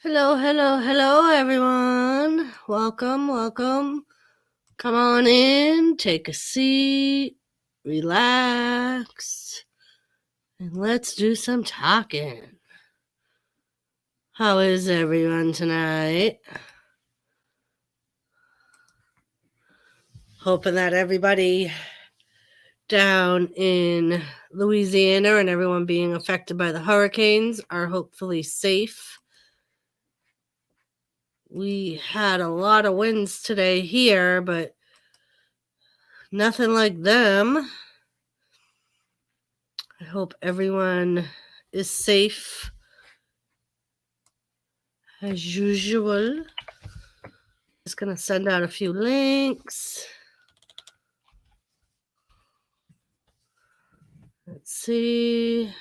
Hello, hello, hello, everyone. Welcome, welcome. Come on in, take a seat, relax, and let's do some talking. How is everyone tonight? Hoping that everybody down in Louisiana and everyone being affected by the hurricanes are hopefully safe. We had a lot of winds today here, but nothing like them. I hope everyone is safe as usual. Just gonna send out a few links. Let's see.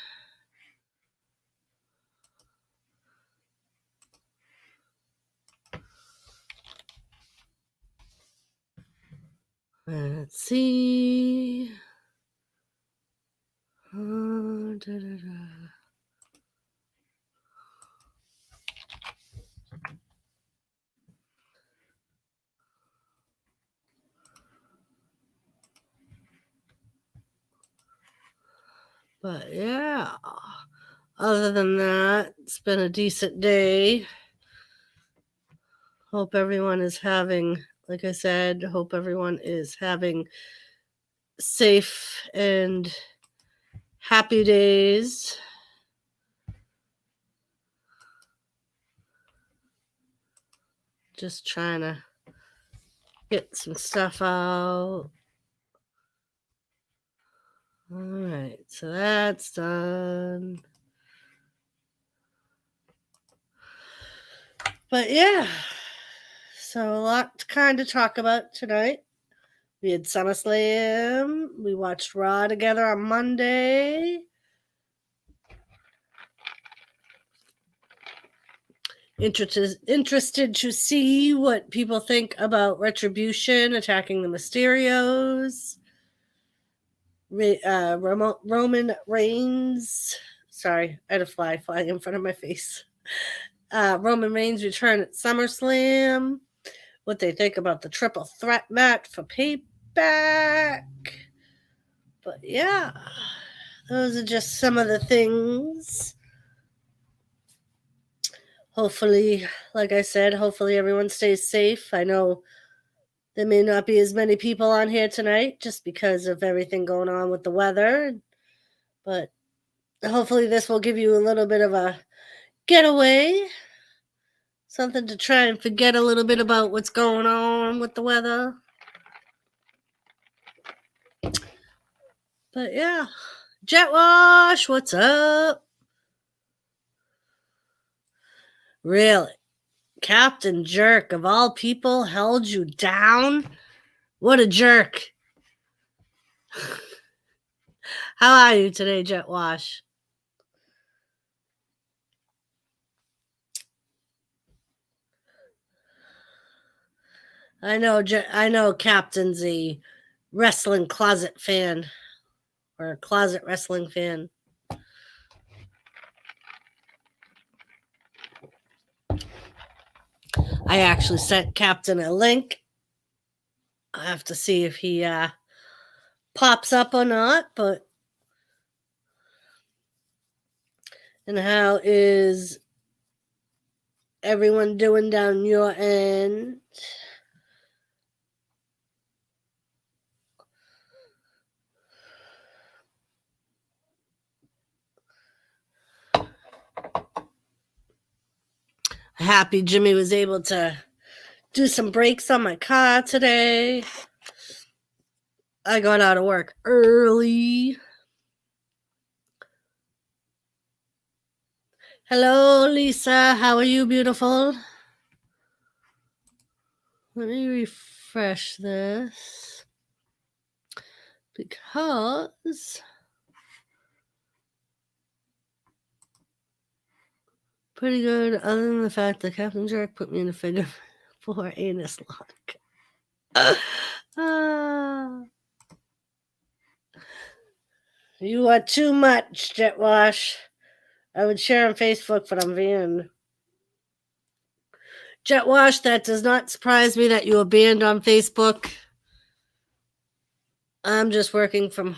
Let's see. But yeah, other than that, it's been a decent day. Hope everyone is having, like I said, hope everyone is having safe and happy days. Just trying to get some stuff out. All right, so that's done. But yeah, so a lot to kind of talk about tonight. We had SummerSlam. We watched Raw together on Monday. Interested to see what people think about Retribution attacking the Mysterios. Roman Reigns. Sorry, I had a fly flying in front of my face. Roman Reigns return at SummerSlam. What they think about the triple threat match for Payback. But yeah, those are just some of the things. Hopefully, like I said, hopefully everyone stays safe. I know there may not be as many people on here tonight just because of everything going on with the weather. But hopefully this will give you a little bit of a getaway. Something to try and forget a little bit about what's going on with the weather. But yeah, Jet Wash, what's up? Really? Captain Jerk, of all people, held you down? What a jerk. How are you today, Jet Wash? I know Captain's a wrestling closet fan or a closet wrestling fan. I actually sent Captain a link. I have to see if he pops up or not, but and how is everyone doing down your end? Happy Jimmy was able to do some brakes on my car today. I got out of work early. Hello, Lisa. How are you, beautiful? Let me refresh this because pretty good, other than the fact that Captain Jerk put me in a figure 4 anus lock. You are too much, Jet Wash. I would share on Facebook, but I'm banned. Jet Wash, that does not surprise me that you were banned on Facebook. I'm just working home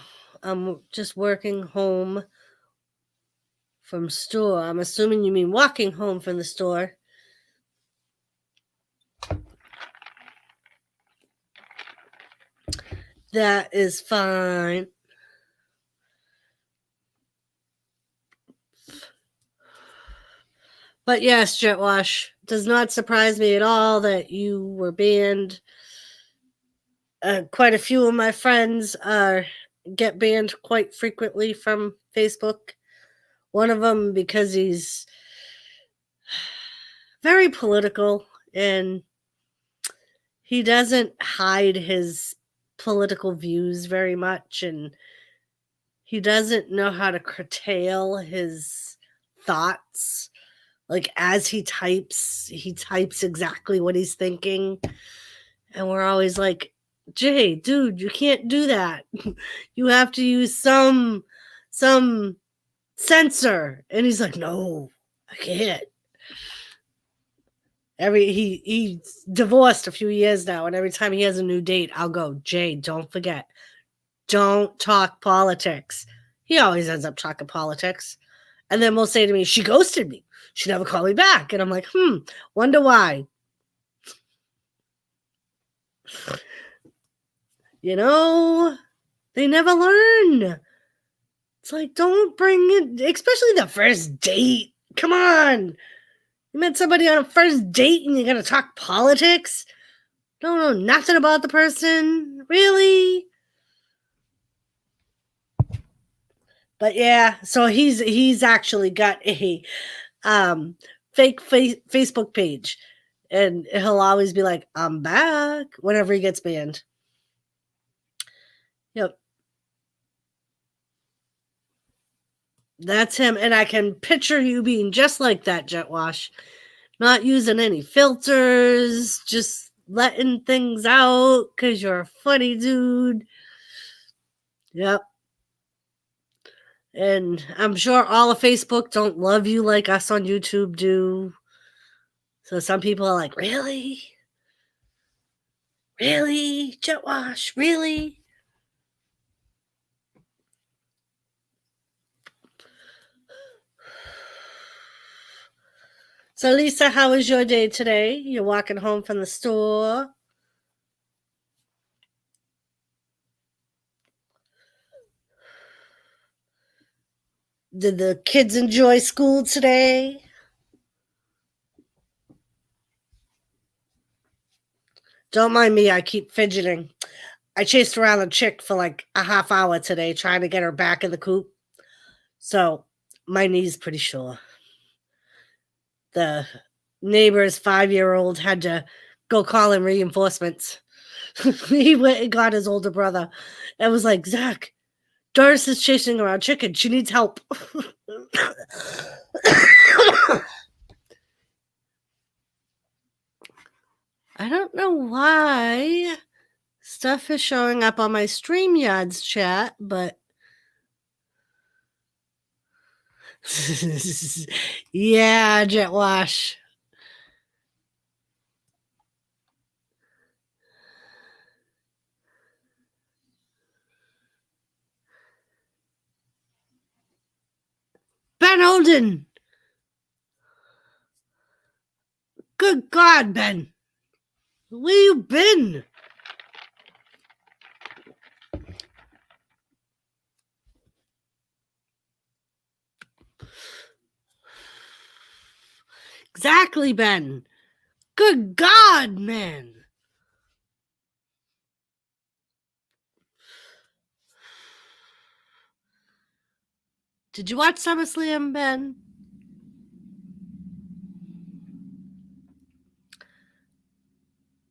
from store. I'm assuming you mean walking home from the store. That is fine. But yes, Jet Wash, does not surprise me at all that you were banned. Quite a few of my friends get banned quite frequently from Facebook. One of them because he's very political and he doesn't hide his political views very much, and he doesn't know how to curtail his thoughts. Like, as he types exactly what he's thinking. And we're always like, Jay, dude, you can't do that. You have to use some censor. And he's like, no, I can't. He's divorced a few years now, and every time he has a new date, I'll go, Jay, don't forget, don't talk politics. He always ends up talking politics. And then will say to me, she ghosted me. She never called me back. And I'm like, wonder why. You know, they never learn. It's like, don't bring it, especially the first date. Come on. You met somebody on a first date and you're going to talk politics? Don't know nothing about the person. Really? But yeah, so he's actually got a fake Facebook page. And he'll always be like, I'm back, whenever he gets banned. Yep. That's him. And I can picture you being just like that, Jet Wash. Not using any filters, just letting things out because you're a funny dude. Yep. And I'm sure all of Facebook don't love you like us on YouTube do. So some people are like, really? Really? Jet Wash? Really? So, Lisa, how was your day today? You're walking home from the store. Did the kids enjoy school today? Don't mind me, I keep fidgeting. I chased around the chick for like a half hour today trying to get her back in the coop. So my knee's pretty sore. The neighbor's 5-year-old had to go call in reinforcements. He went and got his older brother and was like, Zach, Doris is chasing around chicken. She needs help. I don't know why stuff is showing up on my StreamYards chat, but yeah, Jet Wash. Ben Olden. Good God, Ben. Where you been? Exactly, Ben. Good God, man. Did you watch SummerSlam, Ben?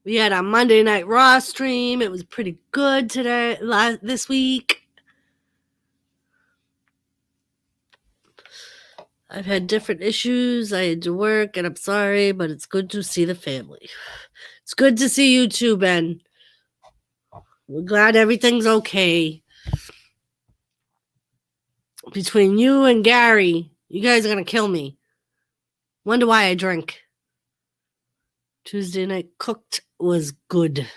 We had a Monday Night Raw stream. It was pretty good this week. I've had different issues. I had to work, and I'm sorry, but it's good to see the family. It's good to see you too, Ben. We're glad everything's okay. Between you and Gary, you guys are going to kill me. Wonder why I drink. Tuesday Night Cooked was good.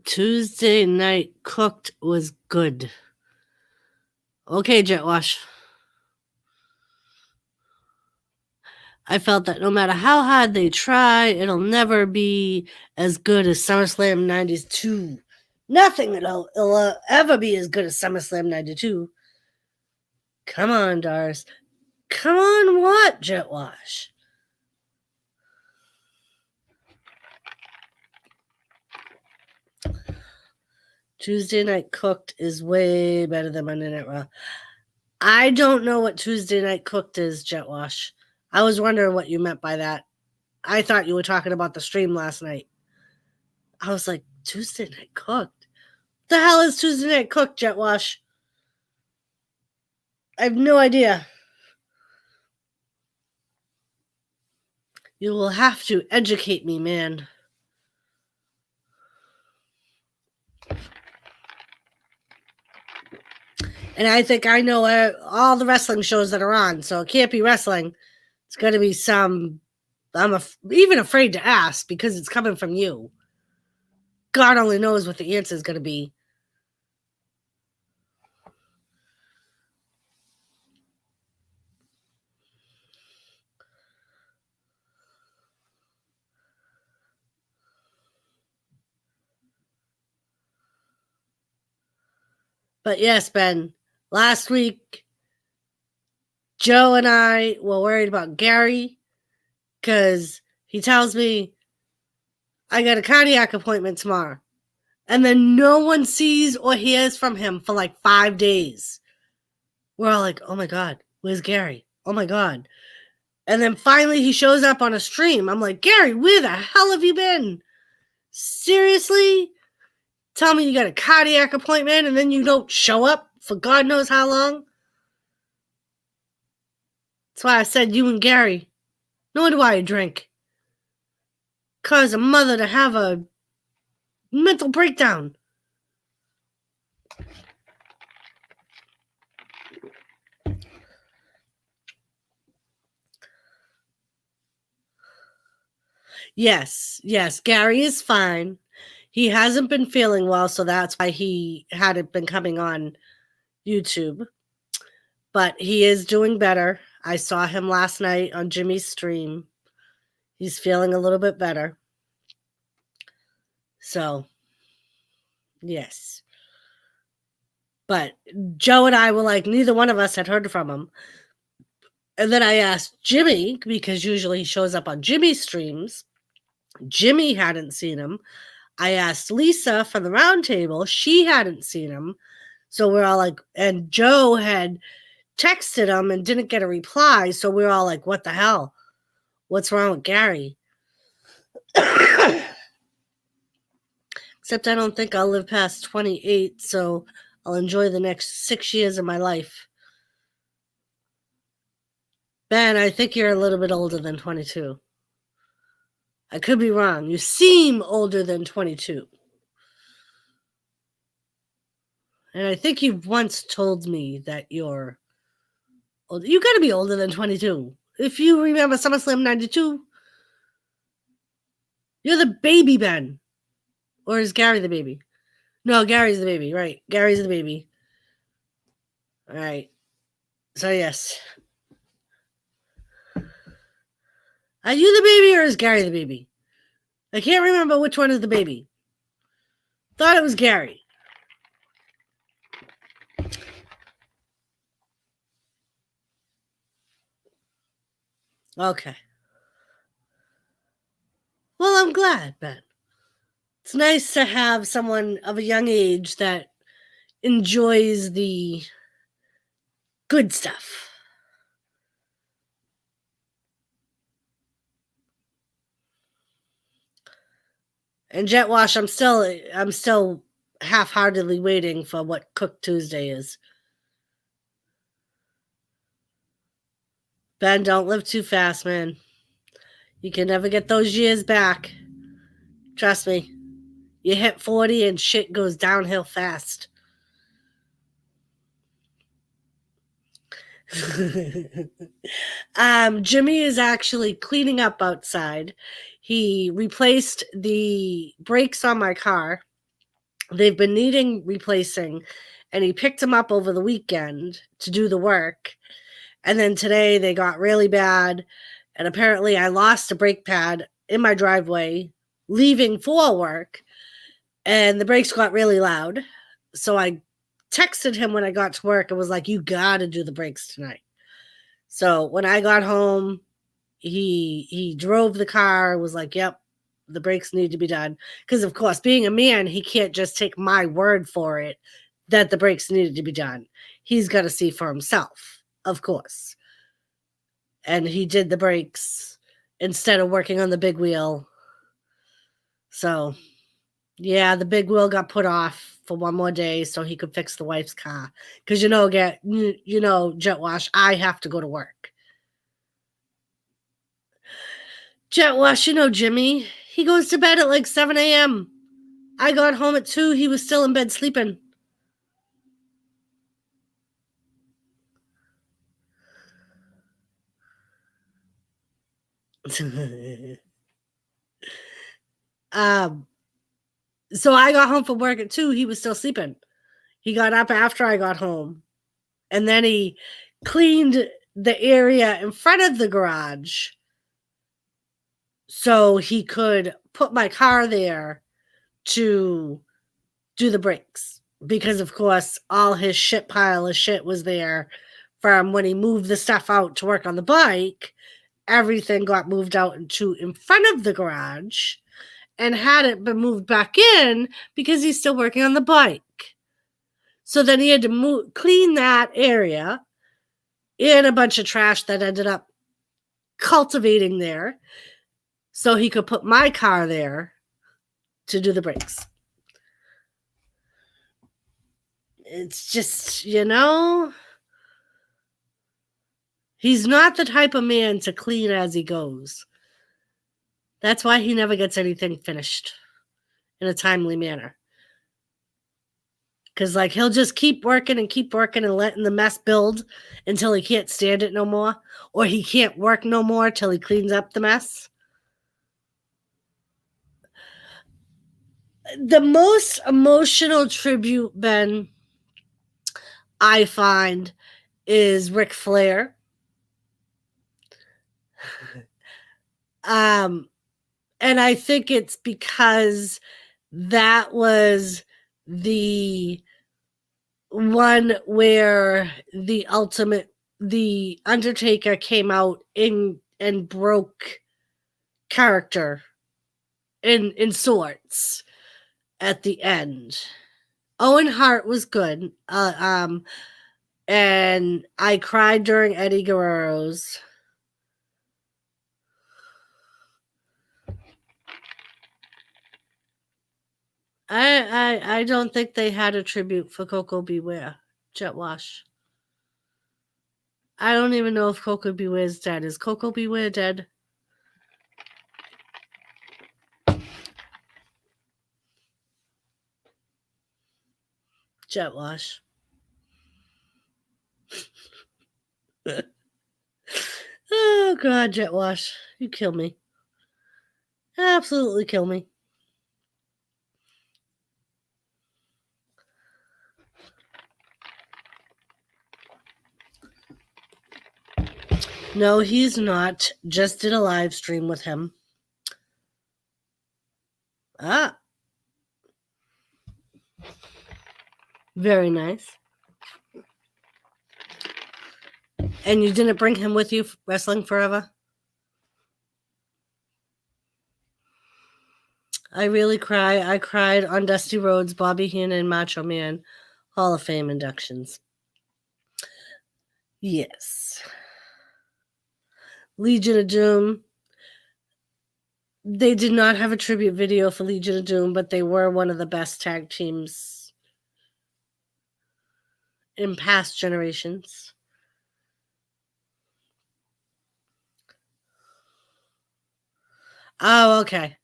Tuesday Night Cooked was good. Okay, Jetwash. I felt that no matter how hard they try, it'll never be as good as SummerSlam 92. Nothing will ever be as good as SummerSlam 92. Come on, Doris. Come on, what, Jetwash? Tuesday Night Cooked is way better than Monday Night Raw. I don't know what Tuesday Night Cooked is, Jetwash. I was wondering what you meant by that. I thought you were talking about the stream last night. I was like, Tuesday Night Cooked? The hell is Tuesday Night Cooked, Jetwash? I have no idea. You will have to educate me, man. And I think I know all the wrestling shows that are on, so it can't be wrestling. It's going to be some. I'm even afraid to ask because it's coming from you. God only knows what the answer is going to be. But yes, Ben, last week, Joe and I were worried about Gary because he tells me I got a cardiac appointment tomorrow. And then no one sees or hears from him for like 5 days. We're all like, oh my God, where's Gary? Oh my God. And then finally he shows up on a stream. I'm like, Gary, where the hell have you been? Seriously? Tell me you got a cardiac appointment and then you don't show up for God knows how long? That's why I said you and Gary. No wonder why you drink. Cause a mother to have a mental breakdown. Yes, Gary is fine. He hasn't been feeling well, so that's why he hadn't been coming on YouTube. But he is doing better. I saw him last night on Jimmy's stream. He's feeling a little bit better. So, yes. But Joe and I were like, neither one of us had heard from him. And then I asked Jimmy, because usually he shows up on Jimmy's streams. Jimmy hadn't seen him. I asked Lisa from the roundtable. She hadn't seen him. So we're all like, and Joe had texted him and didn't get a reply. So we're all like, what the hell? What's wrong with Gary? Except I don't think I'll live past 28, so I'll enjoy the next 6 years of my life. Ben, I think you're a little bit older than 22. I could be wrong. You seem older than 22. And I think you once told me that you're older. You got to be older than 22. If you remember SummerSlam 92, you're the baby, Ben. Or is Gary the baby? No, Gary's the baby, right. Gary's the baby. All right. So, yes. Are you the baby or is Gary the baby? I can't remember which one is the baby. Thought it was Gary. Okay. Well, I'm glad, Ben. It's nice to have someone of a young age that enjoys the good stuff. And Jetwash, I'm still half-heartedly waiting for what Cook Tuesday is. Ben, don't live too fast, man. You can never get those years back. Trust me. You hit 40 and shit goes downhill fast. Jimmy is actually cleaning up outside. He replaced the brakes on my car. They've been needing replacing, and he picked them up over the weekend to do the work. And then today they got really bad, and apparently I lost a brake pad in my driveway leaving for work, and the brakes got really loud. So I texted him when I got to work and was like, "You got to do the brakes tonight." So when I got home, he drove the car, was like, "Yep, the brakes need to be done." Because of course, being a man, he can't just take my word for it that the brakes needed to be done. He's got to see for himself, of course. And he did the brakes instead of working on the big wheel. So, yeah, the big wheel got put off for one more day so he could fix the wife's car. Because Jet Wash, I have to go to work. Jet Wash, Jimmy, he goes to bed at like 7 a.m. I got home at 2. He was still in bed sleeping. So I got home from work at 2. He was still sleeping. He got up after I got home. And then he cleaned the area in front of the garage so he could put my car there to do the brakes. Because, of course, all his pile of shit was there from when he moved the stuff out to work on the bike. Everything got moved out in front of the garage and hadn't been moved back in because he's still working on the bike. So then he had to clean that area and a bunch of trash that ended up cultivating there so he could put my car there to do the brakes. It's just, he's not the type of man to clean as he goes. That's why he never gets anything finished in a timely manner. Because, he'll just keep working and letting the mess build until he can't stand it no more. Or he can't work no more till he cleans up the mess. The most emotional tribute, Ben, I find, is Ric Flair. And I think it's because that was the one where the Undertaker came out and broke character in sorts at the end. Owen Hart was good. And I cried during Eddie Guerrero's. I don't think they had a tribute for Coco Beware, Jet Wash. I don't even know if Coco Beware's dead. Is Coco Beware dead? Jet Wash. Oh, God, Jet Wash. You kill me. Absolutely kill me. No, he's not. Just did a live stream with him. Ah. Very nice. And you didn't bring him with you wrestling forever? I really cry. I cried on Dusty Rhodes, Bobby Heenan, and Macho Man Hall of Fame inductions. Yes. Legion of Doom. They did not have a tribute video for Legion of Doom, but they were one of the best tag teams in past generations. Oh, okay.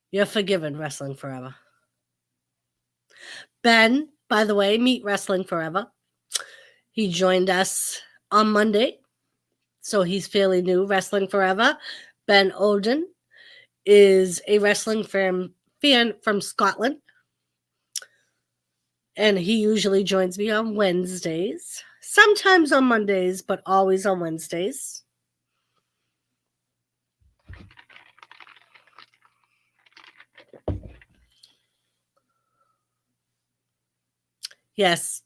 You're forgiven, Wrestling Forever. Ben, by the way, meet Wrestling Forever. He joined us on Monday, so he's fairly new, Wrestling Forever. Ben Oden is a wrestling fan from Scotland, and he usually joins me on Wednesdays, sometimes on Mondays, but always on Wednesdays. Yes,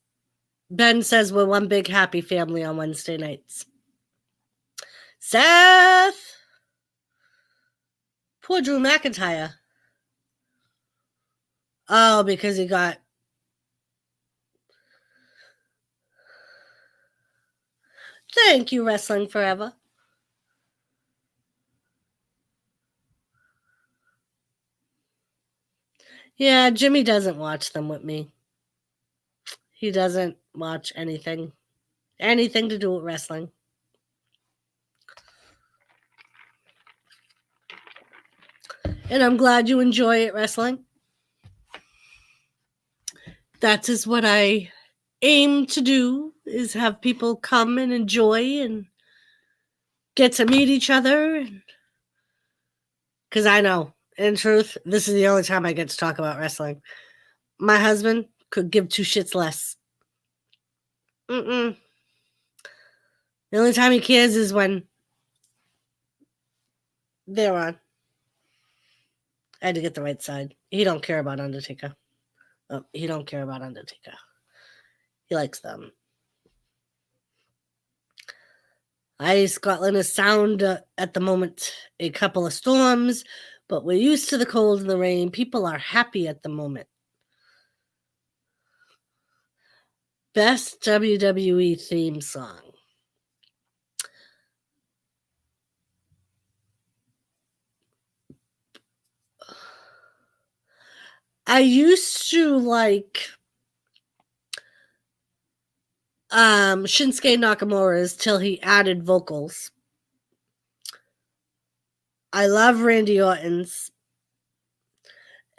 Ben says we're one big happy family on Wednesday nights. Seth! Poor Drew McIntyre. Oh, because he got... Thank you, Wrestling Forever. Yeah, Jimmy doesn't watch them with me. He doesn't watch anything to do with wrestling. And I'm glad you enjoy it, wrestling. That is what I aim to do, is have people come and enjoy and get to meet each other. Because I know, in truth, this is the only time I get to talk about wrestling. My husband could give two shits less. The only time he cares is when they're on. I had to get the right side. He don't care about Undertaker. Oh, he don't care about Undertaker. He likes them. Scotland is sound at the moment. A couple of storms, but we're used to the cold and the rain. People are happy at the moment. Best WWE theme song. I used to like Shinsuke Nakamura's till he added vocals. I love Randy Orton's.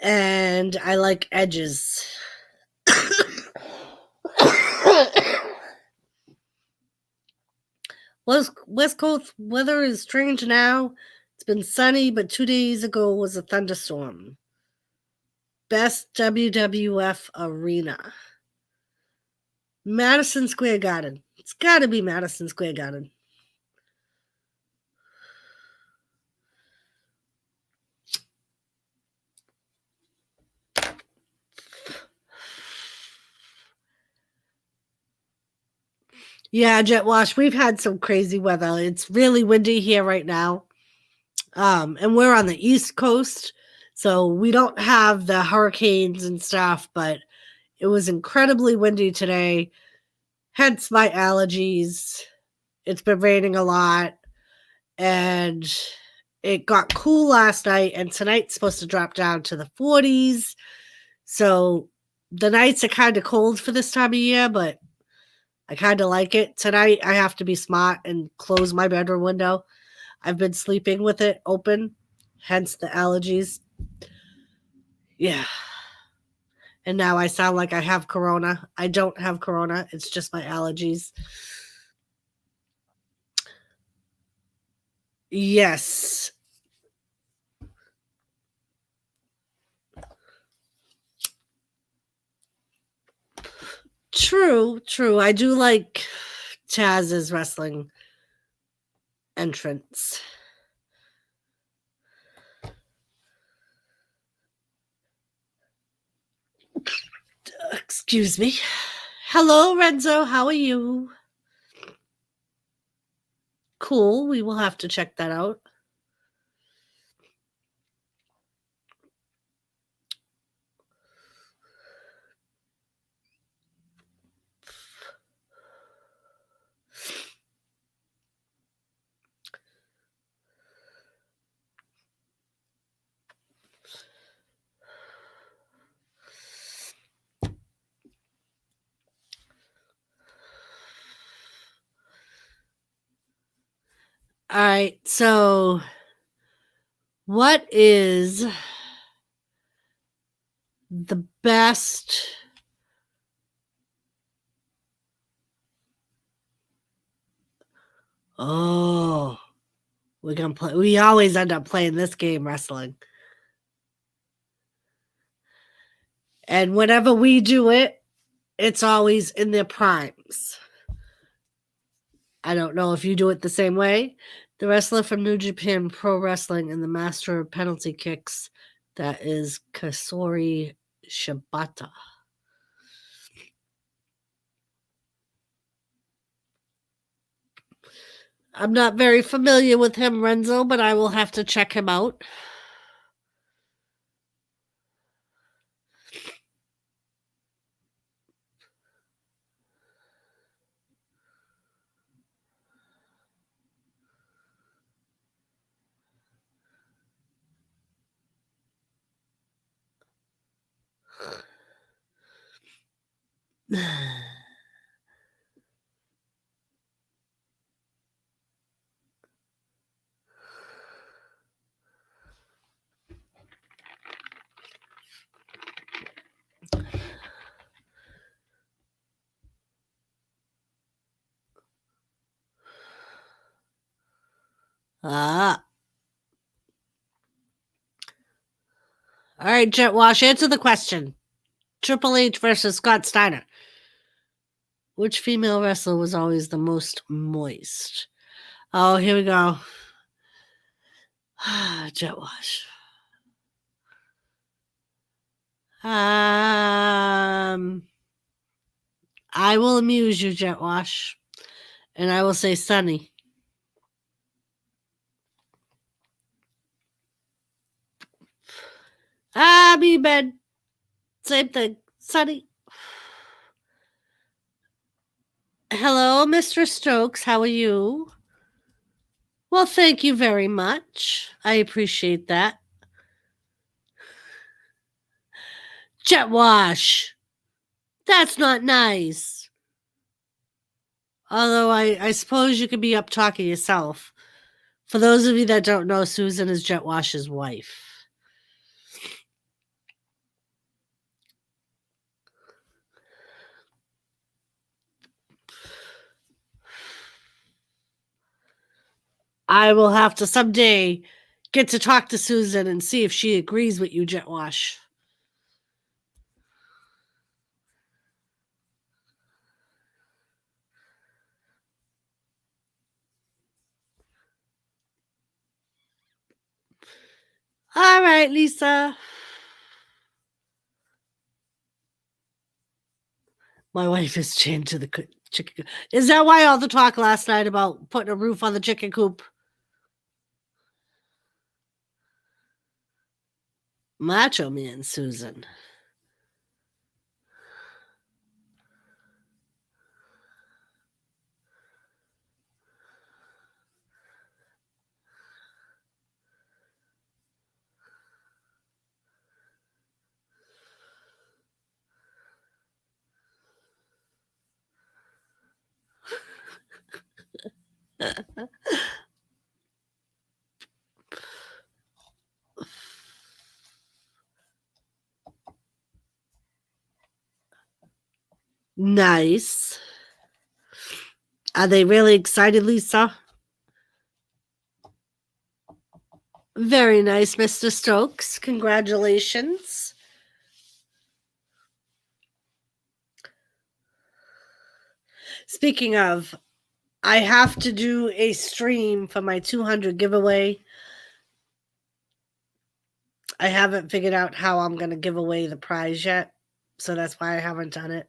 And I like Edge's. West Coast weather is strange now. It's been sunny, but 2 days ago was a thunderstorm. Best WWF arena. Madison Square Garden. It's got to be Madison Square Garden. Yeah, Jet Wash, we've had some crazy weather. It's really windy here right now. And we're on the East Coast, so we don't have the hurricanes and stuff, but it was incredibly windy today, hence my allergies. It's been raining a lot, and it got cool last night, and tonight's supposed to drop down to the 40s. So the nights are kind of cold for this time of year, but I kind of like it. Tonight, I have to be smart and close my bedroom window. I've been sleeping with it open, hence the allergies. Yeah. And now I sound like I have corona. I don't have corona. It's just my allergies. Yes. True. I do like Chaz's wrestling entrance. Excuse me. Hello, Renzo. How are you? Cool. We will have to check that out. All right. So, what is the best Oh, we're gonna play. We always end up playing this game, wrestling. And whenever we do it, it's always in their primes. I don't know if you do it the same way. The wrestler from New Japan Pro Wrestling and the master of penalty kicks, that is Kasori Shibata. I'm not very familiar with him, Renzo, but I will have to check him out. Ah. All right, Jet Wash, answer the question. Triple H versus Scott Steiner. Which female wrestler was always the most moist? Oh, here we go. Jet Wash. I will amuse you, Jet Wash, and I will say Sunny. Me, Ben. Same thing. Sunny. Hello, Mr. Stokes. How are you? Well, thank you very much. I appreciate that. Jet Wash. That's not nice. Although I suppose you could be up talking yourself. For those of you that don't know, Susan is Jet Wash's wife. I will have to someday get to talk to Susan and see if she agrees with you, Jet Wash. All right, Lisa. My wife is chained to the chicken coop. Is that why all the talk last night about putting a roof on the chicken coop? Macho Man, Susan. Nice. Are they really excited, Lisa? Very nice, Mr. Stokes. Congratulations. Speaking of, I have to do a stream for my 200 giveaway. I haven't figured out how I'm going to give away the prize yet, so that's why I haven't done it.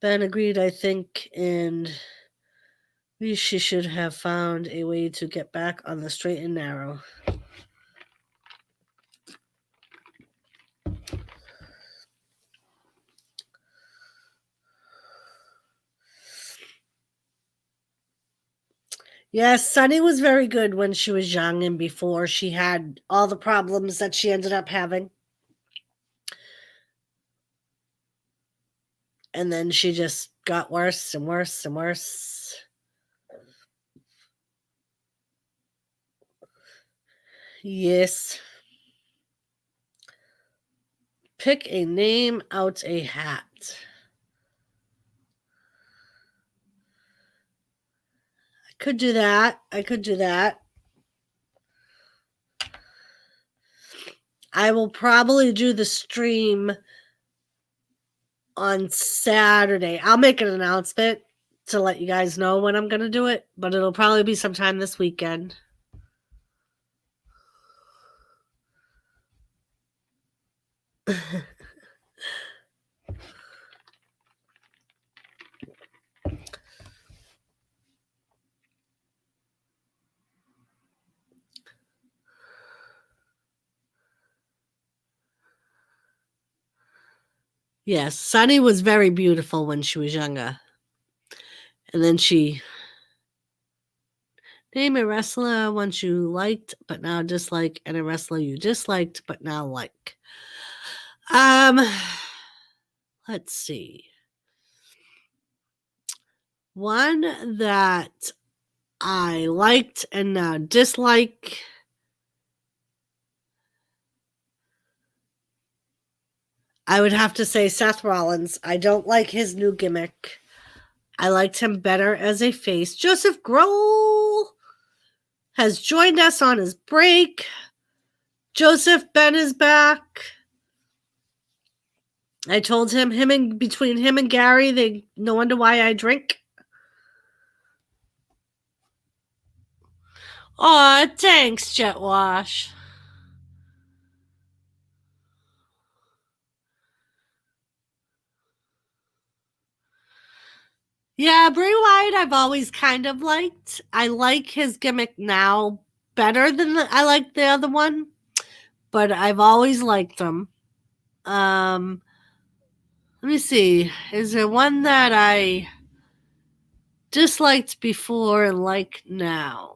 Ben agreed, I think, and she should have found a way to get back on the straight and narrow. Yes, Sunny was very good when she was young and before she had all the problems that she ended up having. And then she just got worse and worse and worse. Yes. Pick a name out a hat. Could do that. I could do that. I will probably do the stream on Saturday. I'll make an announcement to let you guys know when I'm going to do it, but it'll probably be sometime this weekend. Yes, Sunny was very beautiful when she was younger. And then she name a wrestler once you liked but now dislike, and a wrestler you disliked but now like. Let's see. One that I liked and now dislike. I would have to say Seth Rollins. I don't like his new gimmick. I liked him better as a face. Joseph Grohl has joined us on his break. Joseph, Ben is back. I told him, between him and Gary, they no wonder why I drink. Aw, thanks, Jet Wash. Yeah, Bray Wyatt I've always kind of liked. I like his gimmick now better than I like the other one, but I've always liked him. Let me see. Is there one that I disliked before and like now?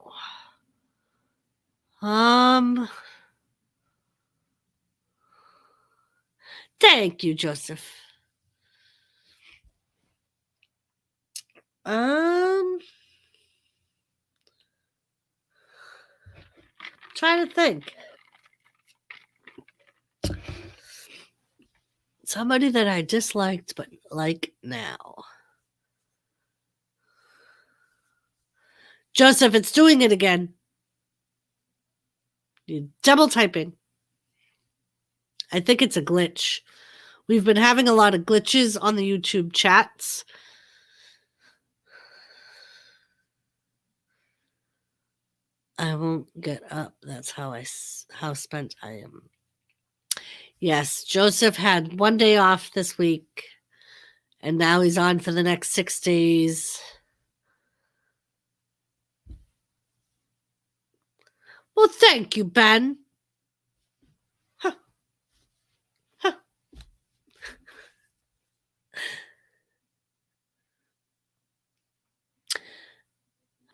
Thank you, Joseph. Trying to think. Somebody that I disliked but like now. Joseph, it's doing it again. You're double typing. I think it's a glitch. We've been having a lot of glitches on the YouTube chats. I won't get up. That's how spent I am. Yes, Joseph had one day off this week, and now he's on for the next 6 days. Well, thank you, Ben. Huh. Huh.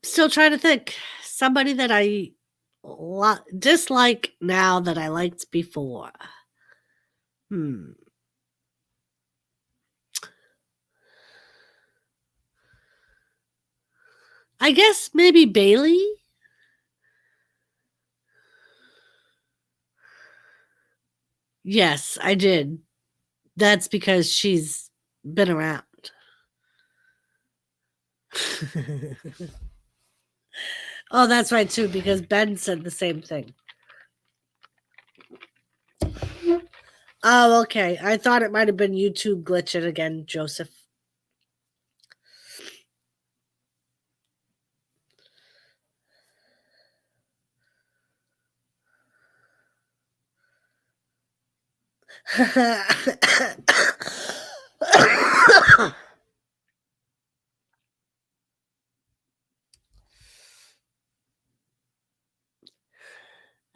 Still trying to think. Somebody that I dislike now that I liked before. I guess maybe Bailey. Yes, I did. That's because she's been around. Oh, that's right, too, because Ben said the same thing. Oh, okay. I thought it might have been YouTube glitching again, Joseph.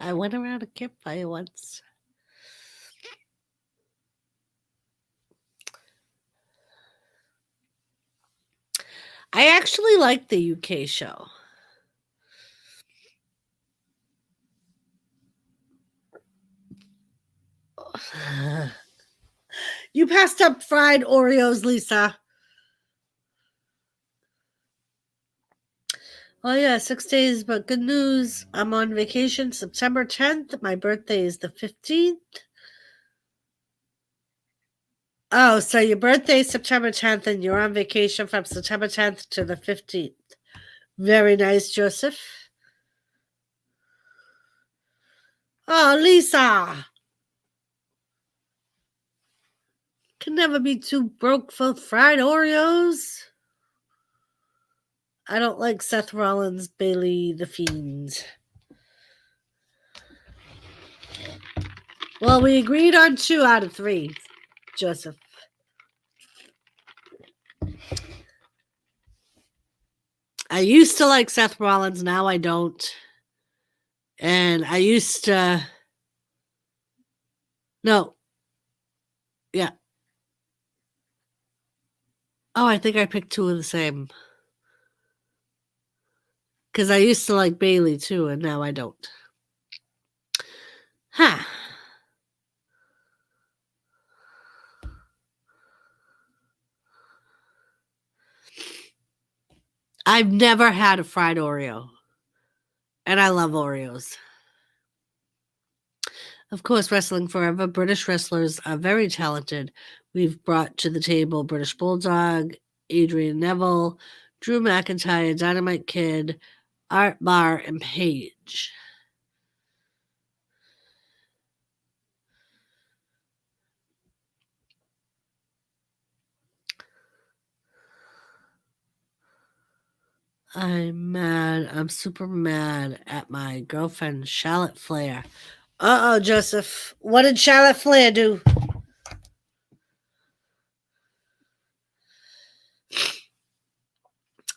I went around a campfire once. I actually like the UK show. You passed up fried Oreos, Lisa. Oh, yeah, 6 days, but good news. I'm on vacation September 10th. My birthday is the 15th. Oh, so your birthday is September 10th, and you're on vacation from September 10th to the 15th. Very nice, Joseph. Oh, Lisa. Can never be too broke for fried Oreos. I don't like Seth Rollins, Bailey, the Fiends. Well, we agreed on 2 out of 3, Joseph. I used to like Seth Rollins, now I don't. And I used to... No. Yeah. Oh, I think I picked 2 of the same. Because I used to like Bailey too, and now I don't. Huh. I've never had a fried Oreo. And I love Oreos. Of course, Wrestling Forever, British wrestlers are very talented. We've brought to the table British Bulldog, Adrian Neville, Drew McIntyre, Dynamite Kid, Art Barr, and Paige. I'm mad. I'm super mad at my girlfriend, Charlotte Flair. Uh-oh, Joseph. What did Charlotte Flair do?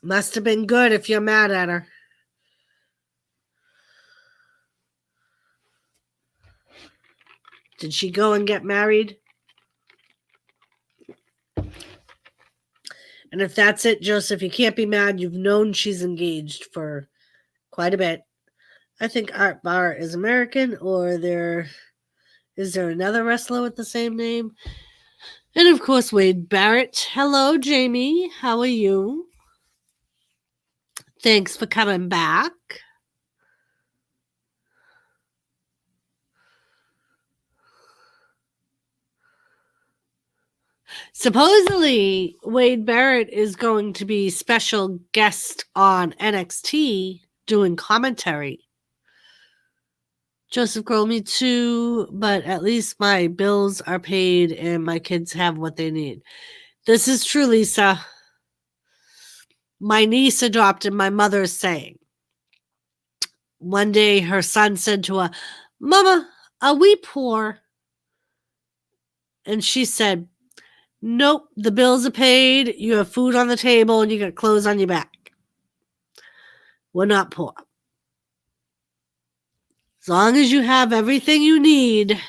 Must have been good if you're mad at her. Did she go and get married? And if that's it, Joseph, you can't be mad. You've known she's engaged for quite a bit. I think Art Barr is American, or is there another wrestler with the same name? And of course, Wade Barrett. Hello, Jamie. How are you? Thanks for coming back. Supposedly, Wade Barrett is going to be special guest on NXT doing commentary. Joseph Grohl, me too, but at least my bills are paid and my kids have what they need. This is true, Lisa. My niece adopted my mother's saying. One day her son said to her, "Mama, are we poor?" And she said, "Nope, the bills are paid, you have food on the table, and you got clothes on your back. We're not poor. As long as you have everything you need."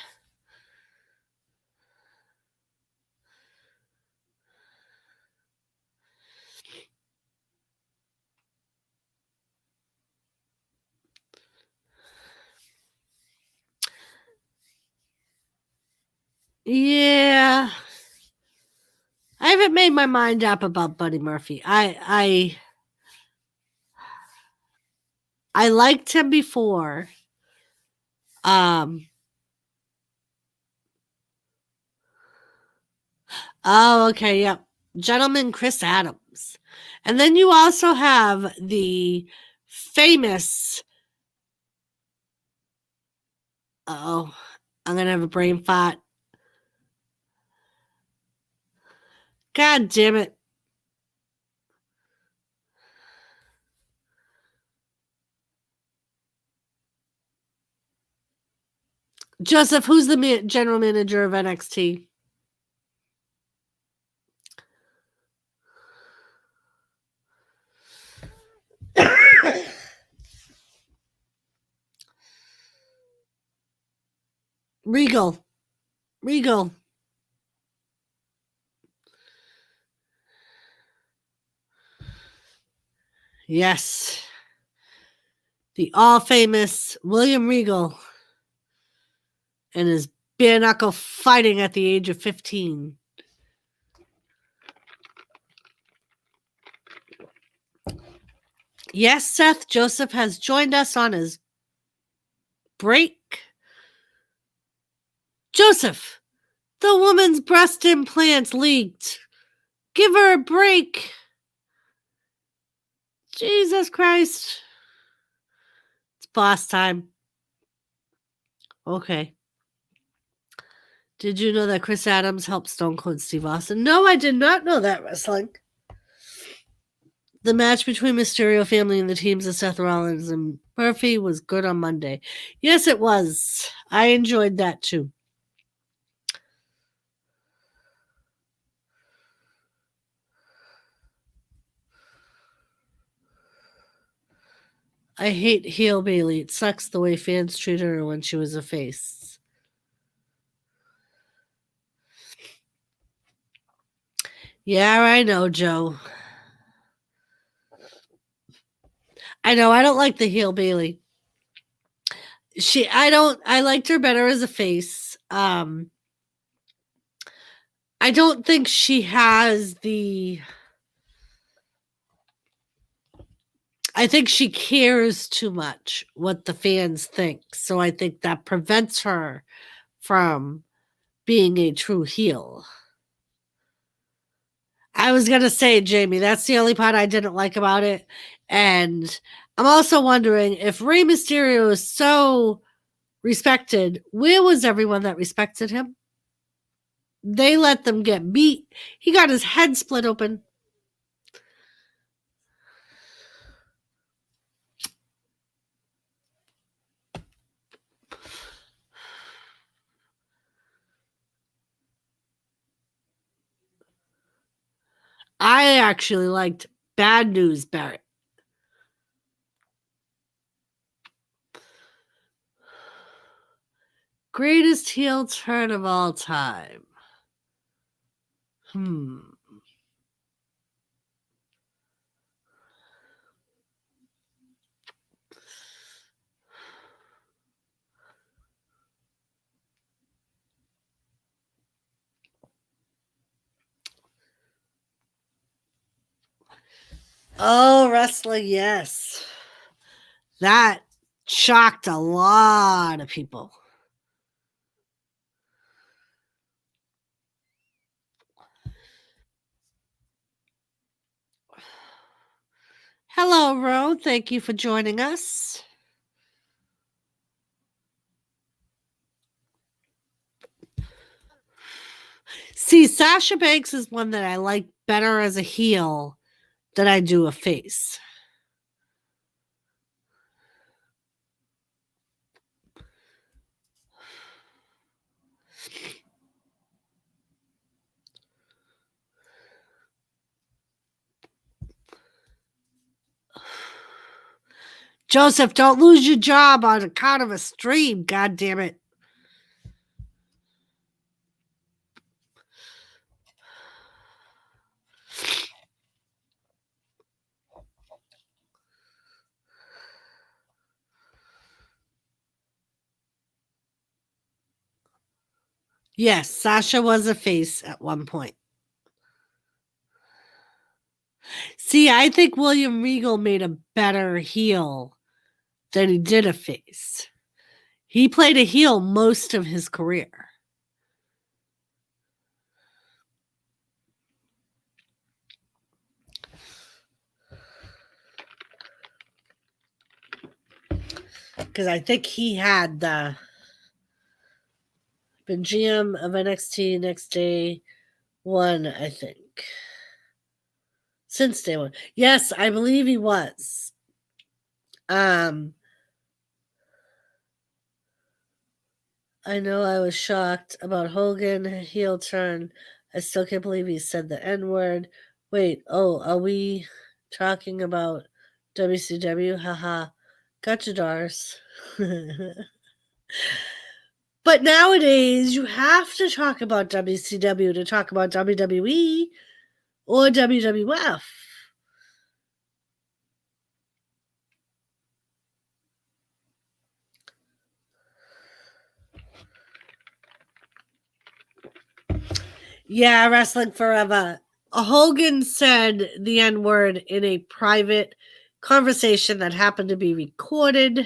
Yeah. I haven't made my mind up about Buddy Murphy. I liked him before. Oh, okay, yep. Gentleman Chris Adams. And then you also have the famous... Oh, I'm going to have a brain fart. God damn it. Joseph, who's the general manager of NXT? Regal. Yes. The all-famous William Regal and his bare knuckle fighting at the age of 15. Yes, Seth, Joseph has joined us on his break. Joseph, the woman's breast implants leaked. Give her a break. Jesus Christ. It's boss time. Okay. Did you know that Chris Adams helped Stone Cold Steve Austin? No, I did not know that, wrestling. The match between Mysterio family and the teams of Seth Rollins and Murphy was good on Monday. Yes, it was. I enjoyed that too. I hate heel Bailey. It sucks the way fans treated her when she was a face. Yeah, I know, Joe. I know. I don't like the heel Bailey. I liked her better as a face. I don't think she has the. I think she cares too much what the fans think. So I think that prevents her from being a true heel. I was going to say, Jamie, that's the only part I didn't like about it. And I'm also wondering if Rey Mysterio is so respected, where was everyone that respected him? They let them get beat. He got his head split open. I actually liked Bad News Barrett. Greatest heel turn of all time. Oh, wrestling, yes. That shocked a lot of people. Hello, Ro. Thank you for joining us. See, Sasha Banks is one that I like better as a heel than I do a face. Joseph, don't lose your job on account of a stream. God damn it. Yes, Sasha was a face at one point. See, I think William Regal made a better heel than he did a face. He played a heel most of his career. Because I think he had been GM of NXT next day one, I think. Since day one. Yes, I believe he was. I know I was shocked about Hogan heel turn. I still can't believe he said the N-word. Wait, are we talking about WCW? Haha. Gotcha, Doris. But nowadays, you have to talk about WCW to talk about WWE or WWF. Yeah, Wrestling Forever. Hogan said the N-word in a private conversation that happened to be recorded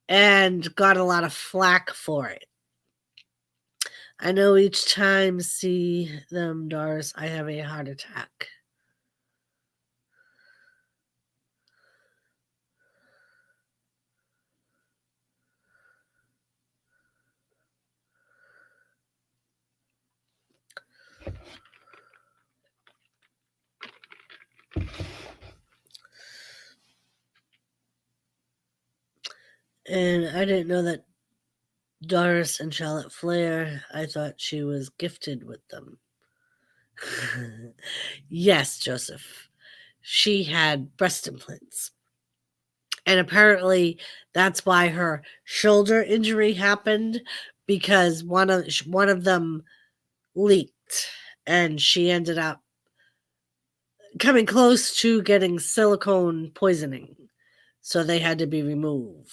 and got a lot of flack for it. I know each time see them, Doris, I have a heart attack. And I didn't know that Doris and Charlotte Flair, I thought she was gifted with them. Yes, Joseph. She had breast implants. And apparently that's why her shoulder injury happened, because one of them leaked and she ended up coming close to getting silicone poisoning. So they had to be removed.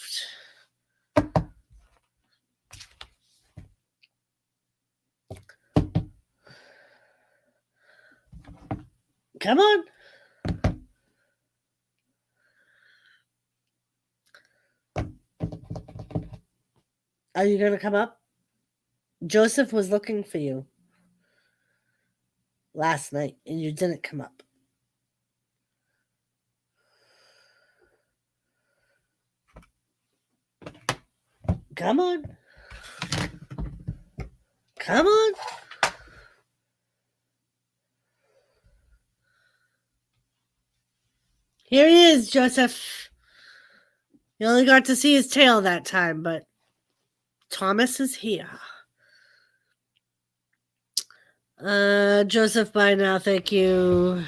Come on. Are you going to come up? Joseph was looking for you last night and you didn't come up. Come on. Come on. Here he is, Joseph. You only got to see his tail that time, but Thomas is here. Joseph, by now, thank you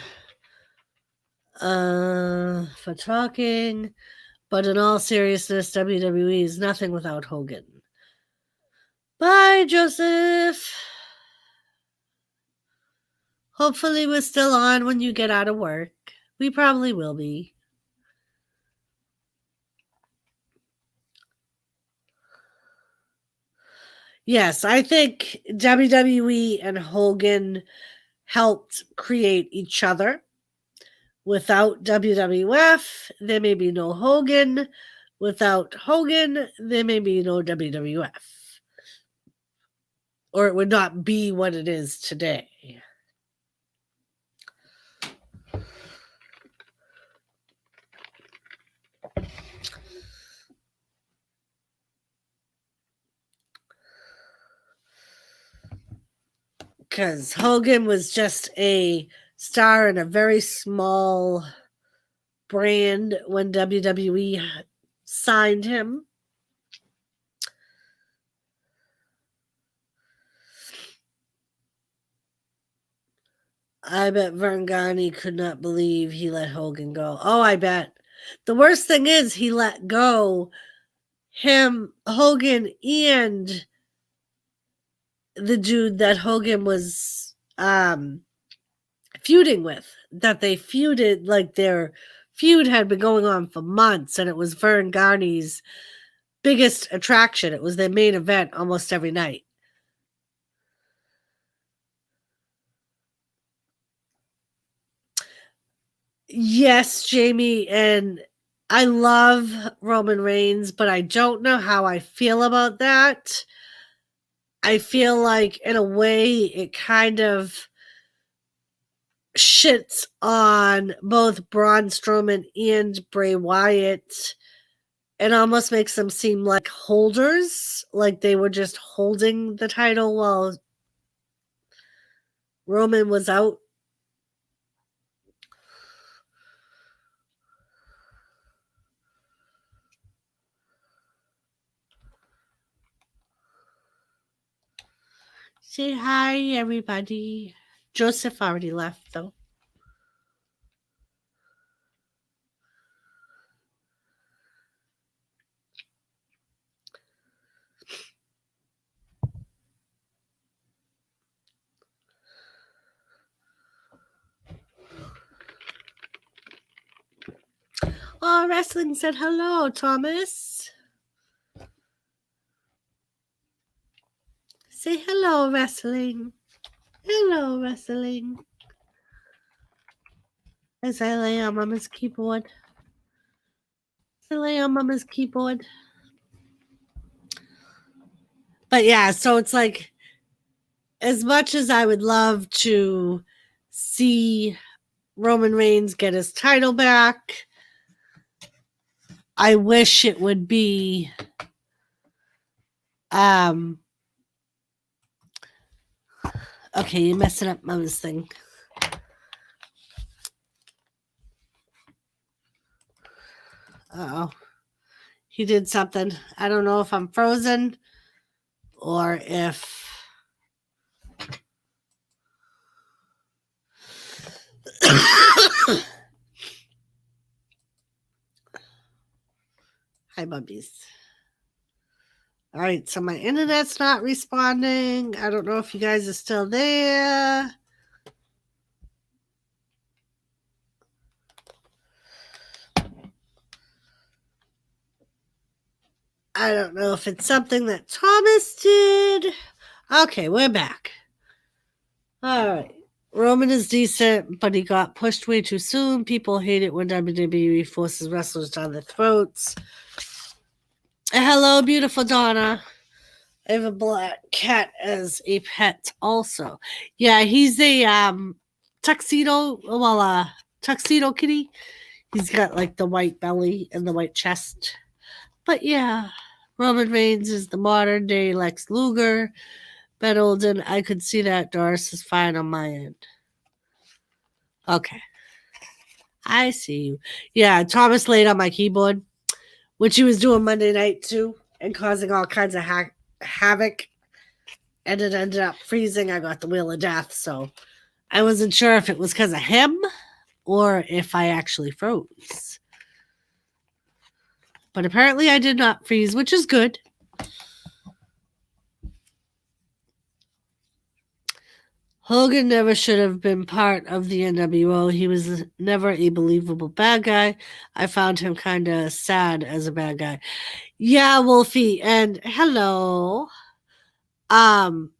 for talking. But in all seriousness, WWE is nothing without Hogan. Bye, Joseph. Hopefully we're still on when you get out of work. We probably will be. Yes, I think WWE and Hogan helped create each other. Without WWF, there may be no Hogan. Without Hogan, there may be no WWF. Or it would not be what it is today. Because Hogan was just a star in a very small brand when WWE signed him. I bet Vern Gagne could not believe he let Hogan go. Oh, I bet. The worst thing is he let go him, Hogan, and the dude that Hogan was feuding with. That they feuded, like their feud had been going on for months, and it was Vern Gagne's biggest attraction. It was their main event almost every night. Yes, Jamie, and I love Roman Reigns, but I don't know how I feel about that. I feel like, in a way, it kind of shits on both Braun Strowman and Bray Wyatt. It almost makes them seem like holders, like they were just holding the title while Roman was out. Say hi, everybody. Joseph already left, though. Oh, Wrestling said hello, Thomas. Say hello, Wrestling. Hello, Wrestling. As I lay on Mama's keyboard. As I lay on Mama's keyboard. But yeah, so it's like, as much as I would love to see Roman Reigns get his title back, I wish it would be okay, you're messing up Mama's thing. Uh-oh. He did something. I don't know if I'm frozen or if. Hi, bubbies. All right, so my internet's not responding. I don't know if you guys are still there. I don't know if it's something that Thomas did. Okay, we're back. All right. Roman is decent, but he got pushed way too soon. People hate it when WWE forces wrestlers down their throats. Hello, beautiful Donna. I have a black cat as a pet also. Yeah, he's a tuxedo kitty. He's got like the white belly and the white chest. But yeah, Roman Reigns is the modern day Lex Luger. Bet Olden, I could see that. Doris is fine on my end. Okay. I see you. Yeah, Thomas laid on my keyboard, which he was doing Monday night too, and causing all kinds of havoc. And it ended up freezing. I got the wheel of death, so I wasn't sure if it was because of him or if I actually froze. But apparently I did not freeze, which is good. Hogan never should have been part of the NWO. He was never a believable bad guy. I found him kind of sad as a bad guy. Yeah, Wolfie, and hello. And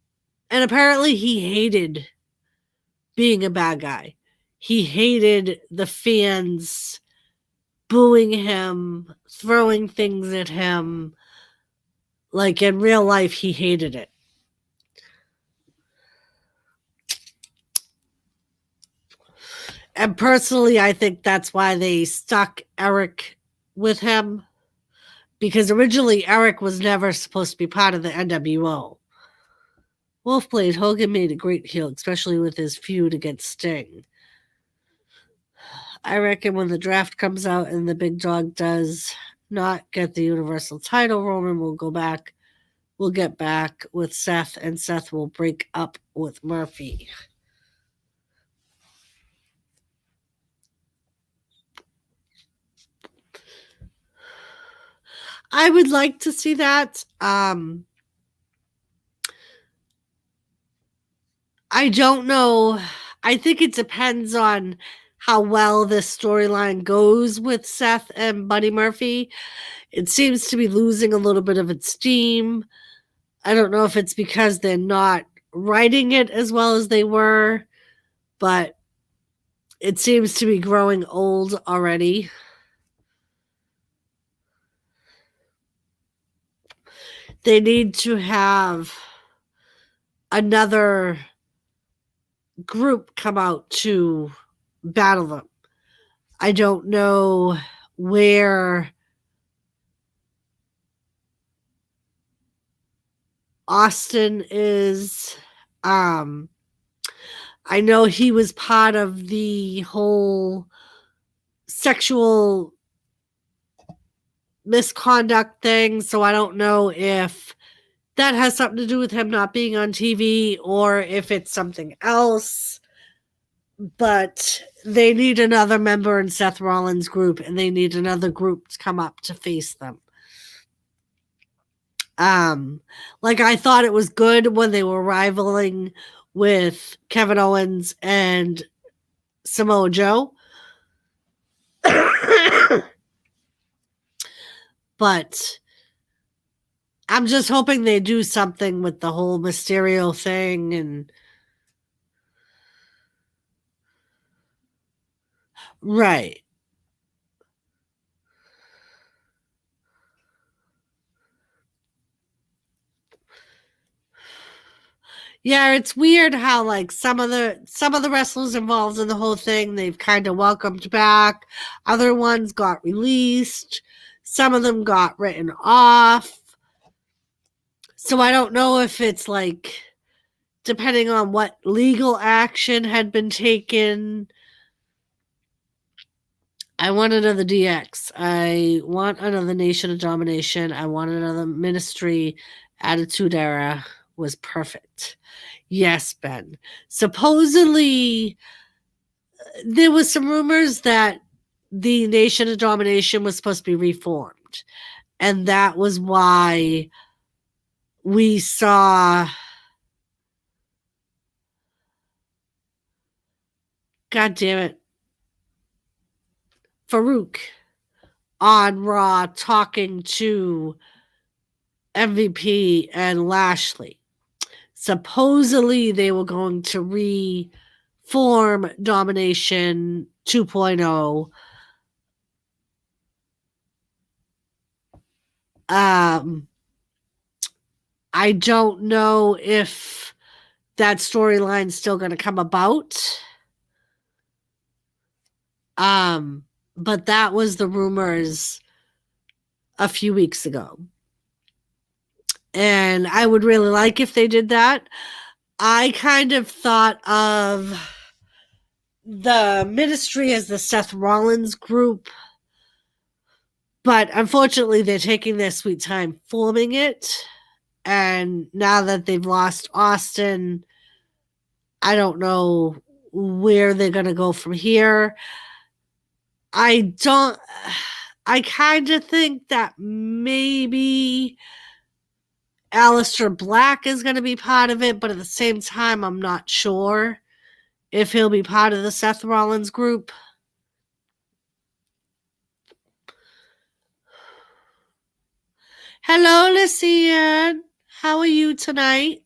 apparently he hated being a bad guy. He hated the fans booing him, throwing things at him. Like in real life, he hated it. And personally, I think that's why they stuck Eric with him. Because originally, Eric was never supposed to be part of the NWO. Wolfblade, Hogan made a great heel, especially with his feud against Sting. I reckon when the draft comes out and the big dog does not get the Universal title, Roman will go back. We'll get back with Seth, and Seth will break up with Murphy. I would like to see that. I don't know. I think it depends on how well this storyline goes with Seth and Buddy Murphy. It seems to be losing a little bit of its steam. I don't know if it's because they're not writing it as well as they were, but it seems to be growing old already. They need to have another group come out to battle them. I don't know where Austin is. I know he was part of the whole sexual misconduct thing, so I don't know if that has something to do with him not being on TV or if it's something else. But they need another member in Seth Rollins' group, and they need another group to come up to face them. Like I thought it was good when they were rivaling with Kevin Owens and Samoa Joe. But I'm just hoping they do something with the whole Mysterio thing and right. Yeah, it's weird how like some of the wrestlers involved in the whole thing they've kind of welcomed back. Other ones got released. Some of them got written off. So I don't know if it's like depending on what legal action had been taken. I want another DX. I want another Nation of Domination. I want another Ministry. Attitude Era was perfect. Yes, Ben. Supposedly, there was some rumors that the Nation of Domination was supposed to be reformed. And that was why we saw, God damn it, Farouk on Raw talking to MVP and Lashley. Supposedly they were going to reform Domination 2.0. I don't know if that storyline's still going to come about. But that was the rumors a few weeks ago. And I would really like if they did that. I kind of thought of the Ministry as the Seth Rollins group, but unfortunately they're taking their sweet time forming it. And now that they've lost Austin, I don't know where they're going to go from here. I kind of think that maybe Aleister Black is going to be part of it, but at the same time, I'm not sure if he'll be part of the Seth Rollins group. Hello, Lucian. How are you tonight?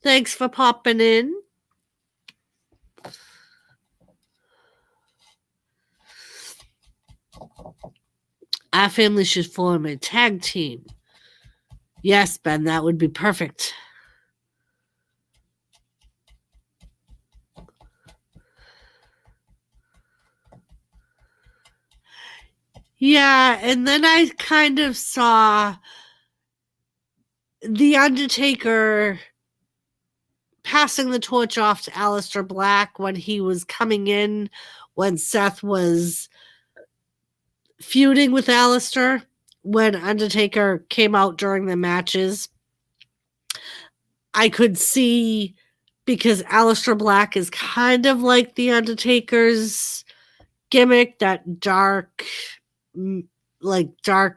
Thanks for popping in. Our family should form a tag team. Yes, Ben, that would be perfect. Yeah, and then I kind of saw The Undertaker passing the torch off to Aleister Black when he was coming in, when Seth was feuding with Aleister, when Undertaker came out during the matches. I could see, because Aleister Black is kind of like The Undertaker's gimmick, that dark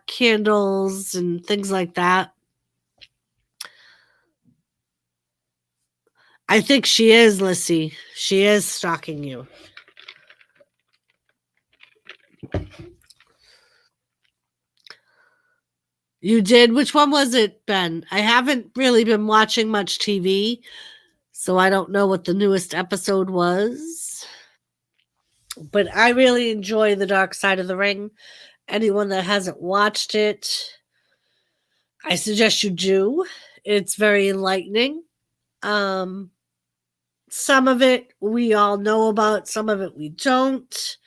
candles and things like that. I think she is, Lissy. She is stalking you. You did? Which one was it, Ben? I haven't really been watching much TV, so I don't know what the newest episode was. But I really enjoy The Dark Side of the Ring. Anyone that hasn't watched it, I suggest you do. It's very enlightening. Some of it we all know about, some of it we don't.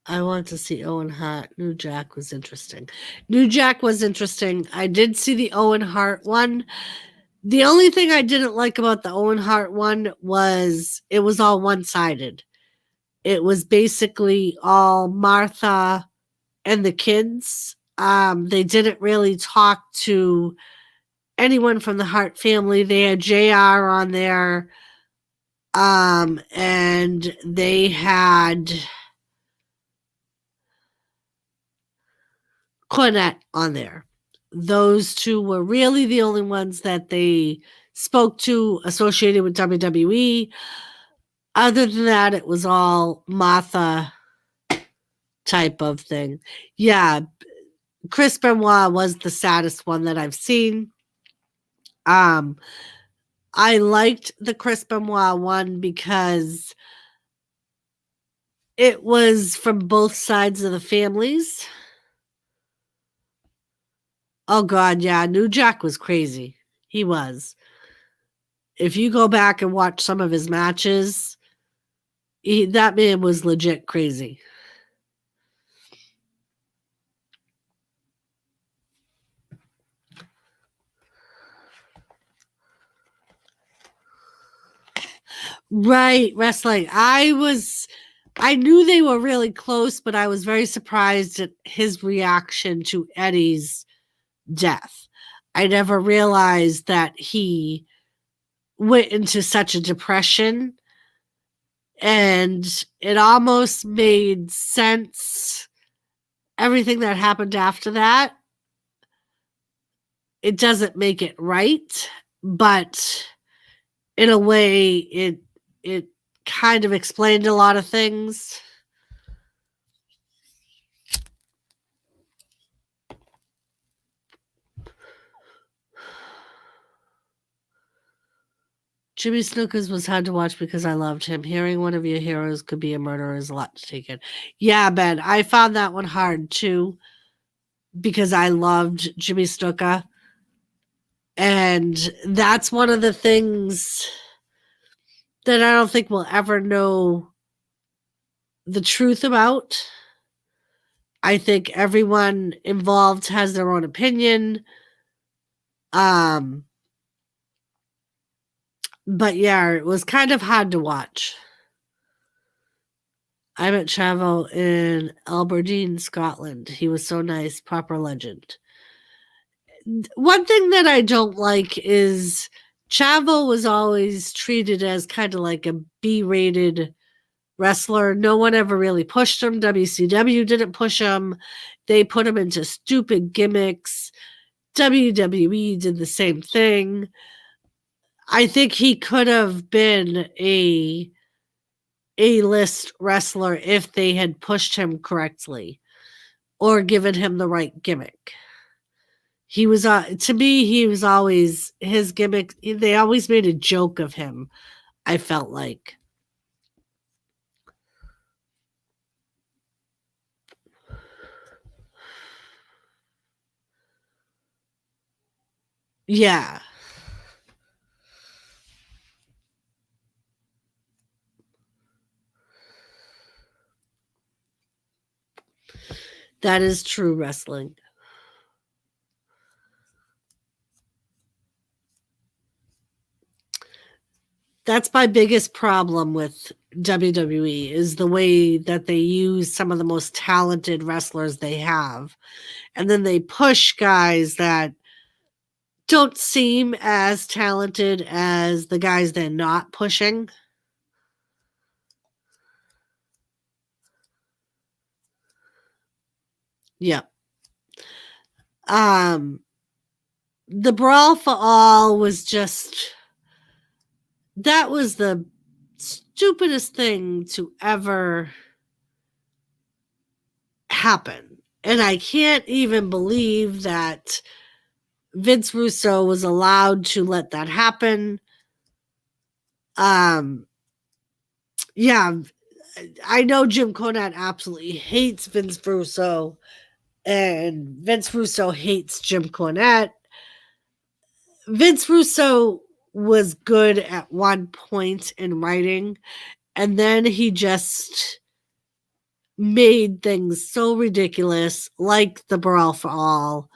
I want to see Owen Hart. New Jack was interesting. I did see the Owen Hart one. The only thing I didn't like about the Owen Hart one was it was all one-sided. It was basically all Martha and the kids. They didn't really talk to anyone from the Hart family. They had JR on there. And they had Cornette on there. Those two were really the only ones that they spoke to associated with WWE. Other than that, it was all Martha type of thing. Yeah, Chris Benoit was the saddest one that I've seen. I liked the Chris Benoit one because it was from both sides of the families. Oh God, yeah, New Jack was crazy. He was. If you go back and watch some of his matches, that man was legit crazy. Right, wrestling. I knew they were really close, but I was very surprised at his reaction to Eddie's death. I never realized that he went into such a depression, and it almost made sense. Everything that happened after that, it doesn't make it right, but in a way it kind of explained a lot of things. Jimmy Snuka's was hard to watch because I loved him. Hearing one of your heroes could be a murderer is a lot to take in. Yeah, Ben, I found that one hard too because I loved Jimmy Snuka. And that's one of the things that I don't think we'll ever know the truth about. I think everyone involved has their own opinion. But yeah, it was kind of hard to watch. I met Chavo in Aberdeen, Scotland. He was so nice, proper legend. One thing that I don't like is Chavo was always treated as kind of like a B-rated wrestler. No one ever really pushed him. WCW didn't push him. They put him into stupid gimmicks. WWE did the same thing. I think he could have been a A-list wrestler if they had pushed him correctly or given him the right gimmick. He was to me, he was always his gimmick. They always made a joke of him, I felt like. Yeah. That is true wrestling. That's my biggest problem with WWE is the way that they use some of the most talented wrestlers they have. And then they push guys that don't seem as talented as the guys they're not pushing. Yep. The Brawl for All was just, that was the stupidest thing to ever happen. And I can't even believe that Vince Russo was allowed to let that happen. Yeah, I know Jim Cornette absolutely hates Vince Russo, and Vince Russo hates Jim Cornette. Vince Russo was good at one point in writing, and then he just made things so ridiculous, like the Brawl for All.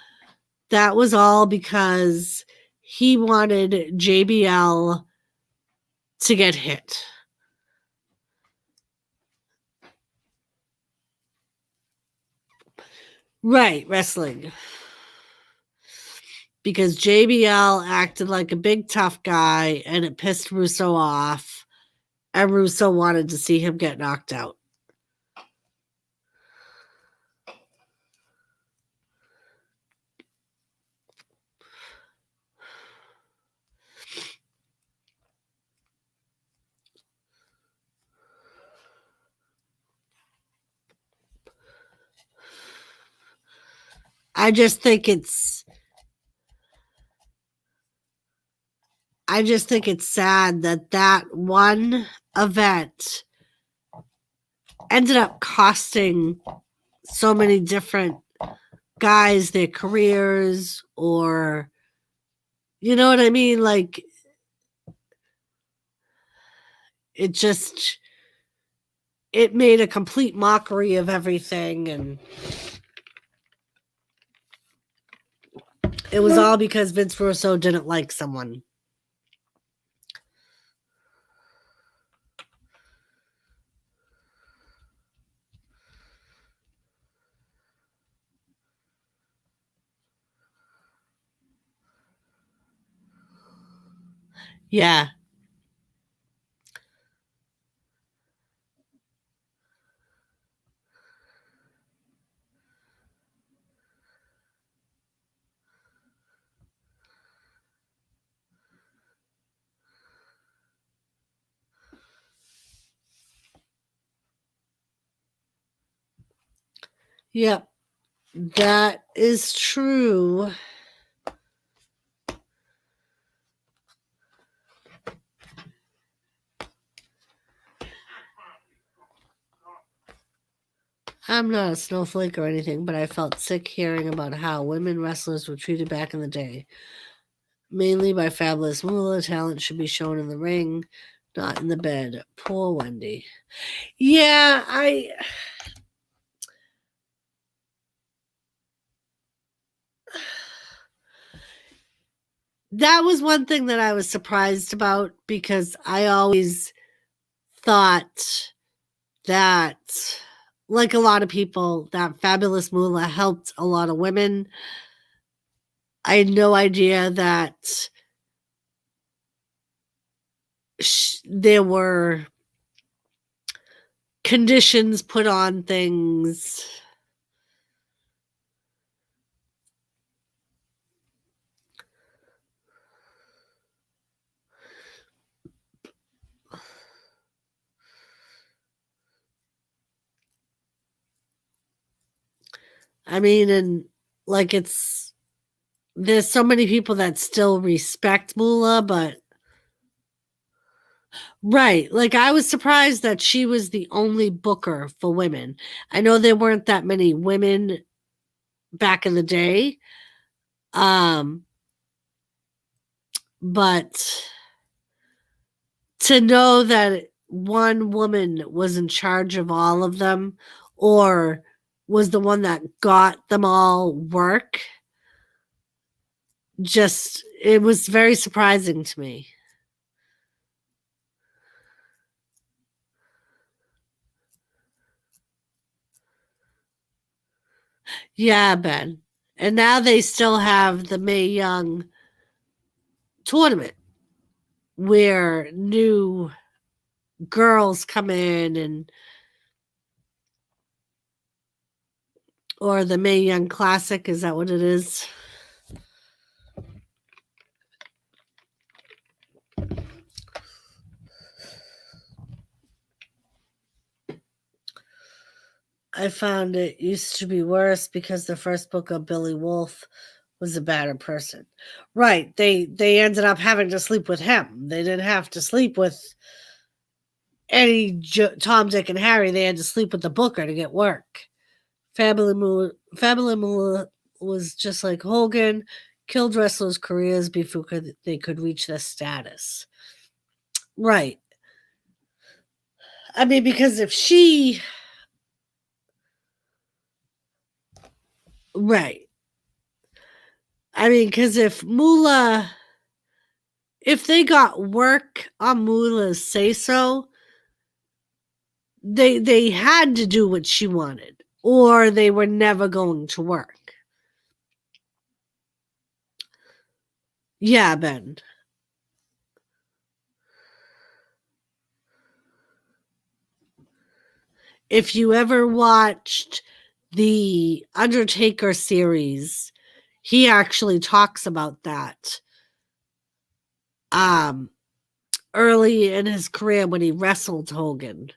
That was all because he wanted JBL to get hit. Right, wrestling. Because JBL acted like a big tough guy and it pissed Russo off, and Russo wanted to see him get knocked out. I just think it's sad that one event ended up costing so many different guys their careers, or You know what I mean? Like, it just it made a complete mockery of everything, and it was all because Vince Russo didn't like someone. Yeah. Yep. That is true. I'm not a snowflake or anything, but I felt sick hearing about how women wrestlers were treated back in the day. Mainly by Fabulous Moolah, talent should be shown in the ring, not in the bed. Poor Wendy. Yeah, that was one thing that I was surprised about, because I always thought that, like a lot of people, that Fabulous Moolah helped a lot of women. I had no idea that there were conditions put on things. I mean, and like, there's so many people that still respect Moolah, but right, like, I was surprised that she was the only booker for women. I know there weren't that many women back in the day, um, but to know that one woman was in charge of all of them, or was the one that got them all work, just it was very surprising to me. Yeah, Ben. And now they still have the Mae Young tournament where new girls come in, and or the Mae Young Classic, is that what it is? I found it used to be worse because the first book of Billy Wolf was a better person. Right. They ended up having to sleep with him. They didn't have to sleep with any Tom, Dick, and Harry. They had to sleep with the booker to get work. Fabulous was just like Hogan, killed wrestlers' careers before they could reach this status. Right. I mean, because if she. Right. I mean, because if they got work on Moolah's say so, they had to do what she wanted, or they were never going to work. Yeah, Ben. If you ever watched the Undertaker series, he actually talks about that. Early in his career when he wrestled Hogan.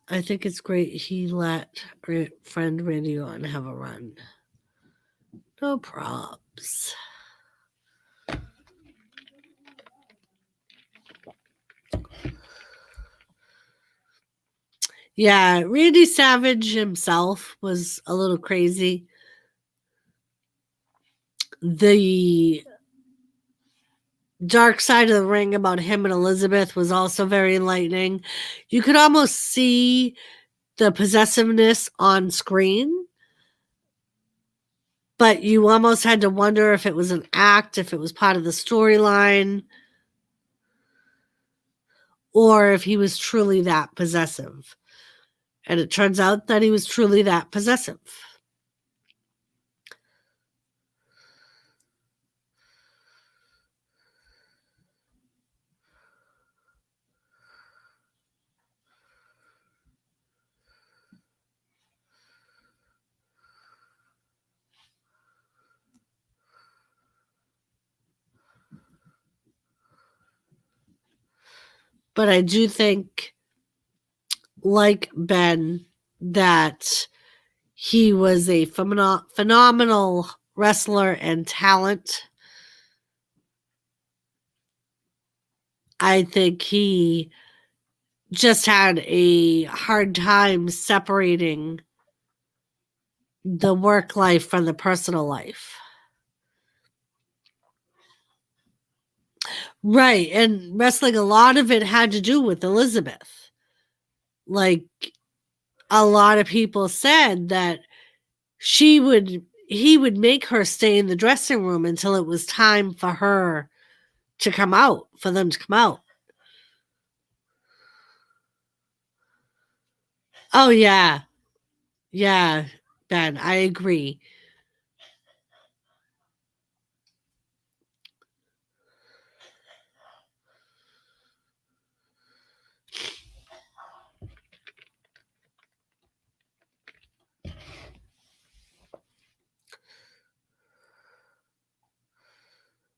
I think it's great he let friend Randy Orton have a run. No props. Yeah, Randy Savage himself was a little crazy. The dark side of the ring about him and Elizabeth was also very enlightening. You could almost see the possessiveness on screen, but you almost had to wonder if it was an act, if it was part of the storyline, or if he was truly that possessive. And it turns out that he was truly that possessive. But I do think, like Ben, that he was a phenomenal wrestler and talent. I think he just had a hard time separating the work life from the personal life. Right. And wrestling, a lot of it had to do with Elizabeth. Like, a lot of people said that he would make her stay in the dressing room until it was time for her to come out, for them to come out. Oh, yeah. Yeah, Ben, I agree.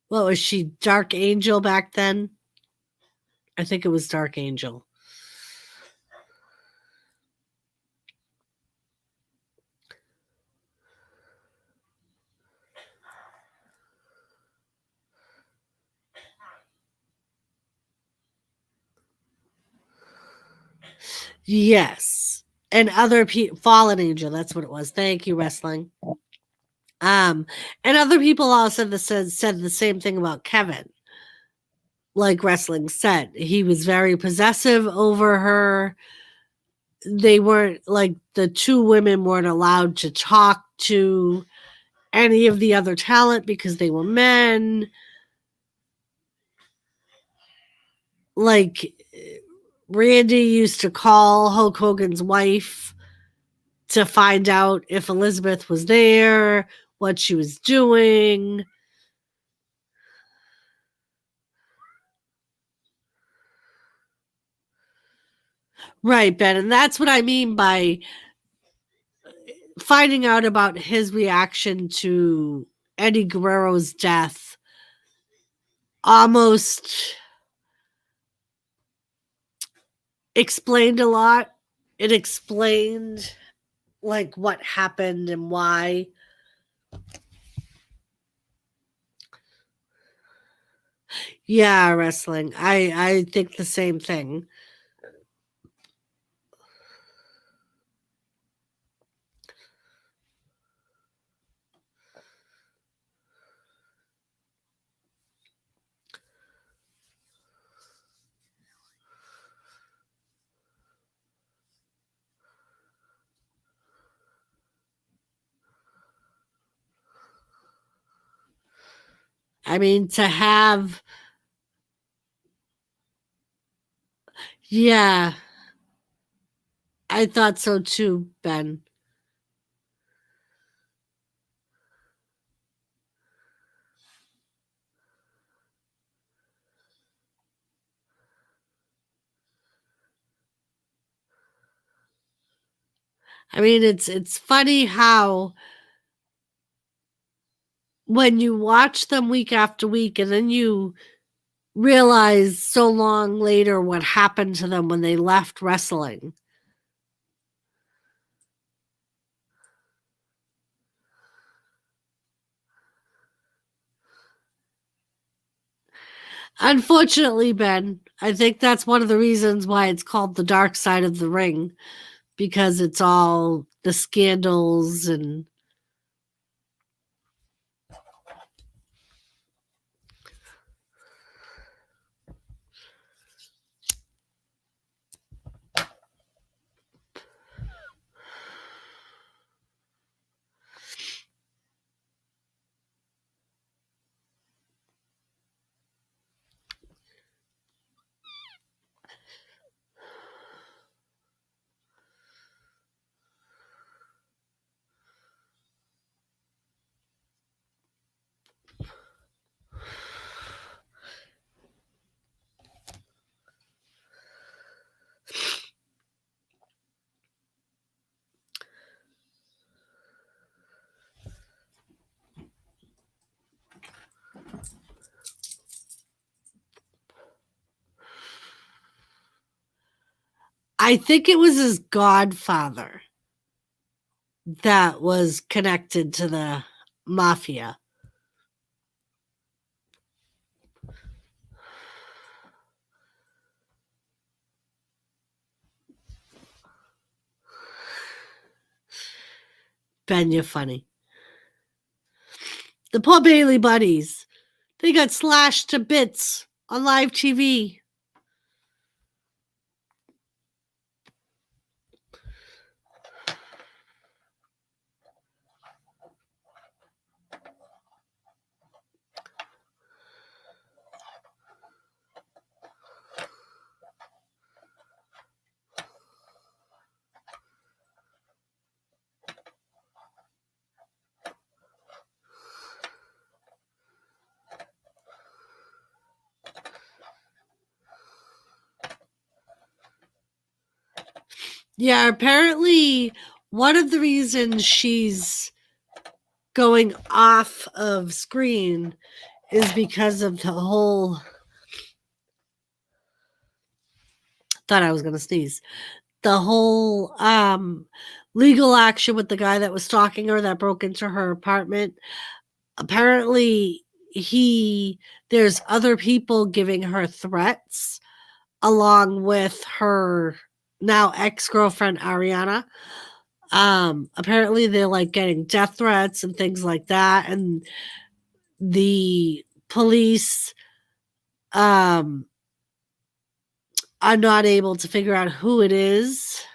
What was she, Dark Angel back then? I think it was Dark Angel. Yes. And other people, Fallen Angel, that's what it was. Thank you, wrestling. And other people also said the same thing about Kevin. Like wrestling said, he was very possessive over her. They weren't, like, the two women weren't allowed to talk to any of the other talent because they were men. Like, Randy used to call Hulk Hogan's wife to find out if Elizabeth was there, what she was doing. Right, Ben. And that's what I mean by finding out about his reaction to Eddie Guerrero's death almost explained a lot. It explained, like, what happened and why. Yeah, wrestling. I think the same thing. I mean, to have, yeah, I thought so too, Ben. I mean, it's funny how when you watch them week after week and then you realize so long later what happened to them when they left wrestling. Unfortunately, Ben, I think that's one of the reasons why it's called the dark side of the ring, because it's all the scandals and I think it was his godfather that was connected to the mafia. Ben, you're funny. The poor Bailey buddies. They got slashed to bits on live TV. Yeah, apparently one of the reasons she's going off of screen is because of the whole. Thought I was going to sneeze. The whole legal action with the guy that was stalking her that broke into her apartment. Apparently, there's other people giving her threats along with her now ex-girlfriend Ariana. Apparently they're like getting death threats and things like that, and the police are not able to figure out who it is.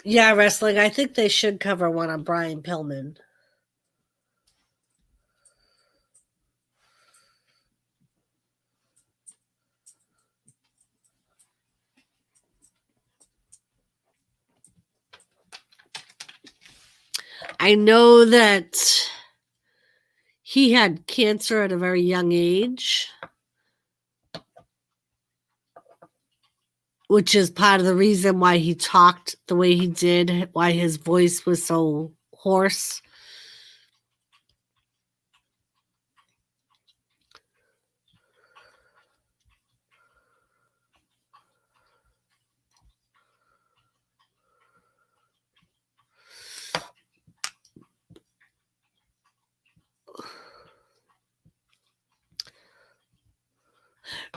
Yeah, wrestling. I think they should cover one on Brian Pillman. I know that he had cancer at a very young age, which is part of the reason why he talked the way he did, why his voice was so hoarse.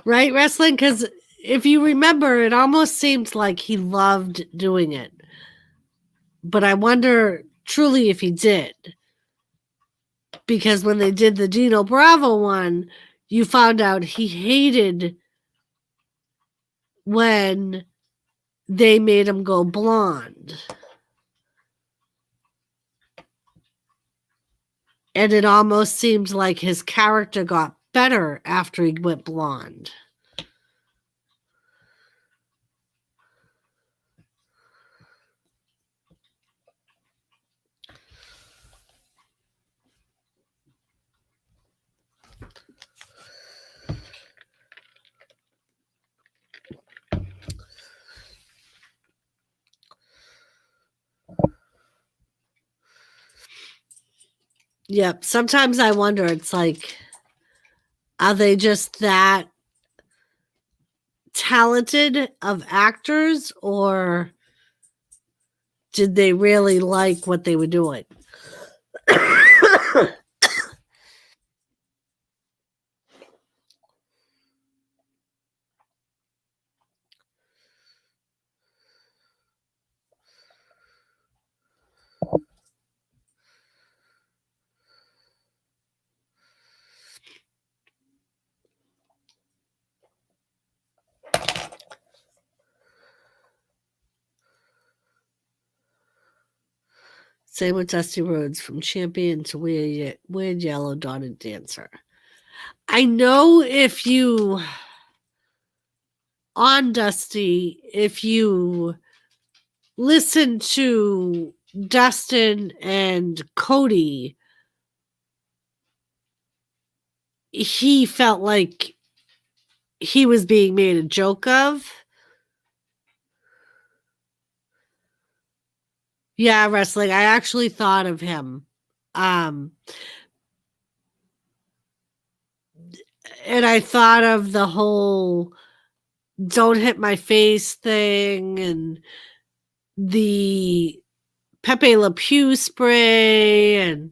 Right, wrestling? Because if you remember, it almost seems like he loved doing it. But I wonder truly if he did. Because when they did the Gino Bravo one, you found out he hated when they made him go blonde. And it almost seems like his character got better after he went blonde. Yep. Sometimes I wonder, it's like, are they just that talented of actors, or did they really like what they were doing? Same with Dusty Rhodes, from champion to weird yellow dotted dancer. I know if you, on Dusty, if you listen to Dustin and Cody, he felt like he was being made a joke of. Yeah, wrestling. I actually thought of him. And I thought of the whole don't hit my face thing and the Pepe Le Pew spray and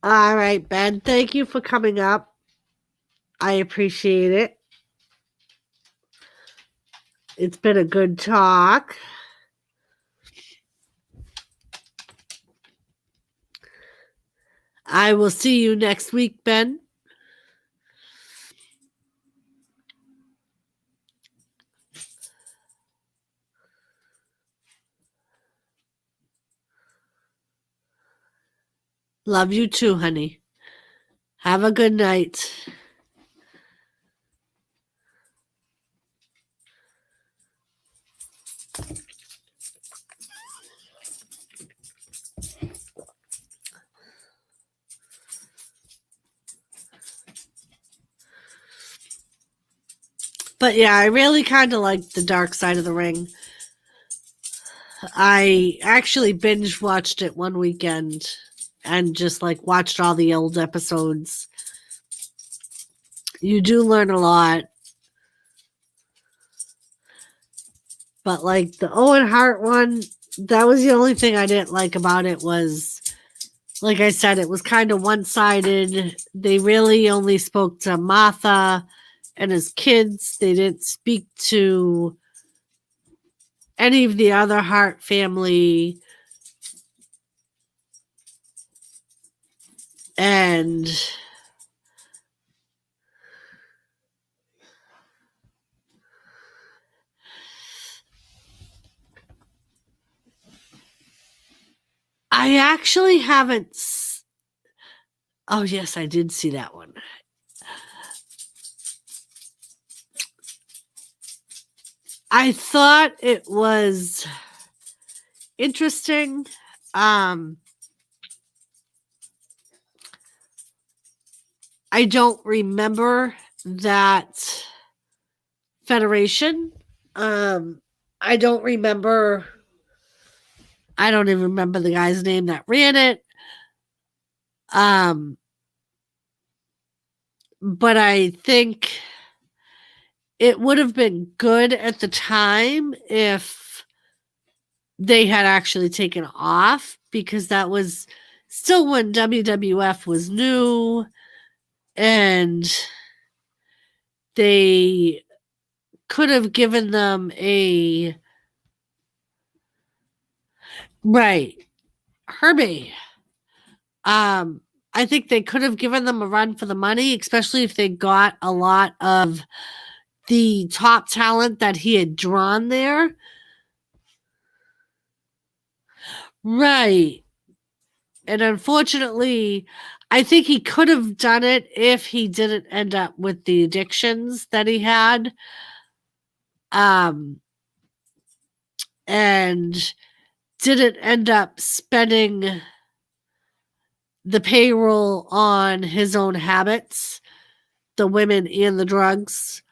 all right, Ben, thank you for coming up. I appreciate it. It's been a good talk. I will see you next week, Ben. Love you too, honey. Have a good night. But yeah, I really kind of like the Dark Side of the Ring. I actually binge watched it one weekend and just like watched all the old episodes. You do learn a lot. But like the Owen Hart one, that was the only thing I didn't like about it was, like I said, it was kind of one-sided. They really only spoke to Martha and his kids. They didn't speak to any of the other Hart family. And I actually haven't. Oh, yes, I did see that one. I thought it was interesting. I don't remember that federation. I don't remember. I don't even remember the guy's name that ran it. But I think it would have been good at the time if they had actually taken off, because that was still when WWF was new and they could have given them a right. Herbie. I think they could have given them a run for the money, especially if they got a lot of the top talent that he had drawn there. Right. And unfortunately, I think he could have done it if he didn't end up with the addictions that he had. And didn't end up spending the payroll on his own habits, the women and the drugs.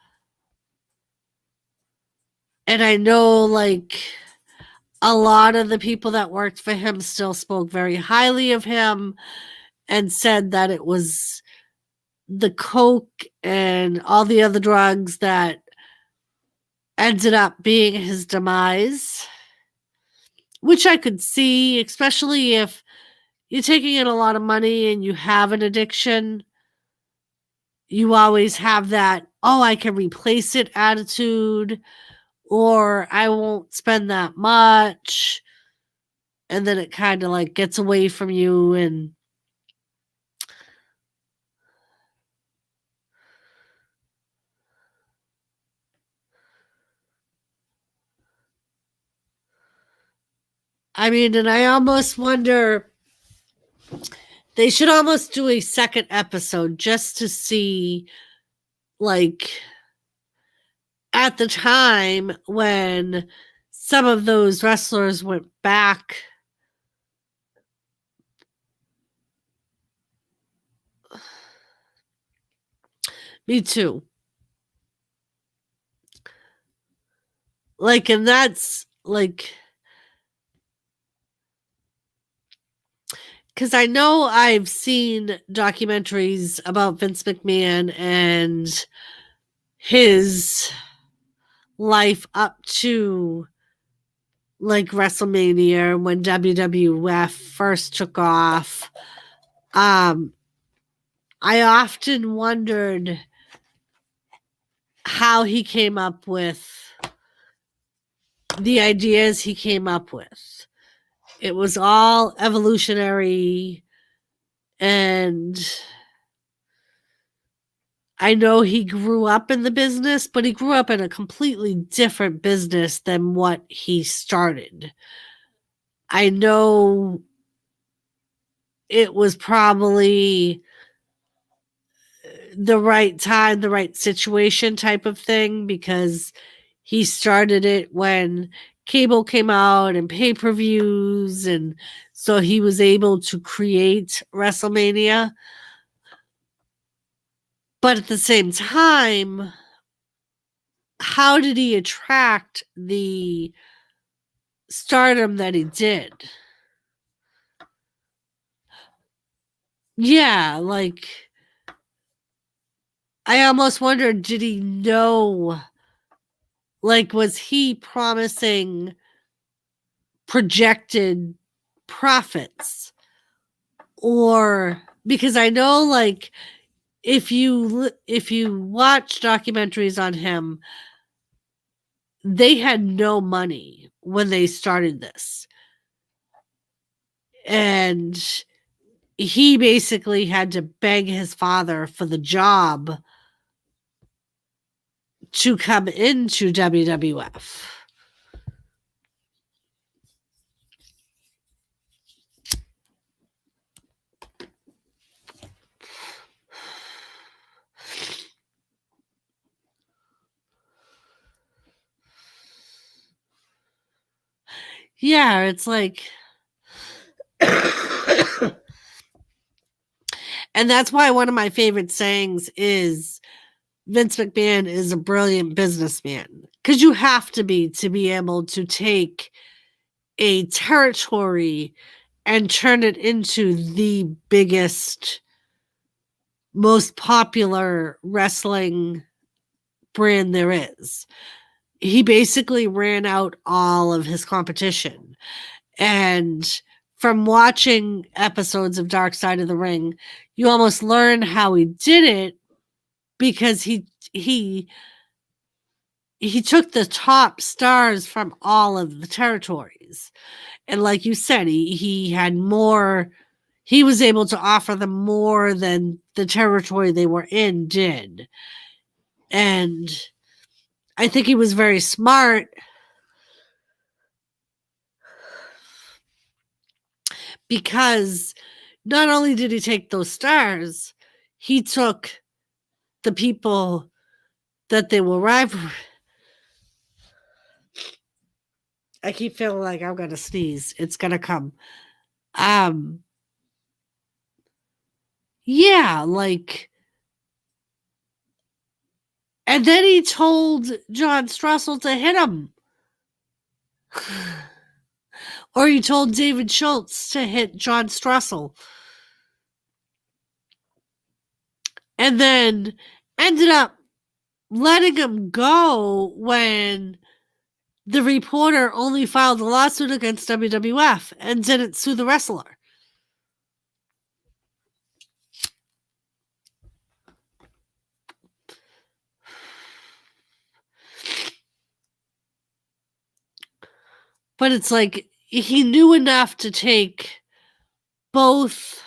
And I know, like, a lot of the people that worked for him still spoke very highly of him and said that it was the coke and all the other drugs that ended up being his demise, which I could see, especially if you're taking in a lot of money and you have an addiction. You always have that, oh, I can replace it attitude, or I won't spend that much. And then it kind of like gets away from you. And I mean, and I almost wonder, they should almost do a second episode just to see, like, at the time when some of those wrestlers went back. Me too. Like, and that's like, because I know I've seen documentaries about Vince McMahon and his life up to like WrestleMania when WWF first took off. I often wondered how he came up with the ideas he came up with. It was all evolutionary, and I know he grew up in the business, but he grew up in a completely different business than what he started. I know it was probably the right time, the right situation type of thing, because he started it when cable came out and pay-per-views, and so he was able to create WrestleMania. But at the same time, how did he attract the stardom that he did? Yeah, like, I almost wondered, did he know? Like, was he promising projected profits? Or because I know, like, if you watch documentaries on him, they had no money when they started this. And he basically had to beg his father for the job to come into WWF. Yeah, it's like and that's why one of my favorite sayings is Vince McMahon is a brilliant businessman, because you have to be able to take a territory and turn it into the biggest, most popular wrestling brand there is. He basically ran out all of his competition. And from watching episodes of Dark Side of the Ring, you almost learn how he did it, because he took the top stars from all of the territories. And like you said, he had more, he was able to offer them more than the territory they were in did. And I think he was very smart, because not only did he take those stars, he took the people that they were I keep feeling like I'm gonna sneeze. It's gonna come. Yeah, like, and then he told John Strussel to hit him. Or he told David Schultz to hit John Strussel. And then ended up letting him go when the reporter only filed a lawsuit against WWF and didn't sue the wrestler. But it's like he knew enough to take both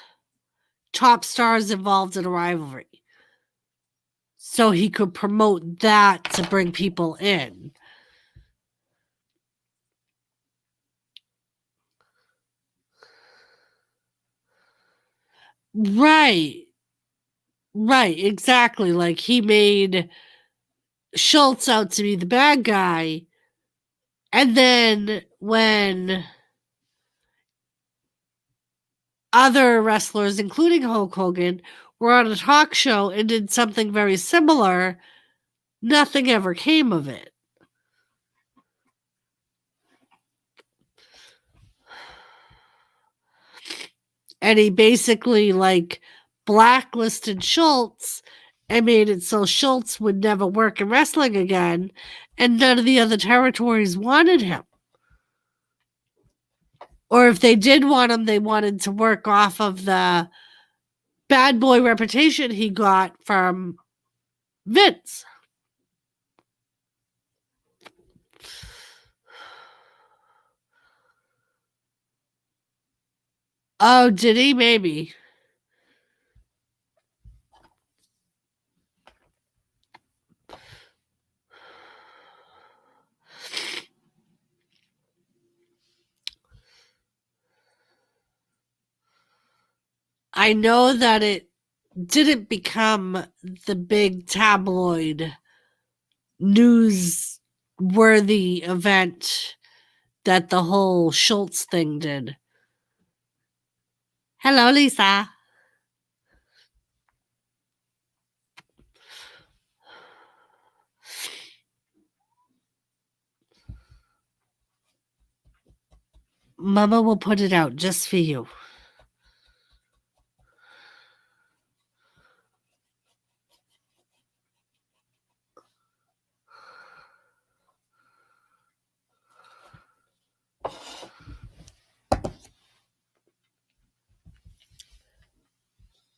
top stars involved in a rivalry so he could promote that to bring people in. Right, exactly. Like, he made Schultz out to be the bad guy, and then when other wrestlers, including Hulk Hogan, were on a talk show and did something very similar, nothing ever came of it. And he basically, like, blacklisted Schultz and made it so Schultz would never work in wrestling again, and none of the other territories wanted him. Or if they did want him, they wanted to work off of the bad boy reputation he got from Vince. Oh, did he? Maybe. I know that it didn't become the big tabloid news-worthy event that the whole Schultz thing did. Hello, Lisa. Mama will put it out just for you.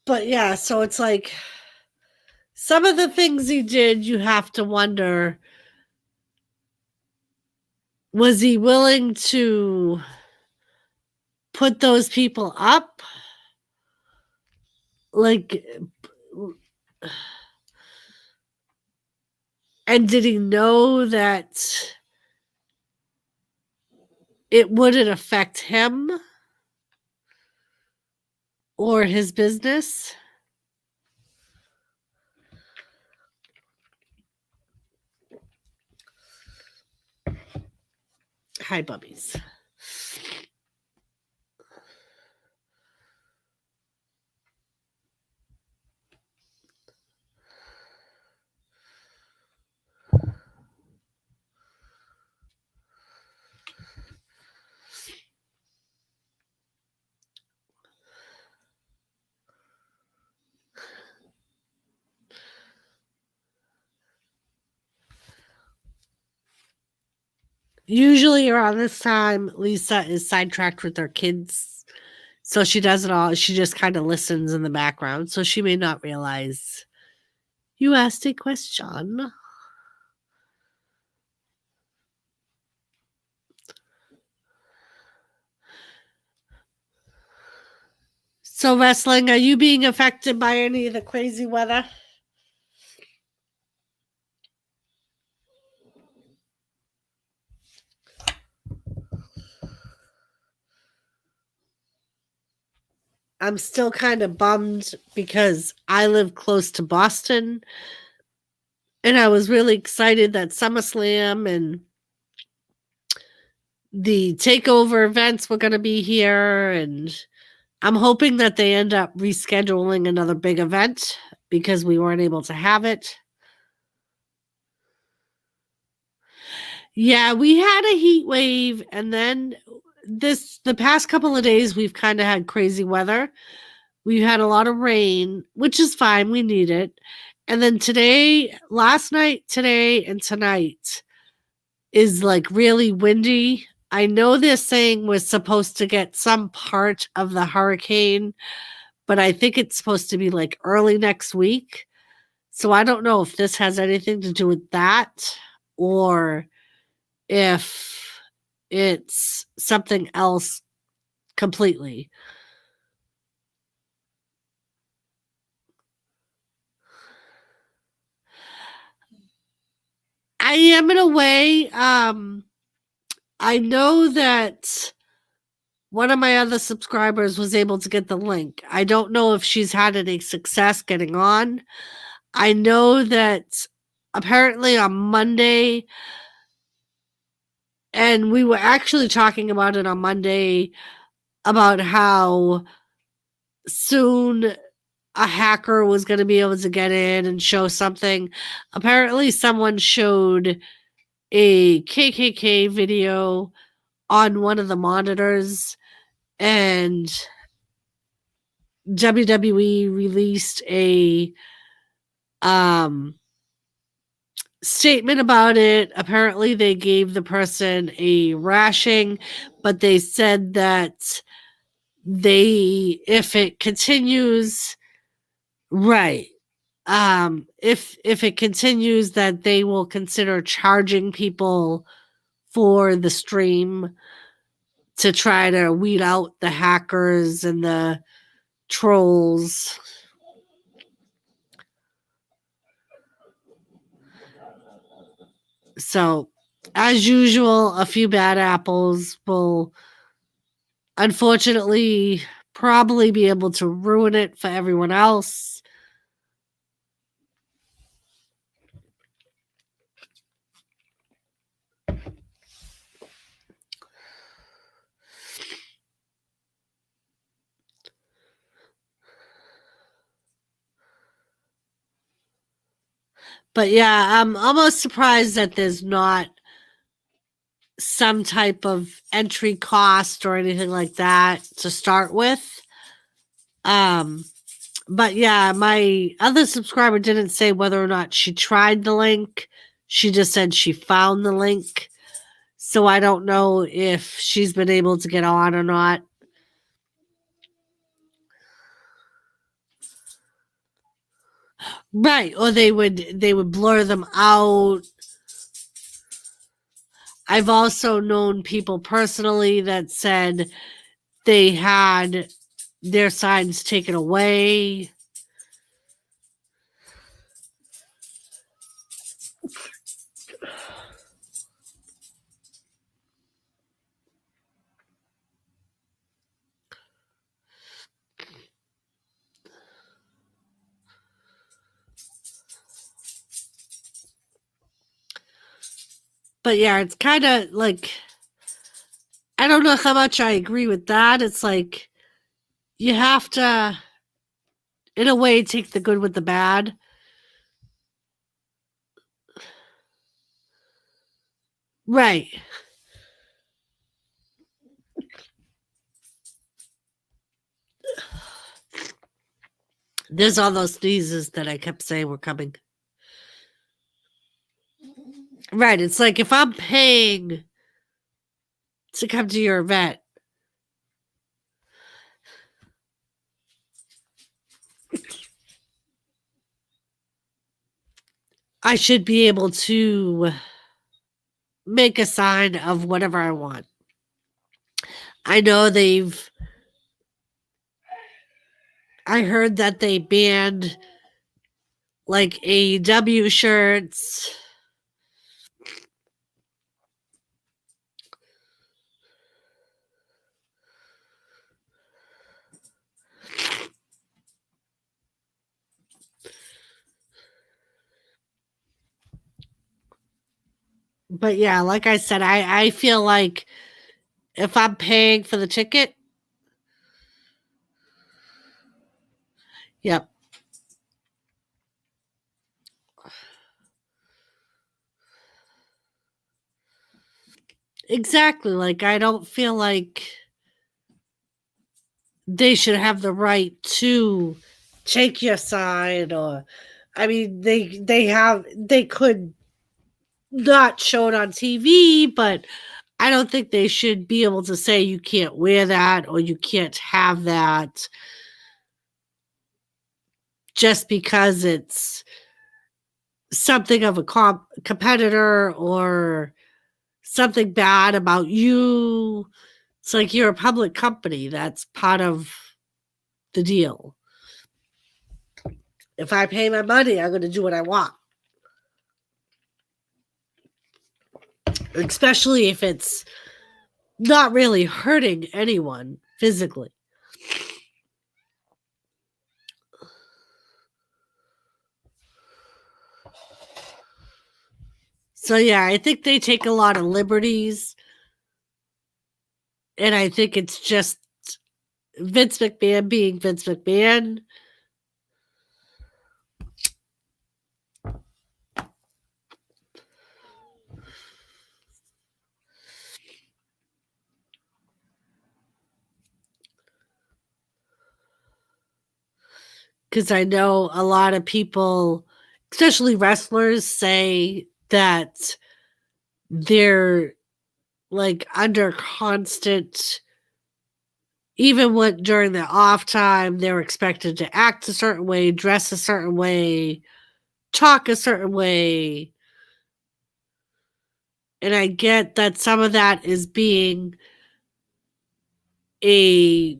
But yeah, so it's like some of the things he did, you have to wonder, was he willing to put those people up? Like, and did he know that it wouldn't affect him or his business? Hi, bubbies. Usually around this time, Lisa is sidetracked with her kids. So she does it all. She just kind of listens in the background. So she may not realize you asked a question. So, wrestling, are you being affected by any of the crazy weather? I'm still kind of bummed because I live close to Boston and I was really excited that SummerSlam and the takeover events were going to be here, and I'm hoping that they end up rescheduling another big event because we weren't able to have it. Yeah, we had a heat wave, and then the past couple of days we've kind of had crazy weather. We've had a lot of rain, which is fine, we need it. And then last night, today, and tonight is like really windy. I know they're saying we're supposed to get some part of the hurricane, but I think it's supposed to be like early next week. So I don't know if this has anything to do with that or if it's something else completely. I am in a way. I know that one of my other subscribers was able to get the link. I don't know if she's had any success getting on. I know that apparently on Monday, and we were actually talking about it on Monday about how soon a hacker was going to be able to get in and show something. Apparently, someone showed a KKK video on one of the monitors, and WWE released a statement about it. Apparently, they gave the person a rashing, but they said that if it continues, right, if it continues, that they will consider charging people for the stream to try to weed out the hackers and the trolls. So, as usual, a few bad apples will unfortunately probably be able to ruin it for everyone else. But yeah, I'm almost surprised that there's not some type of entry cost or anything like that to start with. But yeah, my other subscriber didn't say whether or not she tried the link. She just said she found the link. So I don't know if she's been able to get on or not. Right, or they would blur them out. I've also known people personally that said they had their signs taken away. But yeah, it's kind of like, I don't know how much I agree with that. It's like you have to, in a way, take the good with the bad. Right. There's all those sneezes that I kept saying were coming. Right. It's like if I'm paying to come to your event, I should be able to make a sign of whatever I want. I know I heard that they banned like AEW shirts. But yeah, like I said, I feel like if I'm paying for the ticket. Yep. Exactly. Like, I don't feel like they should have the right to take your side, or I mean they could not show it on TV, but I don't think they should be able to say you can't wear that or you can't have that just because it's something of a competitor or something bad about you. It's like you're a public company. That's part of the deal. If I pay my money, I'm going to do what I want. Especially if it's not really hurting anyone physically. So yeah, I think they take a lot of liberties. And I think it's just Vince McMahon being Vince McMahon. Because I know a lot of people, especially wrestlers, say that they're like under constant, even when during their off time, they're expected to act a certain way, dress a certain way, talk a certain way. And I get that some of that is being a,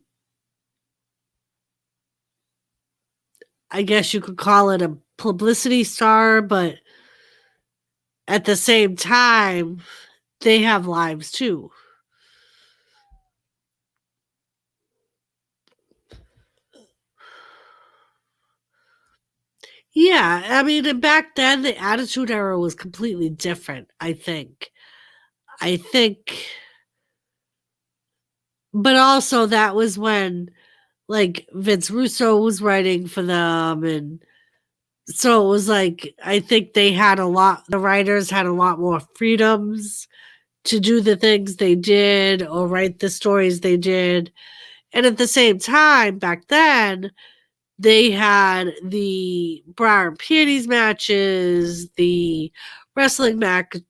I guess you could call it a publicity star, but at the same time, they have lives too. Yeah, I mean, and back then the Attitude Era was completely different, I think. I think, but also that was when like Vince Russo was writing for them, and so it was like I think they had a lot, the writers had a lot more freedoms to do the things they did or write the stories they did. And at the same time, back then, they had the bra and panties matches, the wrestling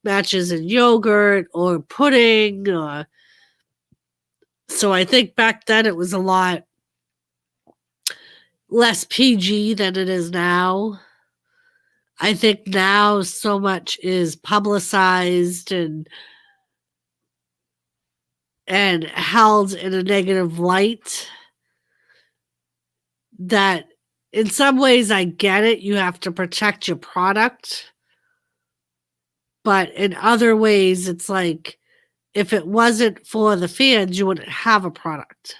matches in yogurt or pudding. So I think back then it was a lot less PG than it is now. I think now so much is publicized and held in a negative light that in some ways I get it. You have to protect your product. But in other ways, it's like if it wasn't for the fans, you wouldn't have a product.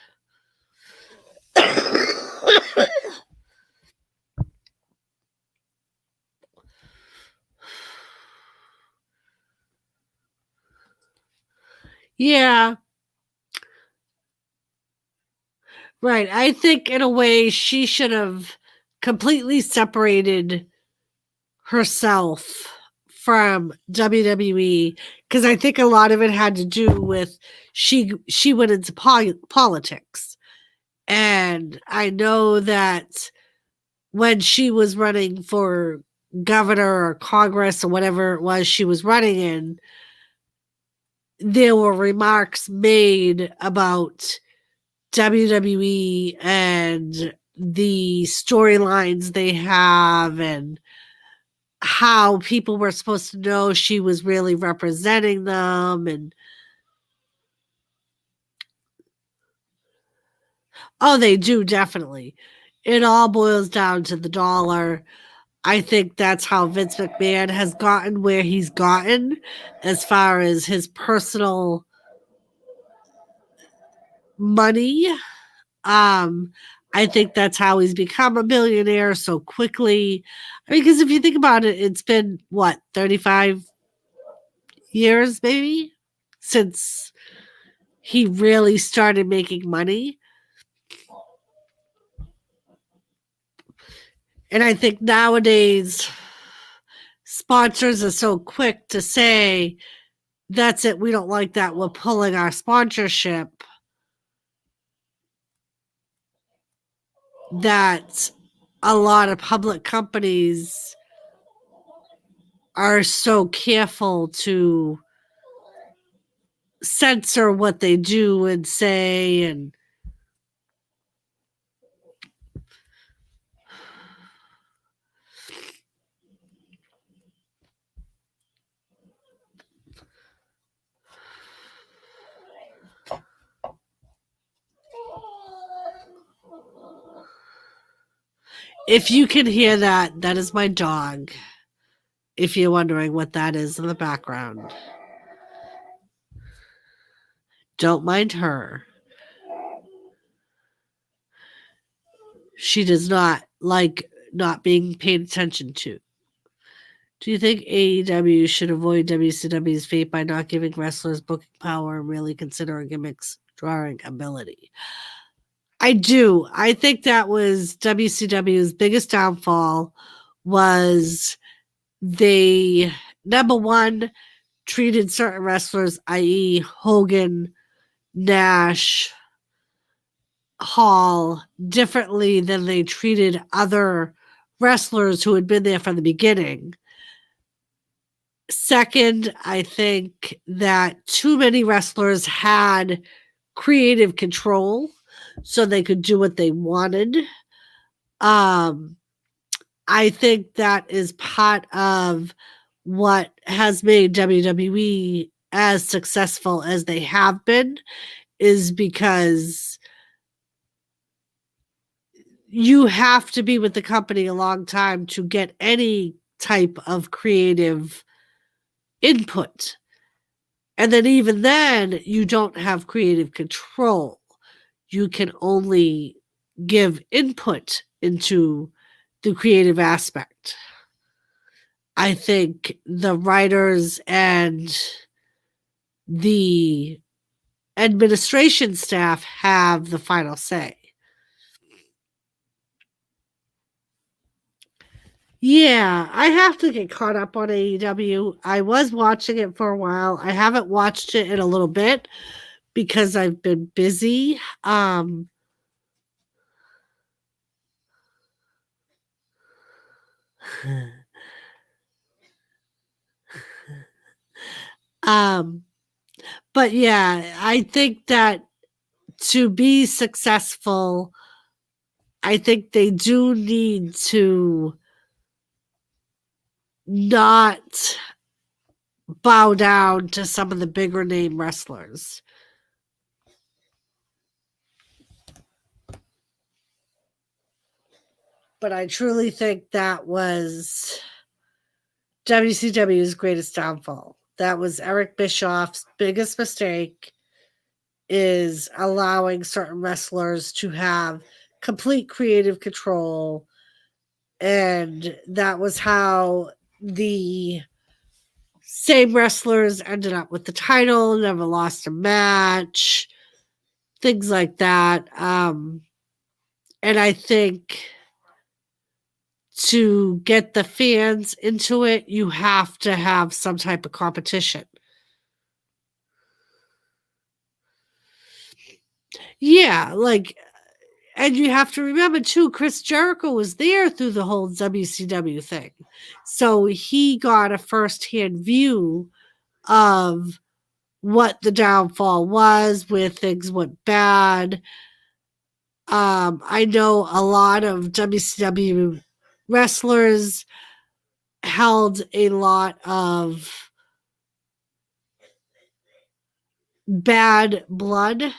Yeah, right. I think in a way she should have completely separated herself from WWE because I think a lot of it had to do with she went into politics. And I know that when she was running for governor or Congress or whatever it was she was running in, there were remarks made about WWE and the storylines they have and how people were supposed to know she was really representing them. And oh, they do, definitely. It all boils down to the dollar. I think that's how Vince McMahon has gotten where he's gotten as far as his personal money. I think that's how he's become a millionaire so quickly. I mean, because if you think about it, it's been what, 35 years maybe since he really started making money. And I think nowadays sponsors are so quick to say, that's it, we don't like that, we're pulling our sponsorship, that a lot of public companies are so careful to censor what they do and say. And if you can hear that, that is my dog. If you're wondering what that is in the background, don't mind her. She does not like not being paid attention to. Do you think AEW should avoid WCW's fate by not giving wrestlers booking power and really considering gimmicks drawing ability? I do. I think that was WCW's biggest downfall, was they, number one, treated certain wrestlers, i.e. Hogan, Nash, Hall, differently than they treated other wrestlers who had been there from the beginning. Second, I think that too many wrestlers had creative control so they could do what they wanted. I think that is part of what has made WWE as successful as they have been, is because you have to be with the company a long time to get any type of creative input. And then even then, you don't have creative control. You can only give input into the creative aspect. I think the writers and the administration staff have the final say. Yeah, I have to get caught up on AEW. I was watching it for a while. I haven't watched it in a little bit because I've been busy. But yeah, I think that to be successful, I think they do need to not bow down to some of the bigger name wrestlers. But I truly think that was WCW's greatest downfall. That was Eric Bischoff's biggest mistake, is allowing certain wrestlers to have complete creative control. And that was how the same wrestlers ended up with the title, never lost a match, things like that. And I think to get the fans into it, you have to have some type of competition. Yeah, like, and you have to remember too, Chris Jericho was there through the whole WCW thing. So he got a first-hand view of what the downfall was, where things went bad. I know a lot of WCW wrestlers held a lot of bad blood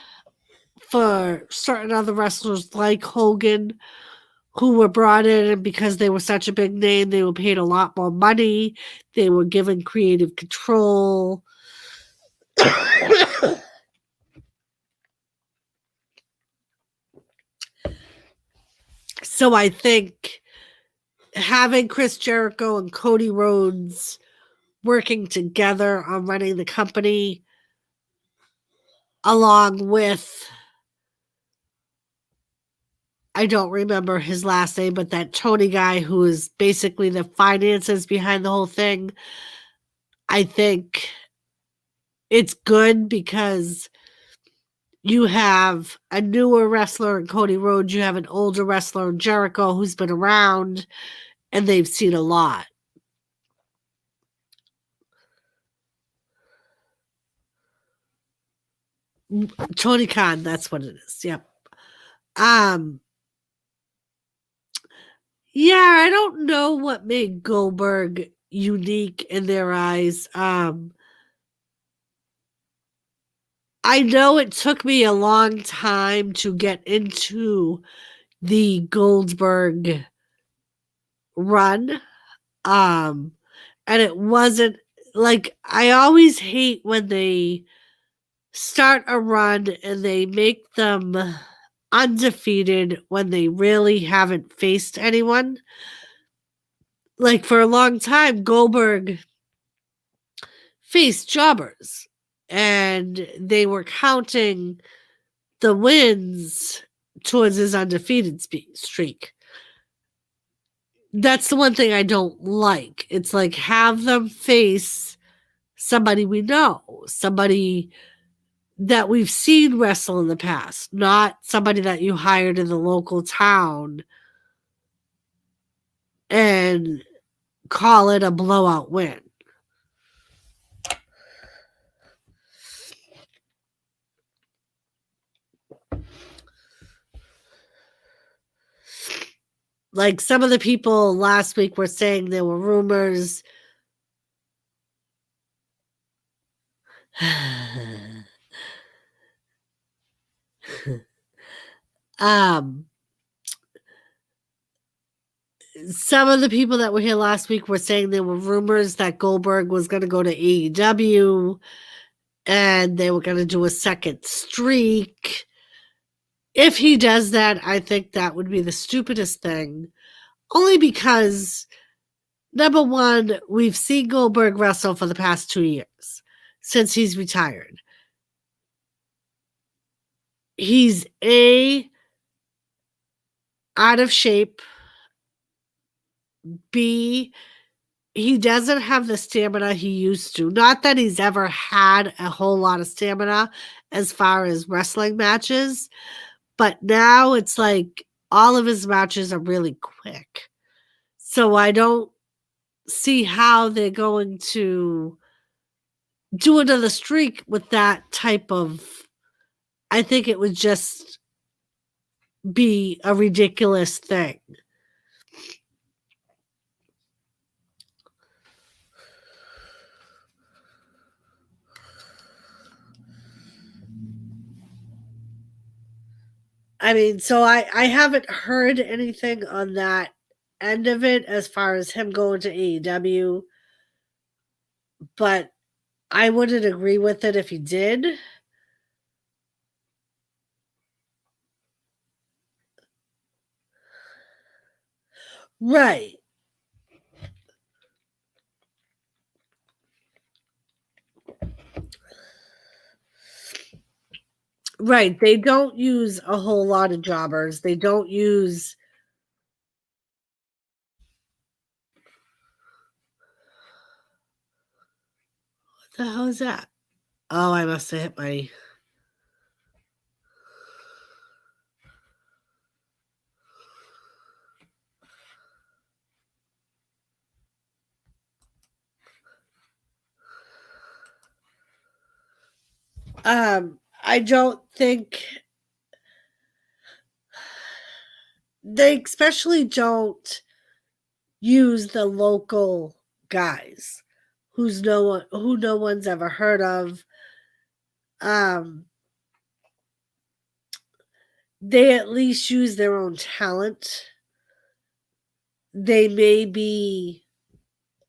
for certain other wrestlers like Hogan, who were brought in, and because they were such a big name, they were paid a lot more money. They were given creative control. So I think having Chris Jericho and Cody Rhodes working together on running the company along with, I don't remember his last name, but that Tony guy who is basically the finances behind the whole thing. I think it's good because you have a newer wrestler in Cody Rhodes, you have an older wrestler in Jericho who's been around and they've seen a lot. Tony Khan, that's what it is. Yep. Yeah, I don't know what made Goldberg unique in their eyes. I know it took me a long time to get into the Goldberg run. And it wasn't like, I always hate when they start a run and they make them undefeated when they really haven't faced anyone. Like for a long time, Goldberg faced jobbers and they were counting the wins towards his undefeated streak. That's the one thing I don't like. It's like, have them face somebody we know, somebody that we've seen wrestle in the past, not somebody that you hired in the local town and call it a blowout win. Like some of the people last week were saying there were rumors. Some of the people that were here last week were saying there were rumors that Goldberg was going to go to AEW and they were going to do a second streak. If he does that, I think that would be the stupidest thing. Only because, number one, we've seen Goldberg wrestle for the past 2 years since he's retired. He's out of shape. B, he doesn't have the stamina he used to. Not that he's ever had a whole lot of stamina as far as wrestling matches, but now it's like all of his matches are really quick. So I don't see how they're going to do another streak with that type of. I think it would just be a ridiculous thing. I mean, so I haven't heard anything on that end of it as far as him going to AEW, but I wouldn't agree with it if he did. Right. Right. They don't use a whole lot of jobbers. They don't use. What the hell is that? Oh, I must have hit my. I don't think they especially don't use the local guys who no one's ever heard of. They at least use their own talent. They may be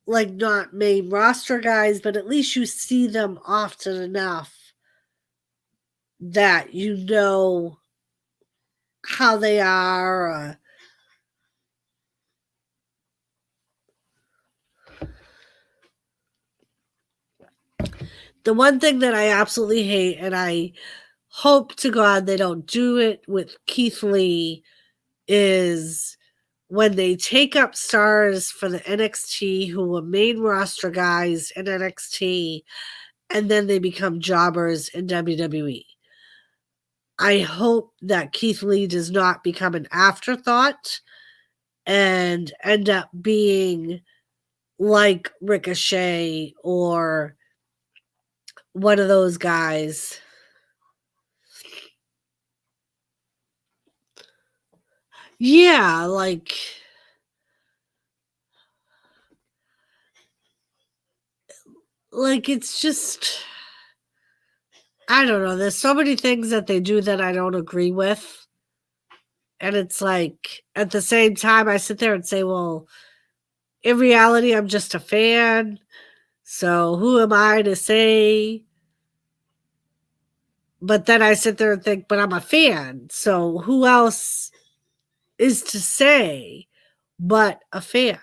like not main roster guys, but at least you see them often enough that you know how they are. The one thing that I absolutely hate, and I hope to God they don't do it with Keith Lee, is when they take up stars for the NXT who were main roster guys in NXT and then they become jobbers in WWE. I hope that Keith Lee does not become an afterthought and end up being like Ricochet or one of those guys. Yeah, like it's just, I don't know. There's so many things that they do that I don't agree with. And it's like, at the same time, I sit there and say, well, in reality, I'm just a fan. So who am I to say? But then I sit there and think, but I'm a fan. So who else is to say but a fan?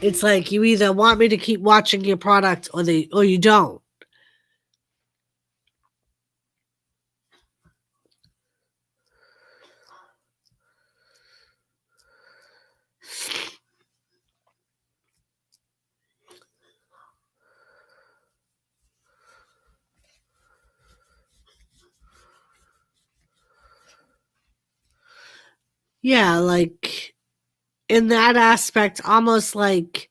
It's like you either want me to keep watching your product or you don't. Yeah, like in that aspect, almost like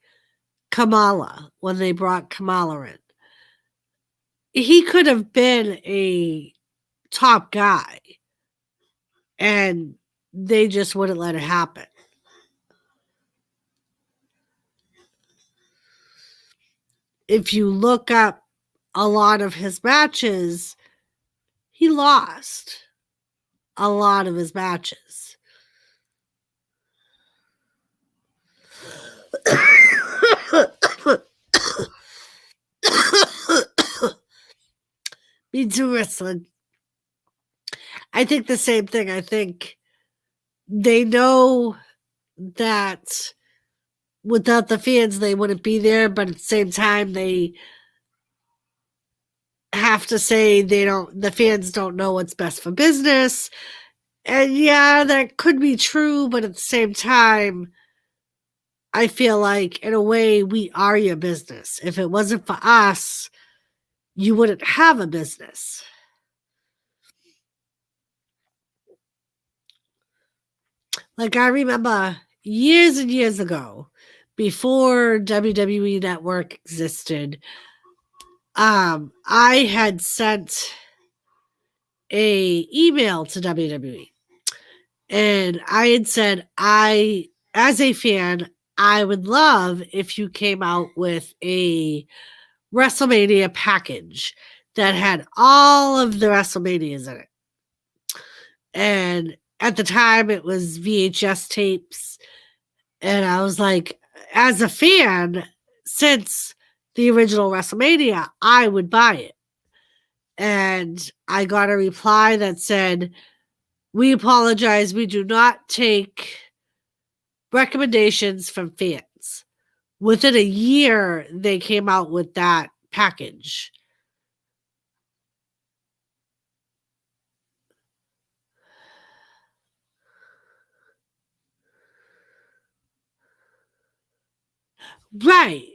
Kamala when they brought Kamala in. He could have been a top guy and they just wouldn't let it happen. If you look up a lot of his matches, he lost a lot of his matches. Me too, wrestling. I think the same thing. I think they know that without the fans, they wouldn't be there, but at the same time, they have to say the fans don't know what's best for business. And yeah, that could be true, but at the same time, I feel like in a way we are your business. If it wasn't for us, you wouldn't have a business. Like I remember years and years ago, before WWE Network existed, I had sent a email to WWE and I had said, as a fan, I would love if you came out with a WrestleMania package that had all of the WrestleManias in it. And at the time it was VHS tapes. And I was like, as a fan, since the original WrestleMania, I would buy it. And I got a reply that said, we apologize. We do not take recommendations from fans. Within a year, they came out with that package. Right.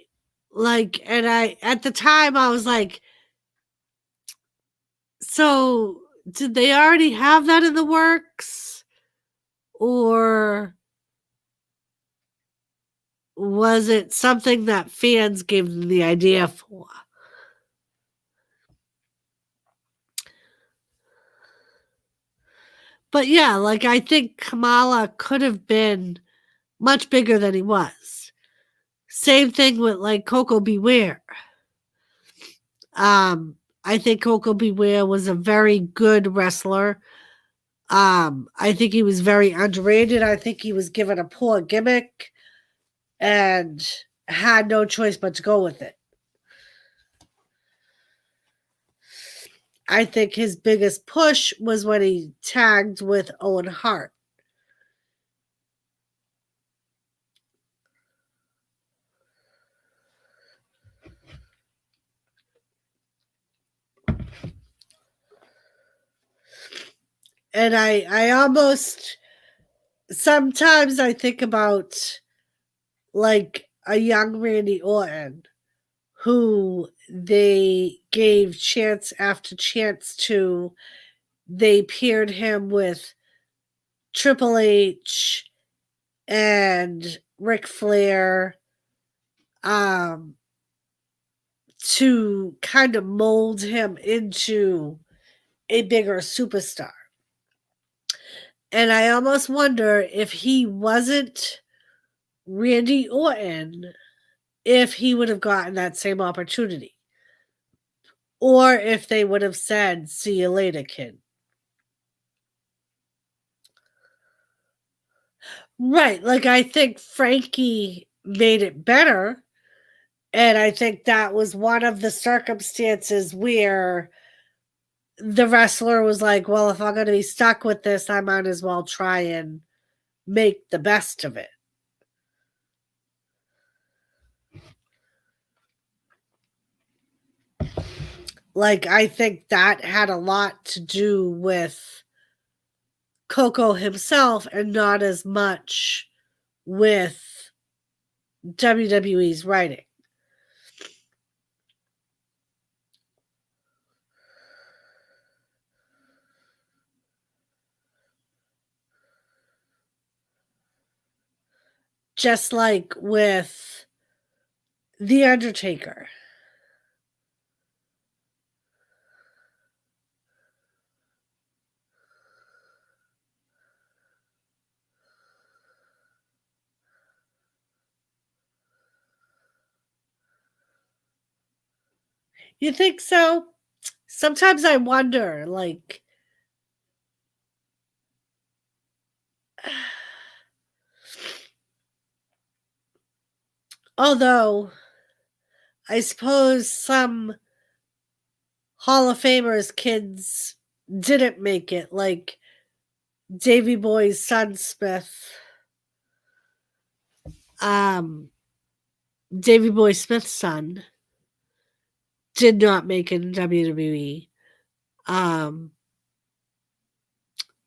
Like, and at the time, I was like, so did they already have that in the works? Or was it something that fans gave them the idea for? But yeah, like I think Kamala could have been much bigger than he was. Same thing with like Coco Beware. I think Coco Beware was a very good wrestler. I think he was very underrated. I think he was given a poor gimmick and had no choice but to go with it. I think his biggest push was when he tagged with Owen Hart. And I almost sometimes I think about like a young Randy Orton who they gave chance after chance to. They paired him with Triple H and Ric Flair um, to kind of mold him into a bigger superstar. And I almost wonder if he wasn't Randy Orton, if he would have gotten that same opportunity. Or if they would have said, "See you later, kid." Right. Like, I think Frankie made it better. And I think that was one of the circumstances where the wrestler was like, well, if I'm going to be stuck with this, I might as well try and make the best of it. Like, I think that had a lot to do with Coco himself and not as much with WWE's writing. Just like with The Undertaker. You think so? Sometimes I wonder, like, although I suppose some Hall of Famers kids didn't make it, like Davy Boy's son Smith. Davy Boy Smith's son did not make it in WWE. Um,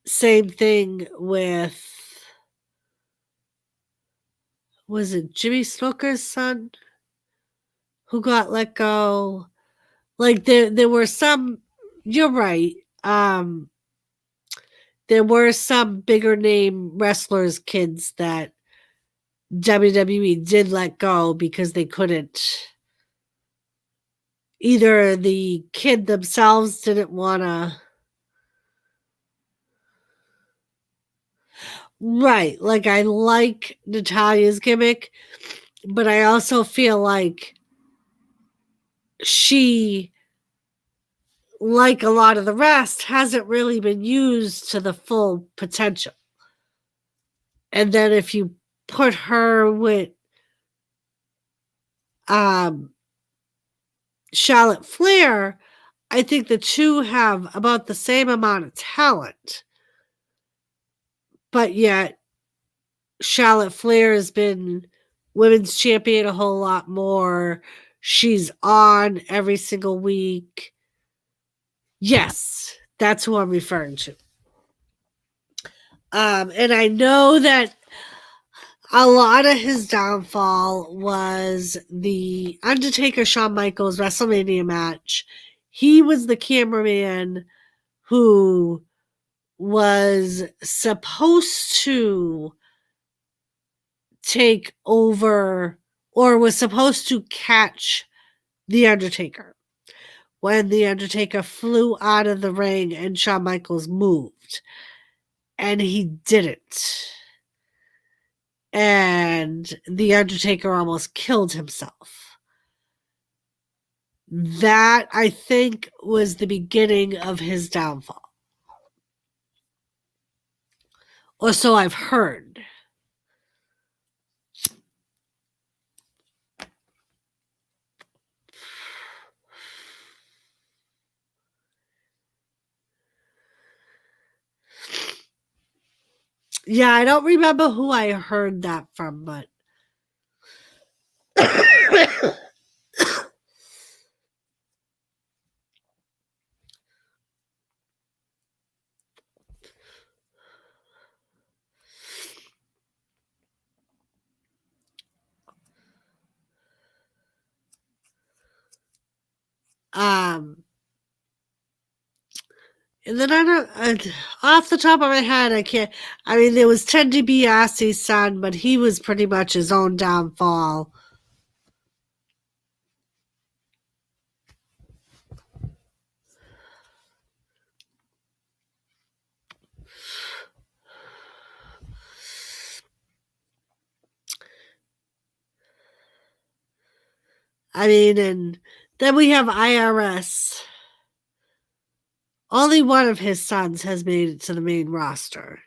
Same thing with, was it Jimmy Snuka's son who got let go? Like there were some. You're right. There were some bigger name wrestlers kids that WWE did let go because they couldn't. Either the kid themselves didn't want to. Right. Like, I like Natalia's gimmick, but I also feel like she, like a lot of the rest, hasn't really been used to the full potential. And then if you put her with Charlotte Flair, I think the two have about the same amount of talent. But yet, Charlotte Flair has been women's champion a whole lot more. She's on every single week. Yes, that's who I'm referring to. And I know that a lot of his downfall was the Undertaker Shawn Michaels WrestleMania match. He was the cameraman who was supposed to take over or was supposed to catch The Undertaker when The Undertaker flew out of the ring and Shawn Michaels moved. And he didn't. And The Undertaker almost killed himself. That, I think, was the beginning of his downfall. Or so I've heard. Yeah, I don't remember who I heard that from, but Um, and then off the top of my head, I can't. I mean, there was Ted DiBiase's son, but he was pretty much his own downfall. I mean, and then we have IRS. Only one of his sons has made it to the main roster.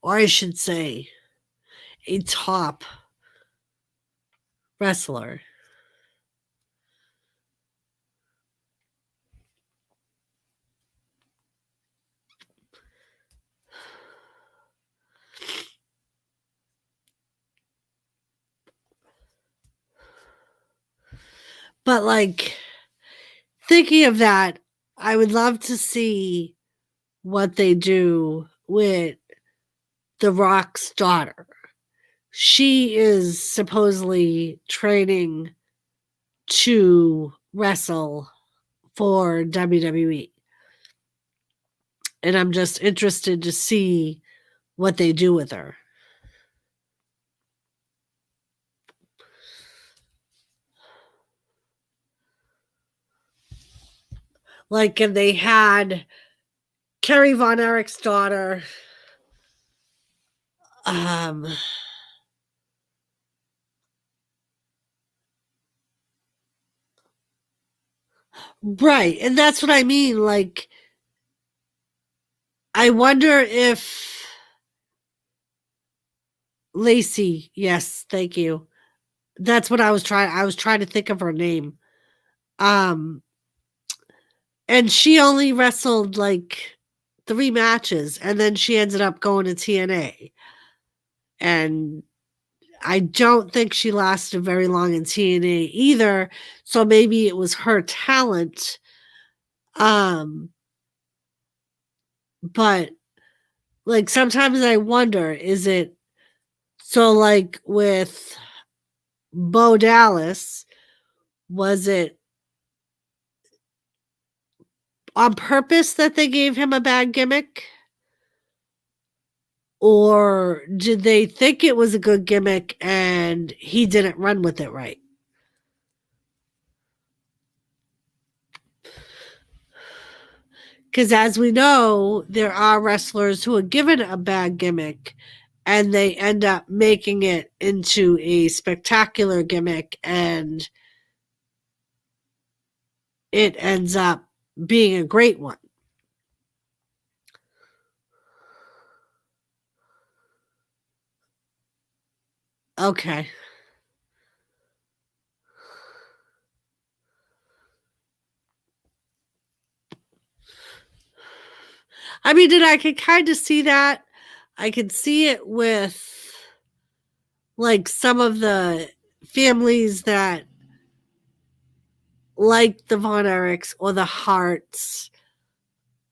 Or I should say, a top wrestler. But like thinking of that, I would love to see what they do with The Rock's daughter. She is supposedly training to wrestle for WWE. And I'm just interested to see what they do with her. Like, and they had Kerry Von Erich's daughter. Right. And that's what I mean. Like, I wonder if Lacey, yes, thank you. That's what I was trying to think of her name. And she only wrestled like 3 matches, and then she ended up going to TNA. And I don't think she lasted very long in TNA either. So maybe it was her talent. But like sometimes I wonder, is it so like with Bo Dallas, was it on purpose that they gave him a bad gimmick? Or did they think it was a good gimmick and he didn't run with it right? Because as we know, there are wrestlers who are given a bad gimmick and they end up making it into a spectacular gimmick and it ends up being a great one. Okay. I mean, and I can kind of see that. I can see it with like some of the families that like the Von Erichs or the Harts,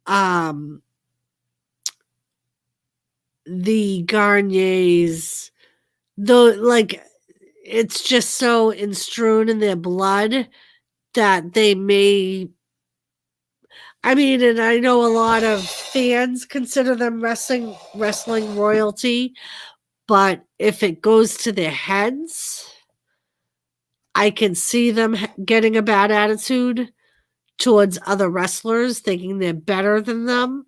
the Garniers, though, like it's just so strewn in their blood that they may. I mean, and I know a lot of fans consider them wrestling royalty, but if it goes to their heads, I can see them getting a bad attitude towards other wrestlers, thinking they're better than them.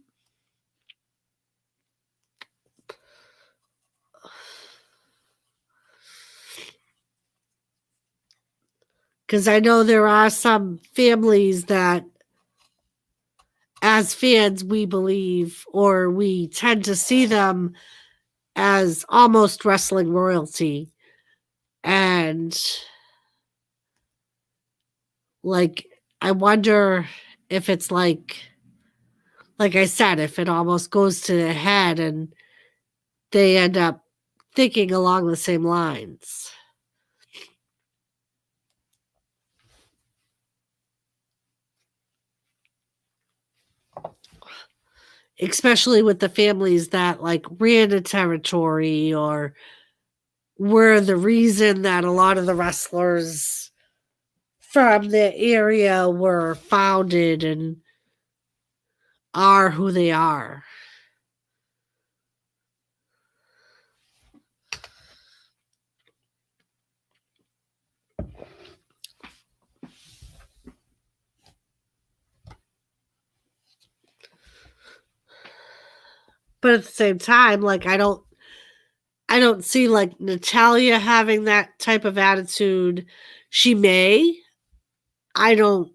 Because I know there are some families that, as fans, we believe or we tend to see them as almost wrestling royalty. And like, I wonder if it's like I said, if it almost goes to their head and they end up thinking along the same lines. especially with the families that like ran the territory or were the reason that a lot of the wrestlers from the area were founded and are who they are. But at the same time, like I don't see like Natalia having that type of attitude. She may. I don't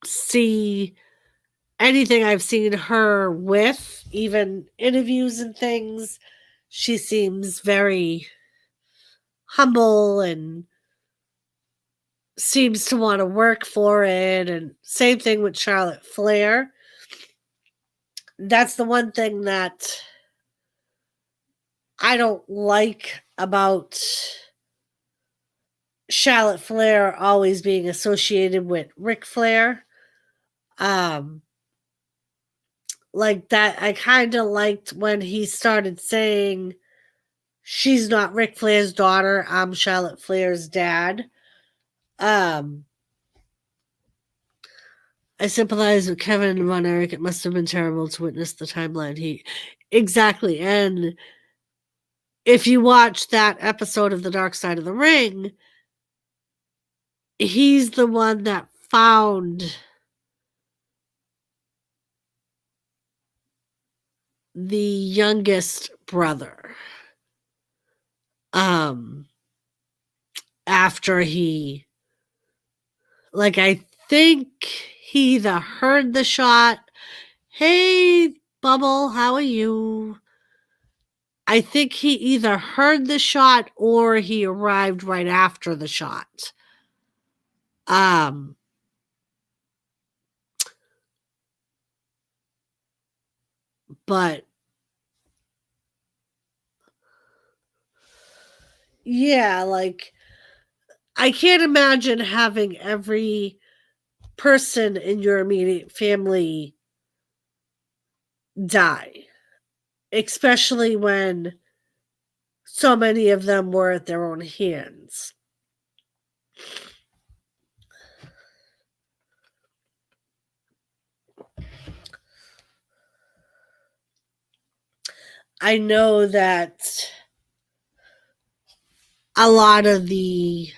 see anything I've seen her with, even interviews and things. She seems very humble and seems to want to work for it. And same thing with Charlotte Flair. That's the one thing that I don't like about Charlotte Flair always being associated with Ric Flair. Like that, I kind of liked when he started saying, she's not Ric Flair's daughter, I'm Charlotte Flair's dad. I sympathize with Kevin and Von Erich. It must have been terrible to witness the timeline. Exactly. And if you watch that episode of The Dark Side of the Ring, he's the one that found the youngest brother. After he, like, I think he either heard the shot. Hey, Bubble, how are you? I think he either heard the shot or he arrived right after the shot. But yeah, like I can't imagine having every person in your immediate family die, especially when so many of them were at their own hands. I know that a lot of the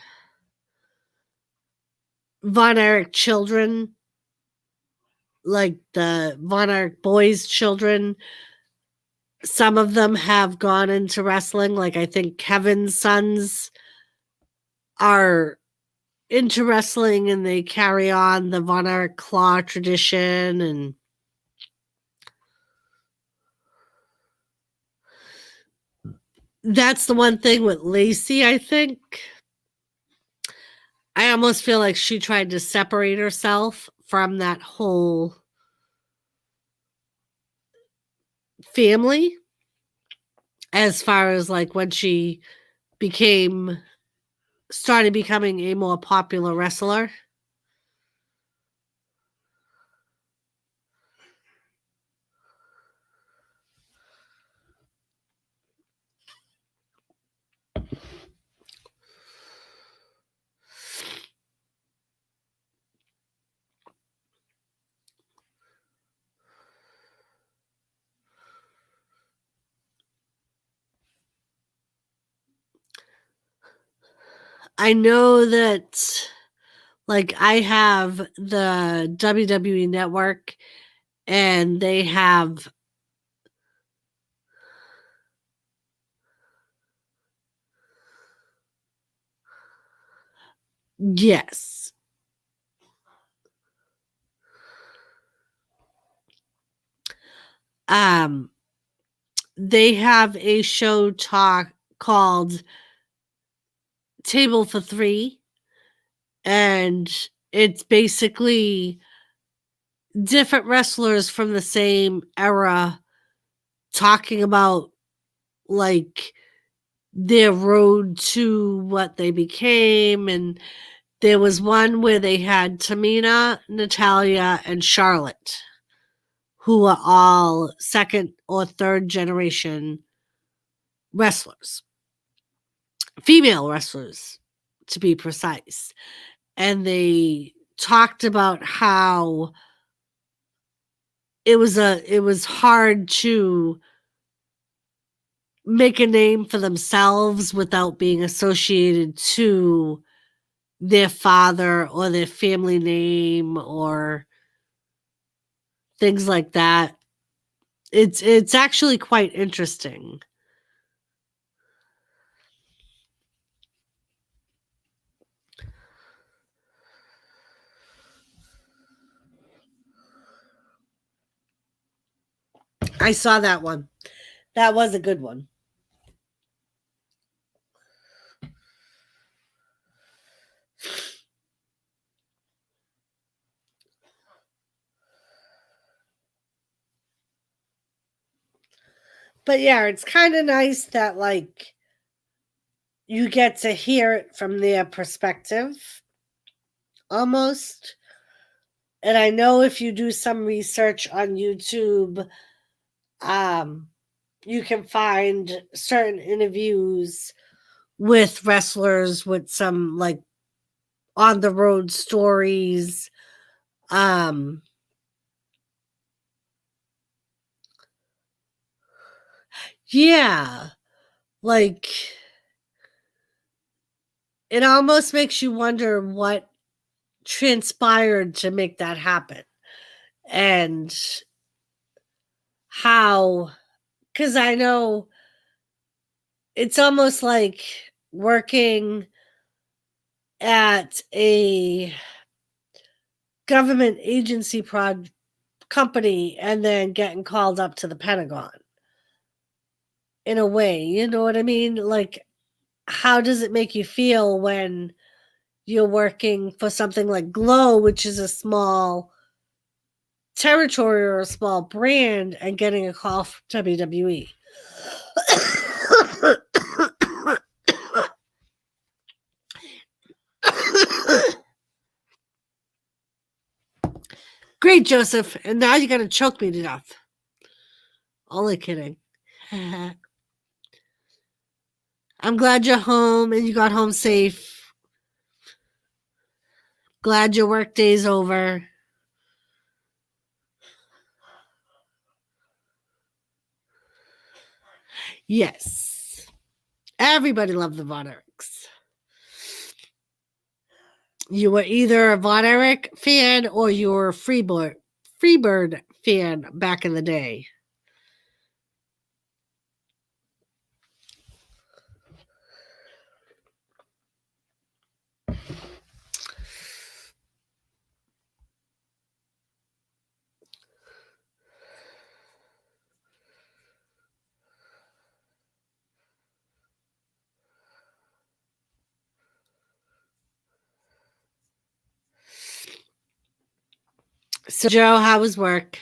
Von Erich children, like the Von Erich boys' children, some of them have gone into wrestling. Like I think Kevin's sons are into wrestling and they carry on the Von Erich Claw tradition. And that's the one thing with Lacey, I think. I almost feel like she tried to separate herself from that whole family as far as like when she started becoming a more popular wrestler. I know that like I have the WWE Network and they have yes. They have a show called Table for Three, and it's basically different wrestlers from the same era talking about like their road to what they became. And there was one where they had Tamina, Natalia, and Charlotte who are all second or third generation wrestlers, female wrestlers to be precise. And they talked about how it was hard to make a name for themselves without being associated to their father or their family name or things like that. It's actually quite interesting. I saw that one. That was a good one. But yeah, it's kind of nice that like you get to hear it from their perspective almost. And I know if you do some research on YouTube, you can find certain interviews with wrestlers with some like on the road stories. Yeah, like it almost makes you wonder what transpired to make that happen and how, because I know it's almost like working at a government agency company and then getting called up to the Pentagon in a way, you know what I mean? Like, how does it make you feel when you're working for something like Glow, which is a small territory or a small brand, and getting a call from WWE? Great, Joseph. And now you're going to choke me to death. Only kidding. I'm glad you're home and you got home safe. Glad your work day's over. Yes. Everybody loved the Von Erichs. You were either a Von Erich fan or you were a Freebird fan back in the day. So, Joe, how was work?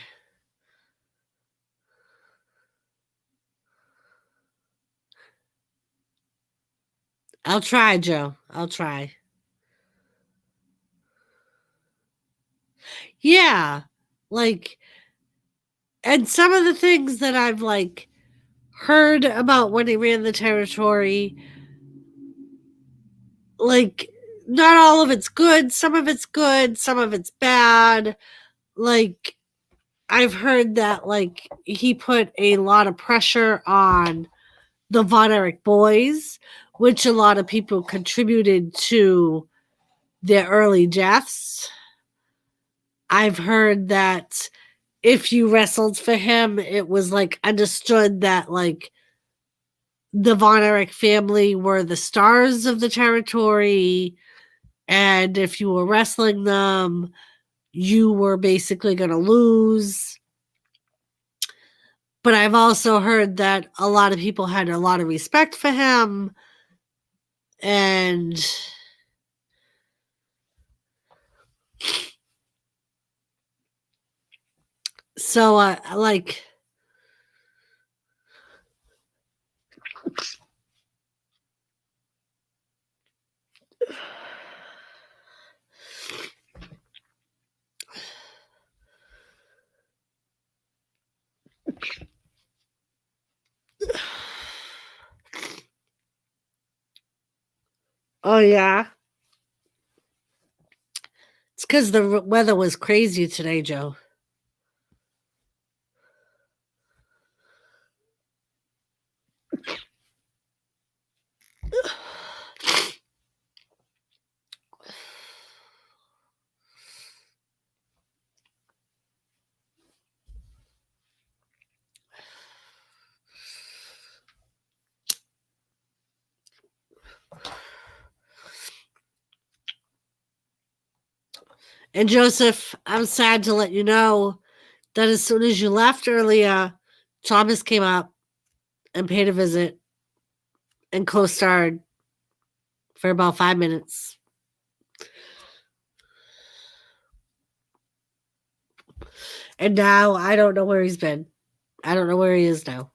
I'll try, Joe. I'll try. Yeah. Like, and some of the things that I've like heard about when he ran the territory, like, not all of it's good. Some of it's good. Some of it's bad. Like, I've heard that like he put a lot of pressure on the Von Erich boys, which a lot of people contributed to their early deaths. I've heard that if you wrestled for him, it was like understood that like the Von Erich family were the stars of the territory. And if you were wrestling them, you were basically going to lose. But I've also heard that a lot of people had a lot of respect for him. And so, like, Oh, yeah? It's because the weather was crazy today, Joe. And Joseph, I'm sad to let you know that as soon as you left earlier, Thomas came up and paid a visit and co-starred for about 5 minutes. And now I don't know where he's been. I don't know where he is now.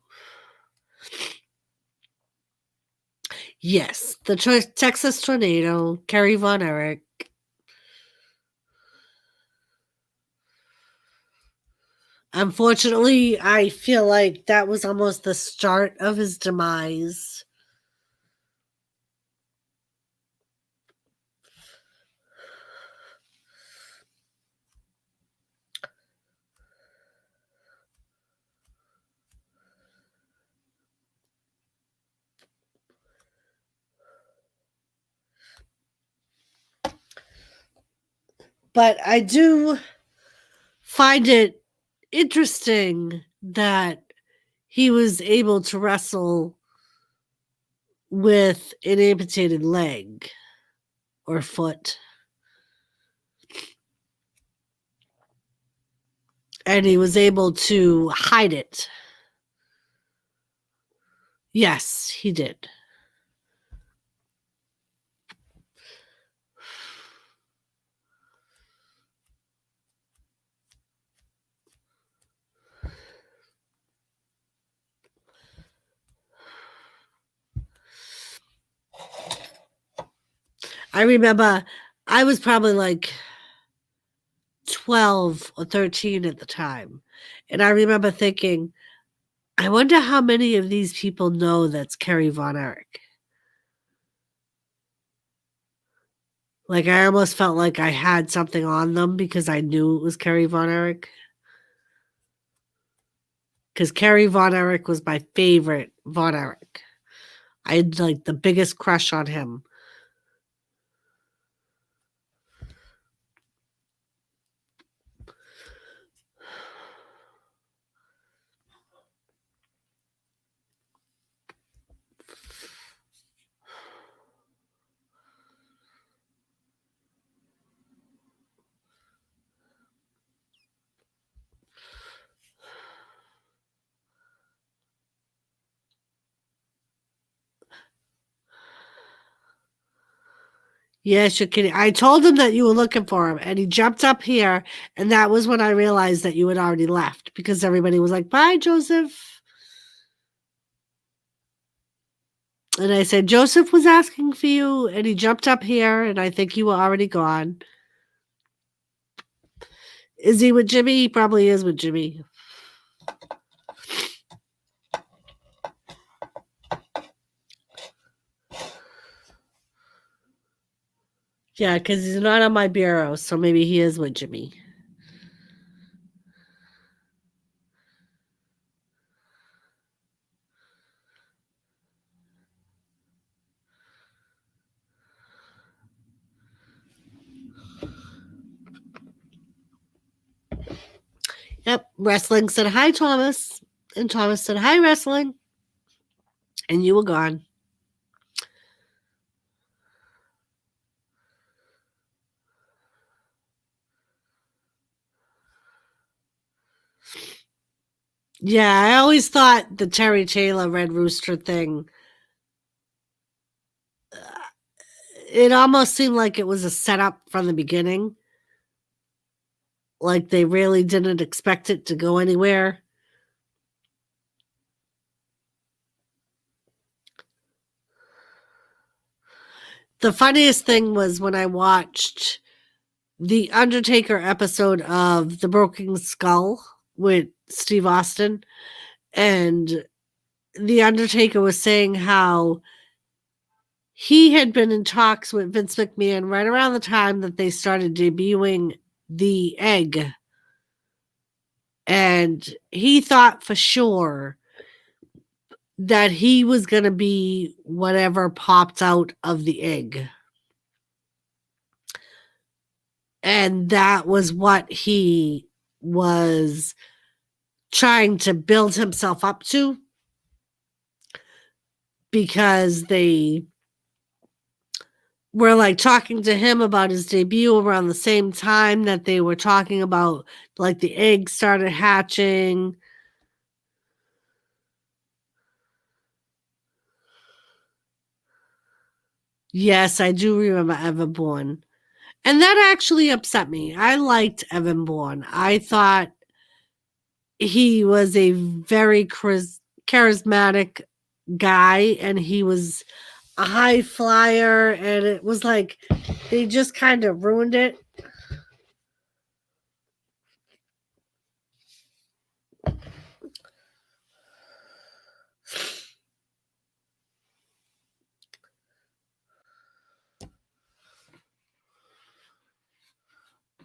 Yes, the Texas tornado, Kerry Von Erich. Unfortunately, I feel like that was almost the start of his demise. But I do find it interesting that he was able to wrestle with an amputated leg or foot. And he was able to hide it. Yes, he did. I remember I was probably like 12 or 13 at the time. And I remember thinking, I wonder how many of these people know that's Kerry Von Erich. Like, I almost felt like I had something on them because I knew it was Kerry Von Erich. Because Kerry Von Erich was my favorite Von Erich. I had like the biggest crush on him. Yes, you're kidding. I told him that you were looking for him, and he jumped up here, and that was when I realized that you had already left because everybody was like, "Bye, Joseph." And I said, "Joseph was asking for you," and he jumped up here, and I think you were already gone. Is he with Jimmy? He probably is with Jimmy. Yeah, because he's not on my bureau, so maybe he is with Jimmy. Yep, wrestling said hi, Thomas, and Thomas said hi, wrestling, and you were gone. Yeah, I always thought the Terry Taylor Red Rooster thing, it almost seemed like it was a setup from the beginning. Like they really didn't expect it to go anywhere. The funniest thing was when I watched the Undertaker episode of The Broken Skull with Steve Austin, and the Undertaker was saying how he had been in talks with Vince McMahon right around the time that they started debuting the egg. And he thought for sure that he was going to be whatever popped out of the egg. And that was what he was trying to build himself up to, because they were like talking to him about his debut around the same time that they were talking about like the egg started hatching. Yes, I do remember Evan Bourne. And that actually upset me. I liked Evan Bourne. I thought he was a very charismatic guy, and he was a high flyer, and it was like they just kind of ruined it.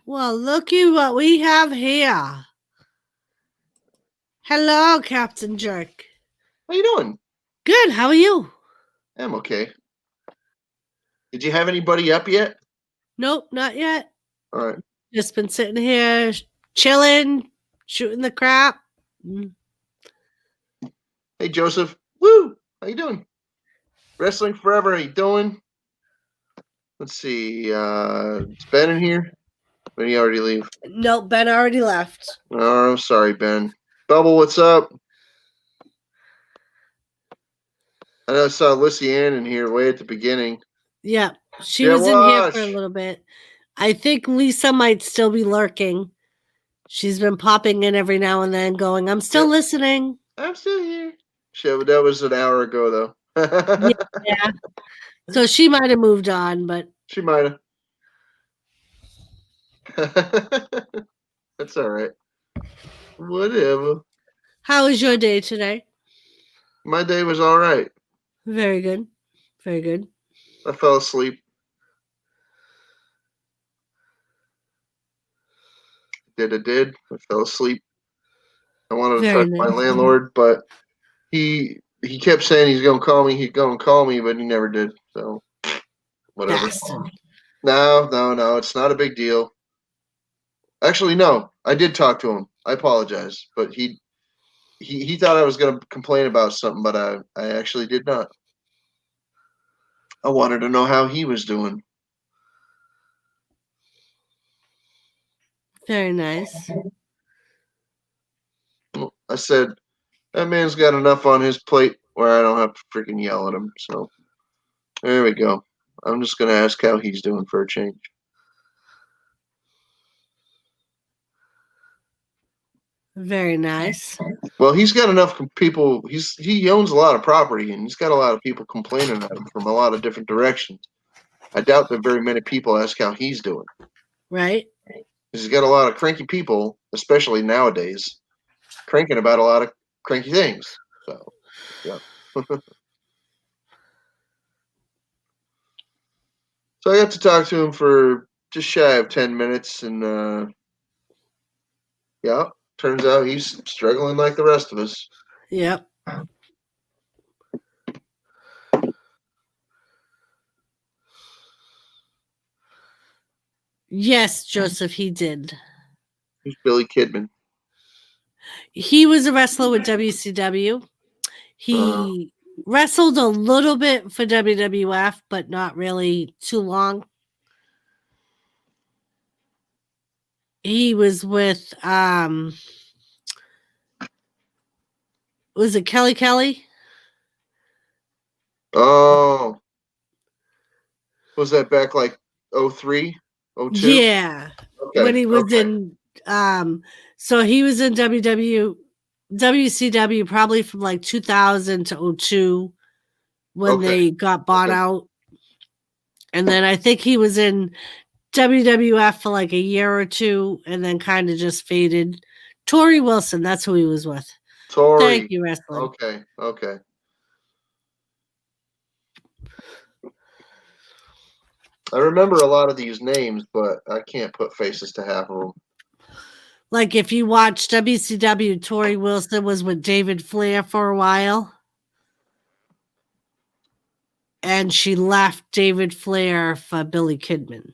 Well, looky what we have here. Hello, Captain Jerk. How you doing? Good. How are you? I'm okay. Did you have anybody up yet? Nope, not yet. All right. Just been sitting here chilling, shooting the crap. Hey, Joseph. Woo! How you doing? Wrestling Forever. How you doing? Let's see. Is Ben in here? Or did he already leave? Nope, Ben already left. Oh, sorry, Ben. Bubble, what's up? I know I saw Lucy Ann in here way at the beginning. Yeah, she was in here for a little bit. I think Lisa might still be lurking. She's been popping in every now and then going, I'm still listening. I'm still here. That was an hour ago, though. Yeah. So she might have moved on, but. She might have. That's all right. Whatever. How was your day today? My day was all right. Very good. Very good. I fell asleep. I did. I fell asleep. I wanted to talk to my landlord, but he kept saying he's going to call me. He's going to call me, but he never did. So, whatever. Bastard. No. It's not a big deal. Actually, no. I did talk to him. I apologize, but he thought I was going to complain about something, but I actually did not. I wanted to know how he was doing. Very nice. I said, that man's got enough on his plate where I don't have to freaking yell at him. So, there we go. I'm just going to ask how he's doing for a change. Very nice. Well, he's got enough people. He owns a lot of property, and he's got a lot of people complaining at him from a lot of different directions. I doubt that very many people ask how he's doing. Right. He's got a lot of cranky people, especially nowadays, cranking about a lot of cranky things. So, yeah. So I got to talk to him for just shy of 10 minutes, and yeah, turns out he's struggling like the rest of us. Yep. Yes, Joseph, he did. Who's Billy Kidman? He was a wrestler with WCW. He wrestled a little bit for WWF, but not really too long. He was with was it Kelly? Oh. Was that back like 03, 02? Yeah. Okay. When he was in so he was in WCW probably from like 2000 to 02 when they got bought out. And then I think he was in WWF for like a year or two and then kind of just faded. Tori Wilson, that's who he was with. Tori. Thank you, wrestling. Okay. I remember a lot of these names, but I can't put faces to half of them. Like if you watch WCW, Tori Wilson was with David Flair for a while. And she left David Flair for Billy Kidman.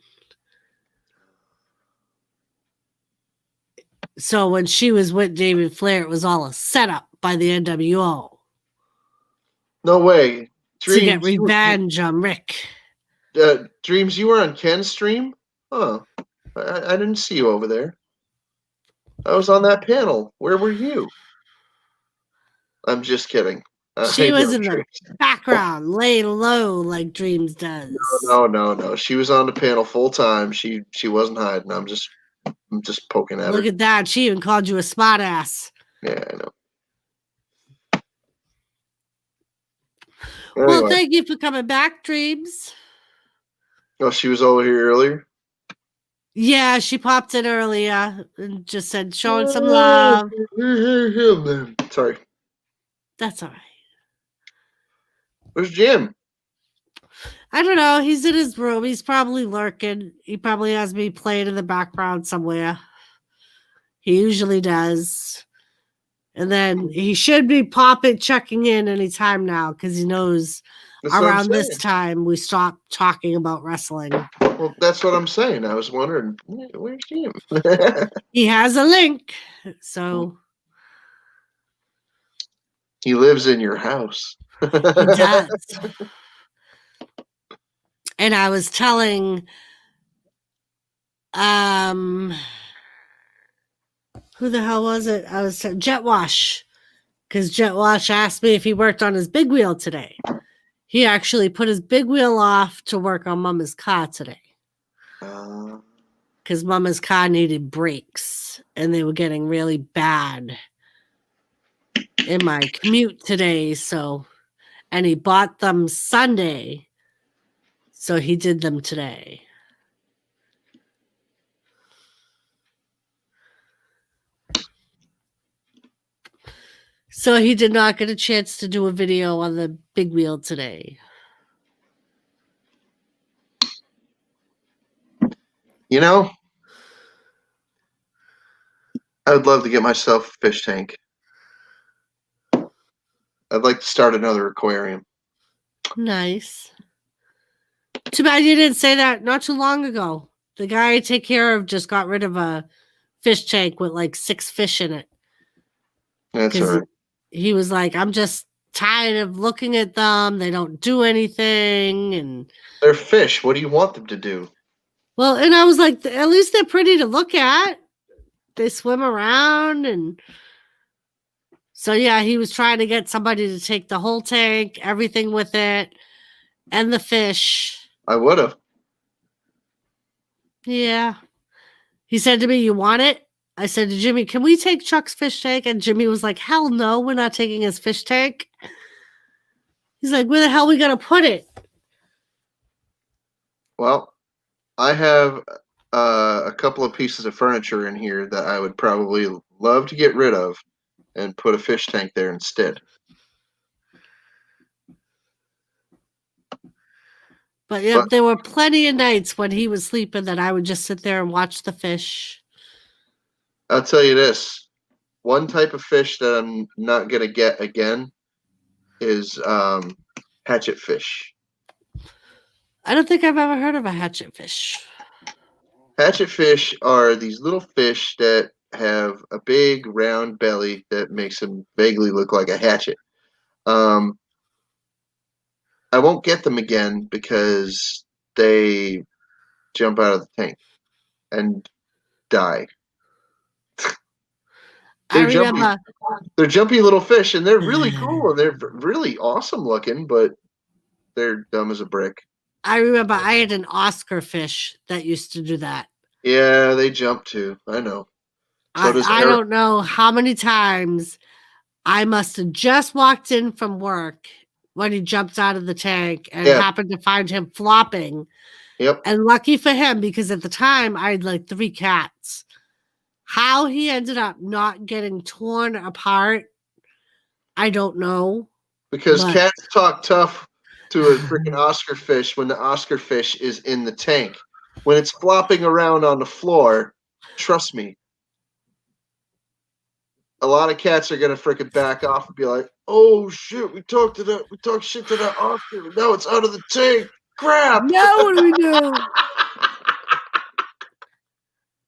So when she was with David Flair, it was all a setup by the NWO. No way. To get Dreams, revenge on Rick. Dreams, you were on Ken's stream? Huh. I didn't see you over there. I was on that panel. Where were you? I'm just kidding. She I was know in the Dreams. background, laying low like Dreams does. No. She was on the panel full time. She wasn't hiding. I'm just poking at her. Look at that. She even called you a smart ass. Yeah, I know. Well, Anyway. thank you for coming back, Dreams. Oh, she was over here earlier? Yeah, she popped in earlier and just said, showing some love. Sorry. That's all right. Where's Jim? I don't know. He's in his room. He's probably lurking. He probably has me playing in the background somewhere. He usually does. And then he should be checking in anytime now because he knows around this time we stop talking about wrestling. Well, that's what I'm saying. I was wondering, where's Jim? He has a link. So he lives in your house. He does. And I was telling who the hell was it? I was Jet Wash, because Jet Wash asked me if he worked on his big wheel today. He actually put his big wheel off to work on Mama's car today. Because Mama's car needed brakes and they were getting really bad in my commute today. So, and he bought them Sunday. So he did them today. So he did not get a chance to do a video on the big wheel today. You know, I would love to get myself a fish tank. I'd like to start another aquarium. Nice. Too bad you didn't say that not too long ago. The guy I take care of just got rid of a fish tank with like 6 fish in it. That's all right. He was like, I'm just tired of looking at them. They don't do anything. And they're fish. What do you want them to do? Well, and I was like, at least they're pretty to look at. They swim around. And so, yeah, he was trying to get somebody to take the whole tank, everything with it, and the fish. I would have. Yeah. He said to me, you want it? I said to Jimmy, can we take Chuck's fish tank? And Jimmy was like, hell no, we're not taking his fish tank. He's like, where the hell are we going to put it? Well, I have a couple of pieces of furniture in here that I would probably love to get rid of and put a fish tank there instead. But yeah, there were plenty of nights when he was sleeping that I would just sit there and watch the fish. I'll tell you this. One type of fish that I'm not going to get again is hatchet fish. I don't think I've ever heard of a hatchet fish. Hatchet fish are these little fish that have a big round belly that makes them vaguely look like a hatchet. I won't get them again because they jump out of the tank and die. They're jumpy little fish, and they're really cool, and they're really awesome looking, but they're dumb as a brick. I remember I had an Oscar fish that used to do that. Yeah, they jump too. I know. So I don't know how many times I must have just walked in from work when he jumped out of the tank and happened to find him flopping. Yep. And lucky for him, because at the time I had like 3 cats. How he ended up not getting torn apart, I don't know. Because cats talk tough to a freaking Oscar fish when the Oscar fish is in the tank. When it's flopping around on the floor, trust me, a lot of cats are gonna freaking back off and be like, "Oh shit, we talked shit to that Oscar. Now it's out of the tank. Crap!" Now what do we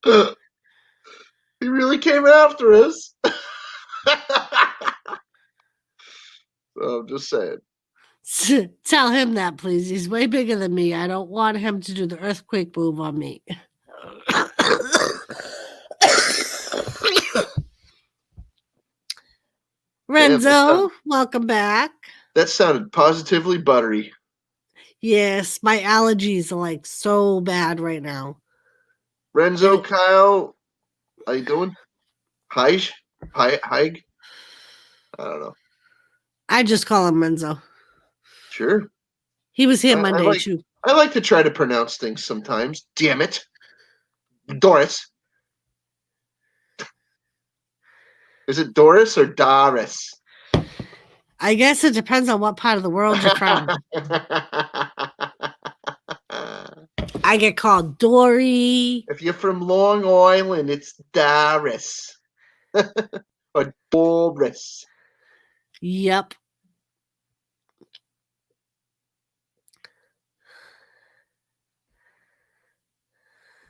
do? He really came after us. So I'm just saying. Tell him that, please. He's way bigger than me. I don't want him to do the earthquake move on me. Renzo, welcome back. That sounded positively buttery. Yes, my allergies are like so bad right now. Renzo, Kyle, how you doing? Heig? I don't know. I just call him Renzo. Sure. He was here Monday too. I like to try to pronounce things sometimes. Damn it. Doris. Is it Doris or Doris? I guess it depends on what part of the world you're from. I get called Dory. If you're from Long Island, it's Doris. Or Doris. Yep.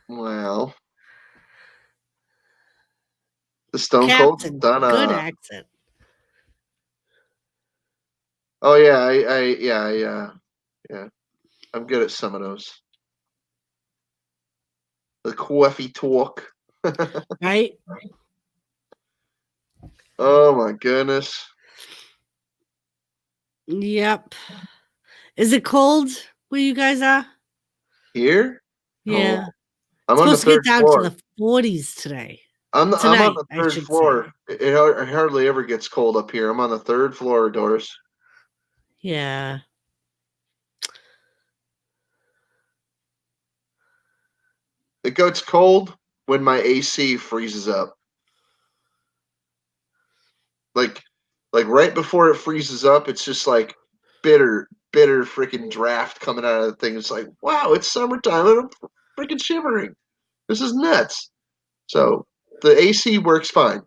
Well, the Stone Captain, Cold Donna. good accent. Oh yeah, yeah. I'm good at some of those. The coffee talk. Right? Oh my goodness. Yep. Is it cold where you guys are? Here? Yeah. Oh, I'm it's on the supposed to third get down floor. to the 40s today. I'm on the third floor. Say. It hardly ever gets cold up here. I'm on the third floor, Doris. Yeah. It gets cold when my AC freezes up. Like right before it freezes up, it's just like bitter freaking draft coming out of the thing. It's like, wow, it's summertime and I'm freaking shivering. This is nuts. So the AC works fine.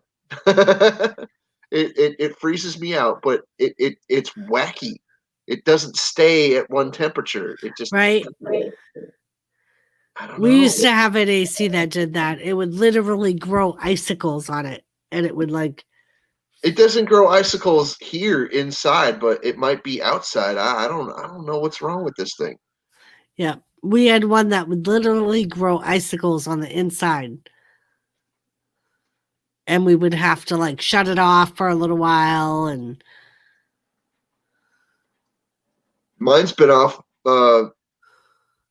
it freezes me out, but it's wacky. It doesn't stay at one temperature. It just right. I don't know. We used to have an AC that did that. It would literally grow icicles on it, and it would like. It doesn't grow icicles here inside, but it might be outside. I don't know what's wrong with this thing. Yeah, we had one that would literally grow icicles on the inside. And we would have to like shut it off for a little while. And mine's been off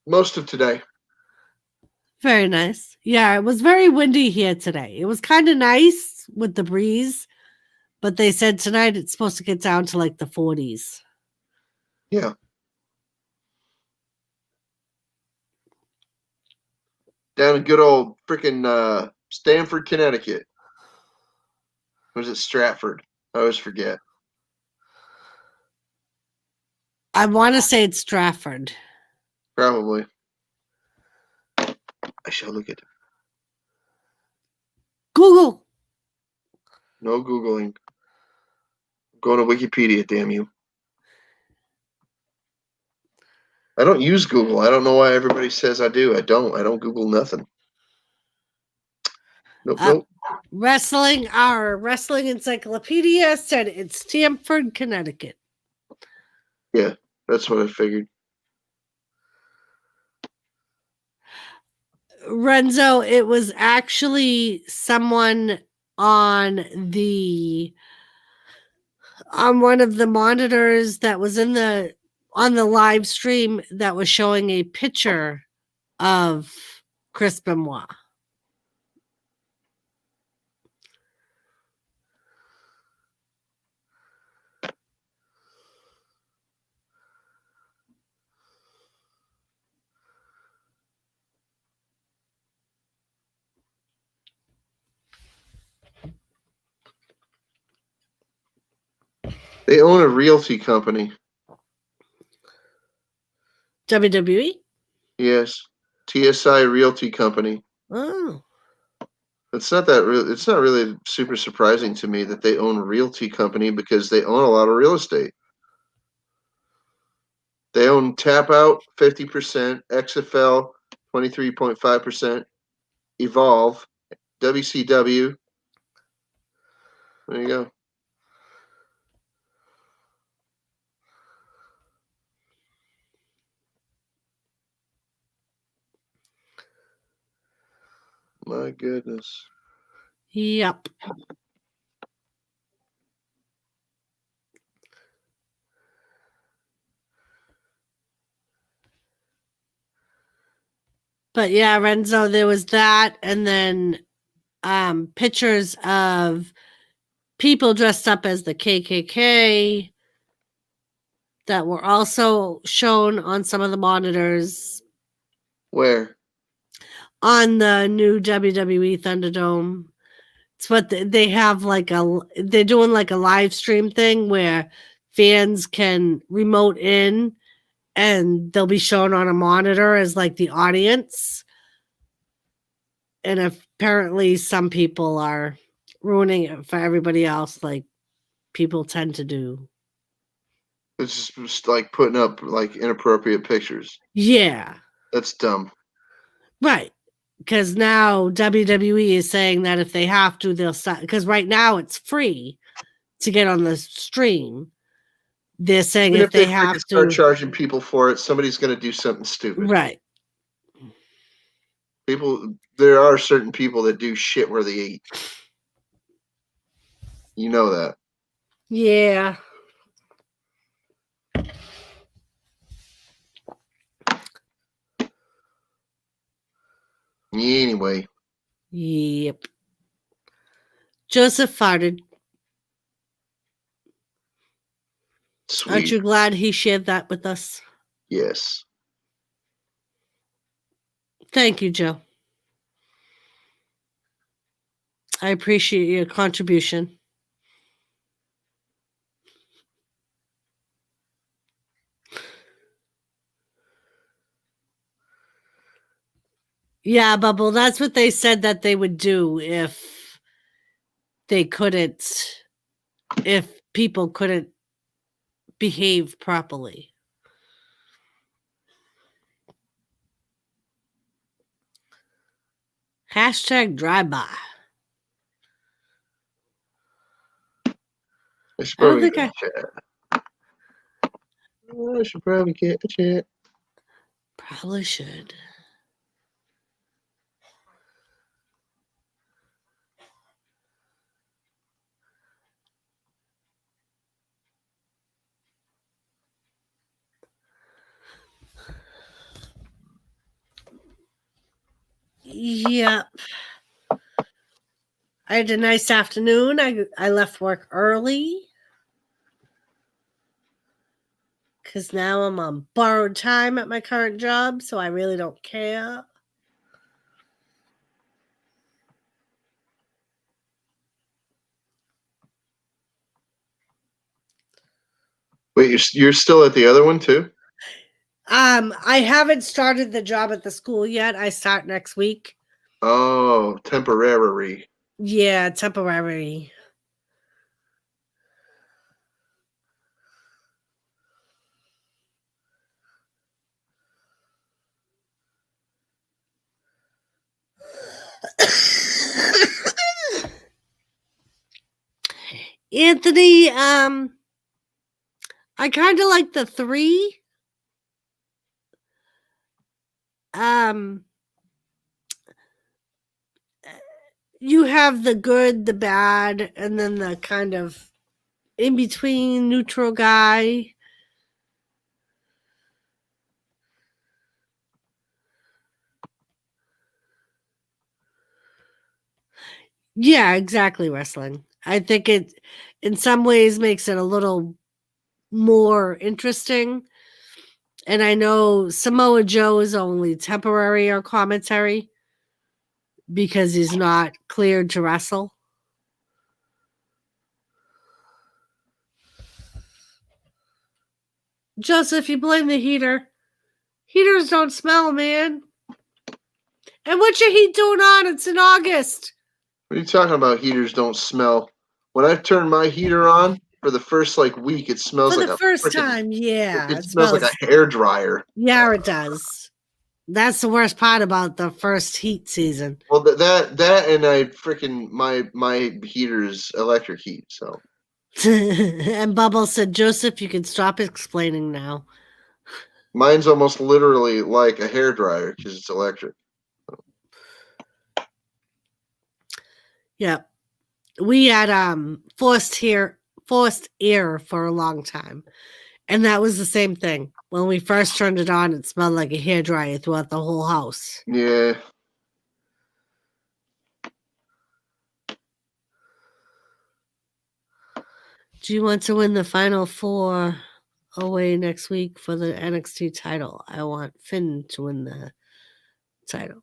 most of today. Very nice. Yeah, it was very windy here today. It was kind of nice with the breeze, but they said tonight it's supposed to get down to like the 40s. Yeah. Down in good old freaking Stamford, Connecticut. Or was it Stratford? I always forget. I want to say it's Stratford. Probably. I shall look at it. Google. No Googling. I'm going to Wikipedia, damn you. I don't use Google. I don't know why everybody says I do. I don't Google nothing. Nope. Our wrestling encyclopedia said it's Stamford, Connecticut. Yeah, that's what I figured. Renzo, it was actually someone on one of the monitors that was on the live stream that was showing a picture of Chris Benoit. They own a realty company. WWE? Yes. TSI Realty Company. Oh. It's not really super surprising to me that they own a realty company because they own a lot of real estate. They own Tap Out 50%, XFL 23.5%, Evolve, WCW. There you go. My goodness. Yep. But yeah, Renzo, there was that, and then pictures of people dressed up as the KKK that were also shown on some of the monitors Where? on the new WWE Thunderdome. It's what they have they're doing like a live stream thing where fans can remote in and they'll be shown on a monitor as like the audience. And apparently some people are ruining it for everybody else, like people tend to do. It's just like putting up like inappropriate pictures. Yeah. That's dumb. Right. Because now WWE is saying that if they have to, they'll stop. Because right now it's free to get on the stream. They're saying Even if if they they freaking have start to. charging people for it, somebody's going to do something stupid. Right. There are certain people that do shit where they eat. You know that. Yeah. Anyway. Yep. Joseph farted. Sweet. Aren't you glad he shared that with us? Yes. Thank you, Joe. I appreciate your contribution. Yeah, Bubble, that's what they said that they would do if people couldn't behave properly. Hashtag drive-by. I should I don't probably think I should probably catch it. probably should. Yep. I had a nice afternoon. I left work early because now I'm on borrowed time at my current job, so I really don't care. Wait, you're still at the other one too? I haven't started the job at the school yet. I start next week. Oh, temporary. Yeah, temporary. Anthony, I kind of like the 3. You have the good, the bad, and then the kind of in between neutral guy. Yeah, exactly, wrestling. I think it in some ways makes it a little more interesting. And I know Samoa Joe is only temporary or commentary because he's not cleared to wrestle. Joseph, you blame the heater. Heaters don't smell, man. And what's your heat doing on? It's in August. What are you talking about? Heaters don't smell. When I turn my heater on for the first week, it smells For like the a first freaking. time, yeah. It It smells like smells. a hair dryer. Yeah, it does. That's the worst part about the first heat season. Well, that and I freaking my heater is electric heat, so. And Bubble said, Joseph, you can stop explaining now. Mine's almost literally like a hair dryer because it's electric. Yeah. We had forced air for a long time. And that was the same thing. When we first turned it on, it smelled like a hairdryer throughout the whole house. Yeah. Do you want to win the Final Four away next week for the NXT title? I want Finn to win the title.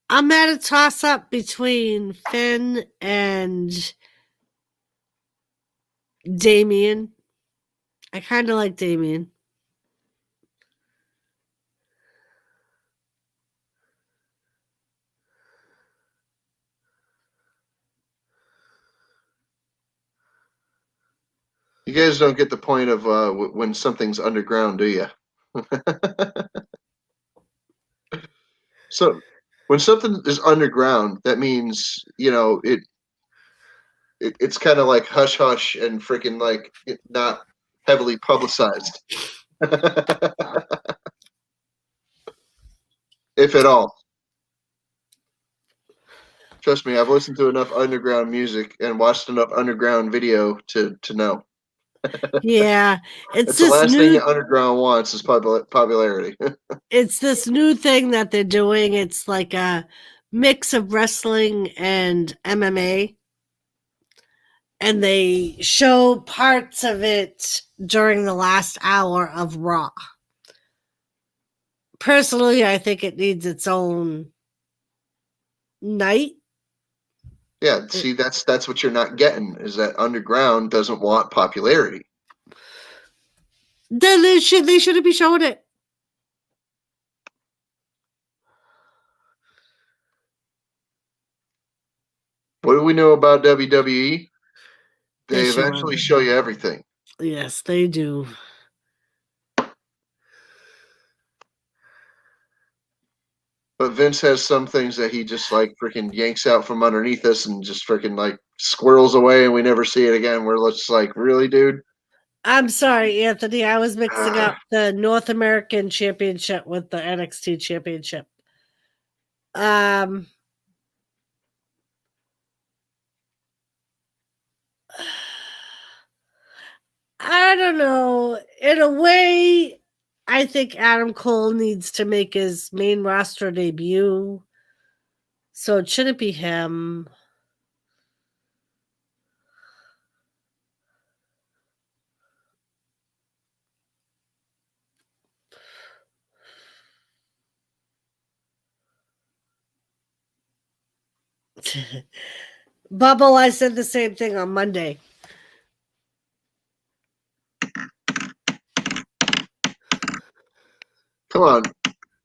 I'm at a toss up between Finn and Damien. I kind of like Damien. You guys don't get the point of when something's underground, do you? So when something is underground, that means it's kind of like hush hush and freaking not heavily publicized, if at all. Trust me, I've listened to enough underground music and watched enough underground video to know. Yeah, It's the last thing the underground wants is popularity. it's this new thing that they're doing. It's like a mix of wrestling and MMA. And they show parts of it during the last hour of Raw. Personally, I think it needs its own night. Yeah, see, that's what you're not getting is that underground doesn't want popularity. Then they shouldn't be showing it. What do we know about WWE? They They show eventually everything. show you everything. Yes, they do. But Vince has some things that he just freaking yanks out from underneath us and just freaking squirrels away and we never see it again. We're just really, dude? I'm sorry, Anthony. I was mixing up the North American Championship with the NXT Championship. I don't know. In a way, I think Adam Cole needs to make his main roster debut. So it shouldn't be him. Bubble, I said the same thing on Monday. Come on.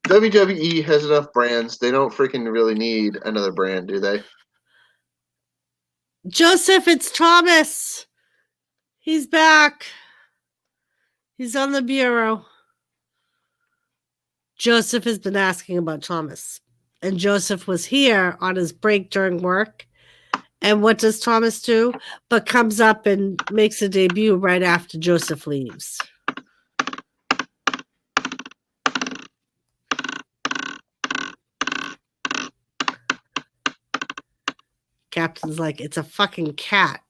WWE has enough brands. They don't freaking really need another brand, do they? Joseph, it's Thomas. He's back. He's on the bureau. Joseph has been asking about Thomas. And Joseph was here on his break during work. And what does Thomas do? But comes up and makes a debut right after Joseph leaves. Captain's like, it's a fucking cat.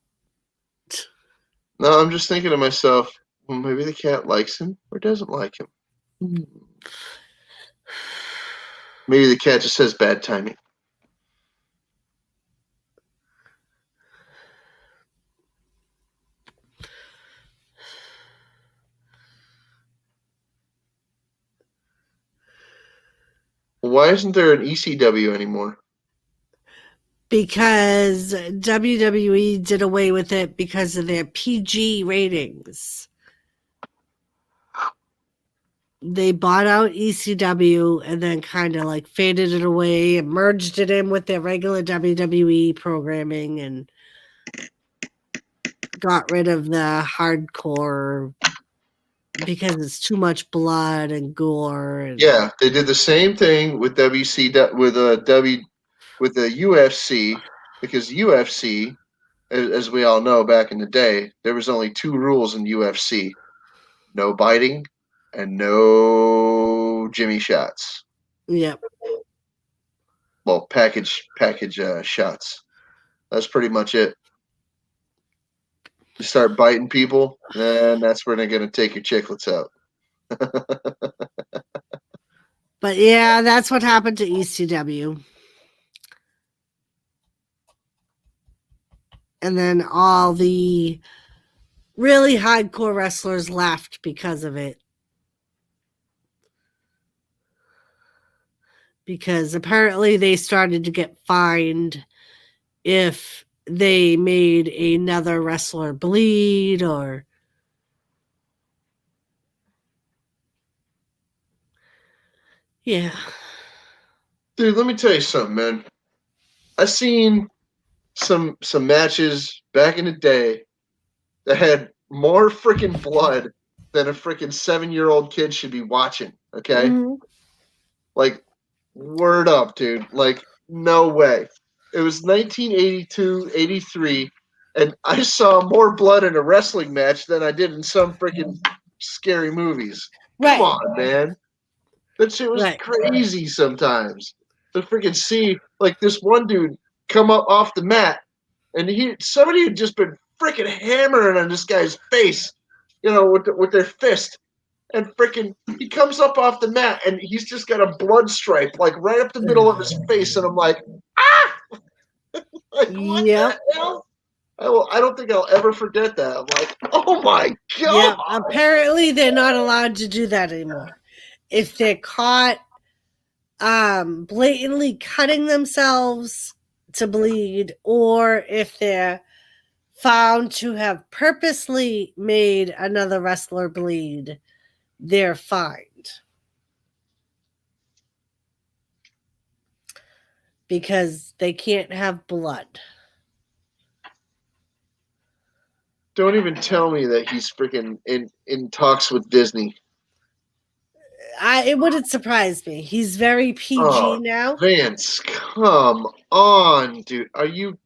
No, I'm just thinking to myself, well, maybe the cat likes him or doesn't like him. Maybe the cat just has bad timing. Why isn't there an ECW anymore? because WWE did away with it because of their PG ratings. They bought out ECW and then kind of like faded it away and merged it in with their regular WWE programming and got rid of the hardcore because it's too much blood and gore. And Yeah, they did the same thing with with the UFC, because UFC, as we all know, back in the day, there was only two rules in UFC: no biting and no Jimmy shots. yep. Well, package shots. That's pretty much it. You start biting people, and that's where they're gonna take your chiclets out. But yeah, that's what happened to ECW. And then all the really hardcore wrestlers left because of it. Because apparently they started to get fined if they made another wrestler bleed or yeah. Dude, let me tell you something, man. I seen some matches back in the day that had more freaking blood than a freaking 7-year-old kid should be watching. Okay, like, word up, dude. Like, no way. It was 1982, 83, and I saw more blood in a wrestling match than I did in some freaking scary movies. Come on, man. That shit was crazy sometimes. To freaking see, like, this one dude come up off the mat, and somebody had just been freaking hammering on this guy's face, with their fist, and freaking he comes up off the mat, and he's just got a blood stripe like right up the middle of his face, and I'm like, ah, like, what the hell? I don't think I'll ever forget that. I'm like, oh my god. Yeah, apparently they're not allowed to do that anymore. If they're caught blatantly cutting themselves to bleed, or if they're found to have purposely made another wrestler bleed, they're fined. Because they can't have blood. Don't even tell me that he's freaking in talks with Disney. It wouldn't surprise me. He's very PG now. Vince, come on, dude. Are you?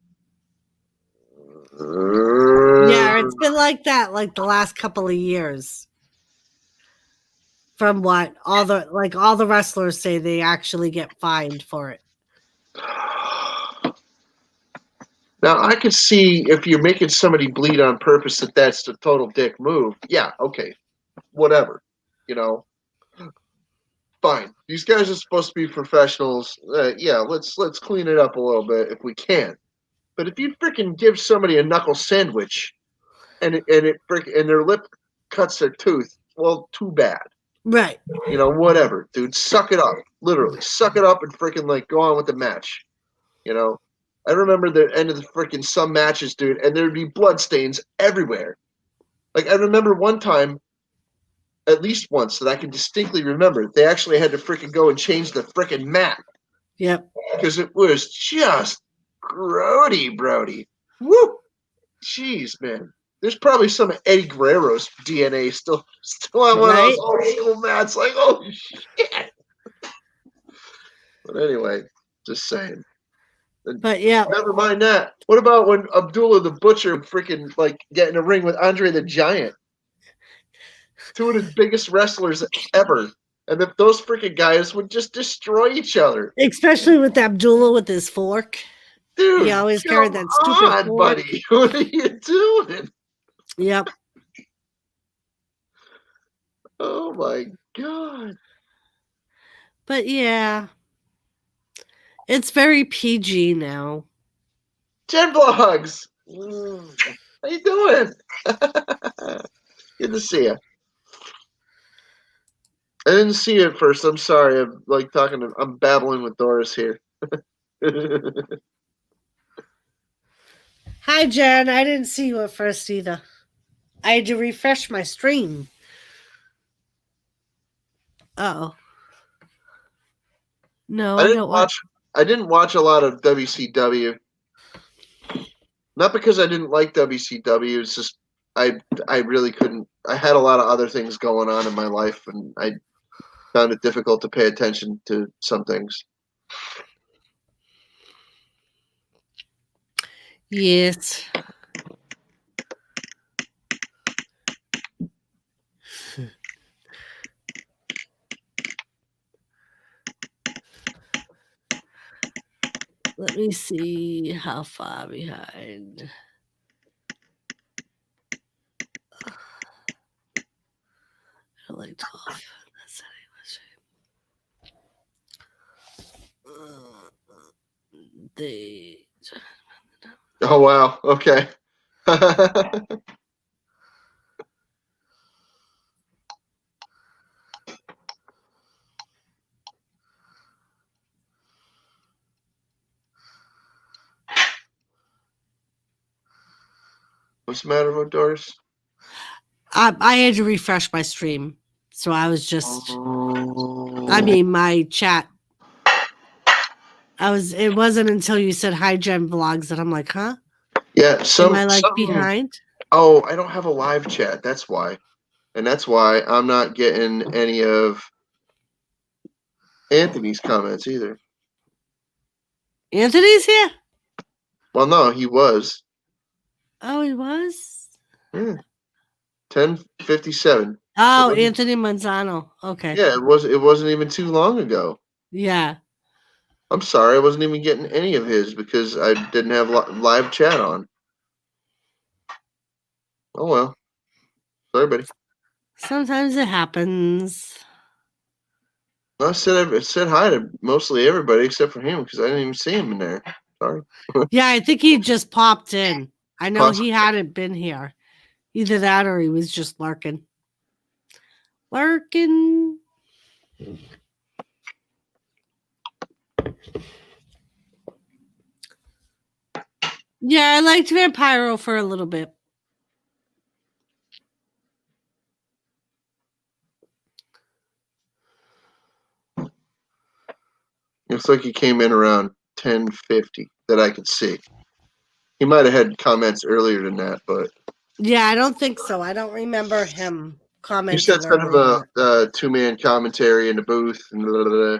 Yeah, it's been like that like the last couple of years. From what all the wrestlers say, they actually get fined for it. Now, I could see if you're making somebody bleed on purpose that's the total dick move. Yeah, okay, whatever. Fine. These guys are supposed to be professionals. Yeah, let's clean it up a little bit if we can. But if you freaking give somebody a knuckle sandwich, and their lip cuts their tooth, well, too bad. Right. Whatever, dude. Suck it up. Literally, suck it up and freaking go on with the match. I remember the end of the freaking some matches, dude, and there'd be blood stains everywhere. Like, I remember one time, at least once that I can distinctly remember, they actually had to freaking go and change the freaking mat. Yep. Because it was just Brody. Woo! Jeez, man. There's probably some Eddie Guerrero's DNA still on one of those old school mats. Like, oh shit. But anyway, just saying. But yeah, never mind that. What about when Abdullah the Butcher freaking get in a ring with Andre the Giant? Two of his biggest wrestlers ever. And those freaking guys would just destroy each other. Especially with Abdullah with his fork. Dude, he always carried that stupid fork. Buddy. What are you doing? Yep. Oh my god. But yeah. It's very PG now. 10 blogs. How you doing? Good to see you. I didn't see you at first. I'm sorry. I'm babbling with Doris here. Hi, Jen. I didn't see you at first either. I had to refresh my stream. Oh. No, I don't want. I didn't watch a lot of WCW. Not because I didn't like WCW. It's just I really couldn't. I had a lot of other things going on in my life, and I found it difficult to pay attention to some things. Yes. Let me see how far behind. I like 12. That's they. Oh wow. Okay. What's the matter with Doris? I had to refresh my stream, so I was just. Oh. I mean, my chat. It wasn't until you said hi, Jen Vlogs that I'm like, huh? Yeah. Am I like behind? Oh, I don't have a live chat. That's why, and that's why I'm not getting any of Anthony's comments either. Anthony's here? Well, no, he was. Oh, he was? Yeah. 10:57. Oh, Anthony Manzano. Okay. Yeah, it wasn't even too long ago. Yeah. I'm sorry, I wasn't even getting any of his because I didn't have live chat on. Oh well. Sorry, buddy. Sometimes it happens. I said hi to mostly everybody except for him because I didn't even see him in there. Sorry. Yeah, I think he just popped in. I know Possibly. he hadn't been here. Either that or he was just lurking. Lurking. Yeah, I liked Vampiro for a little bit. Looks like he came in around 10:50 that I could see. He might have had comments earlier than that, but Yeah, I don't think so. I don't remember him you commenting said kind of earlier. a two-man commentary in the booth and blah, blah, blah.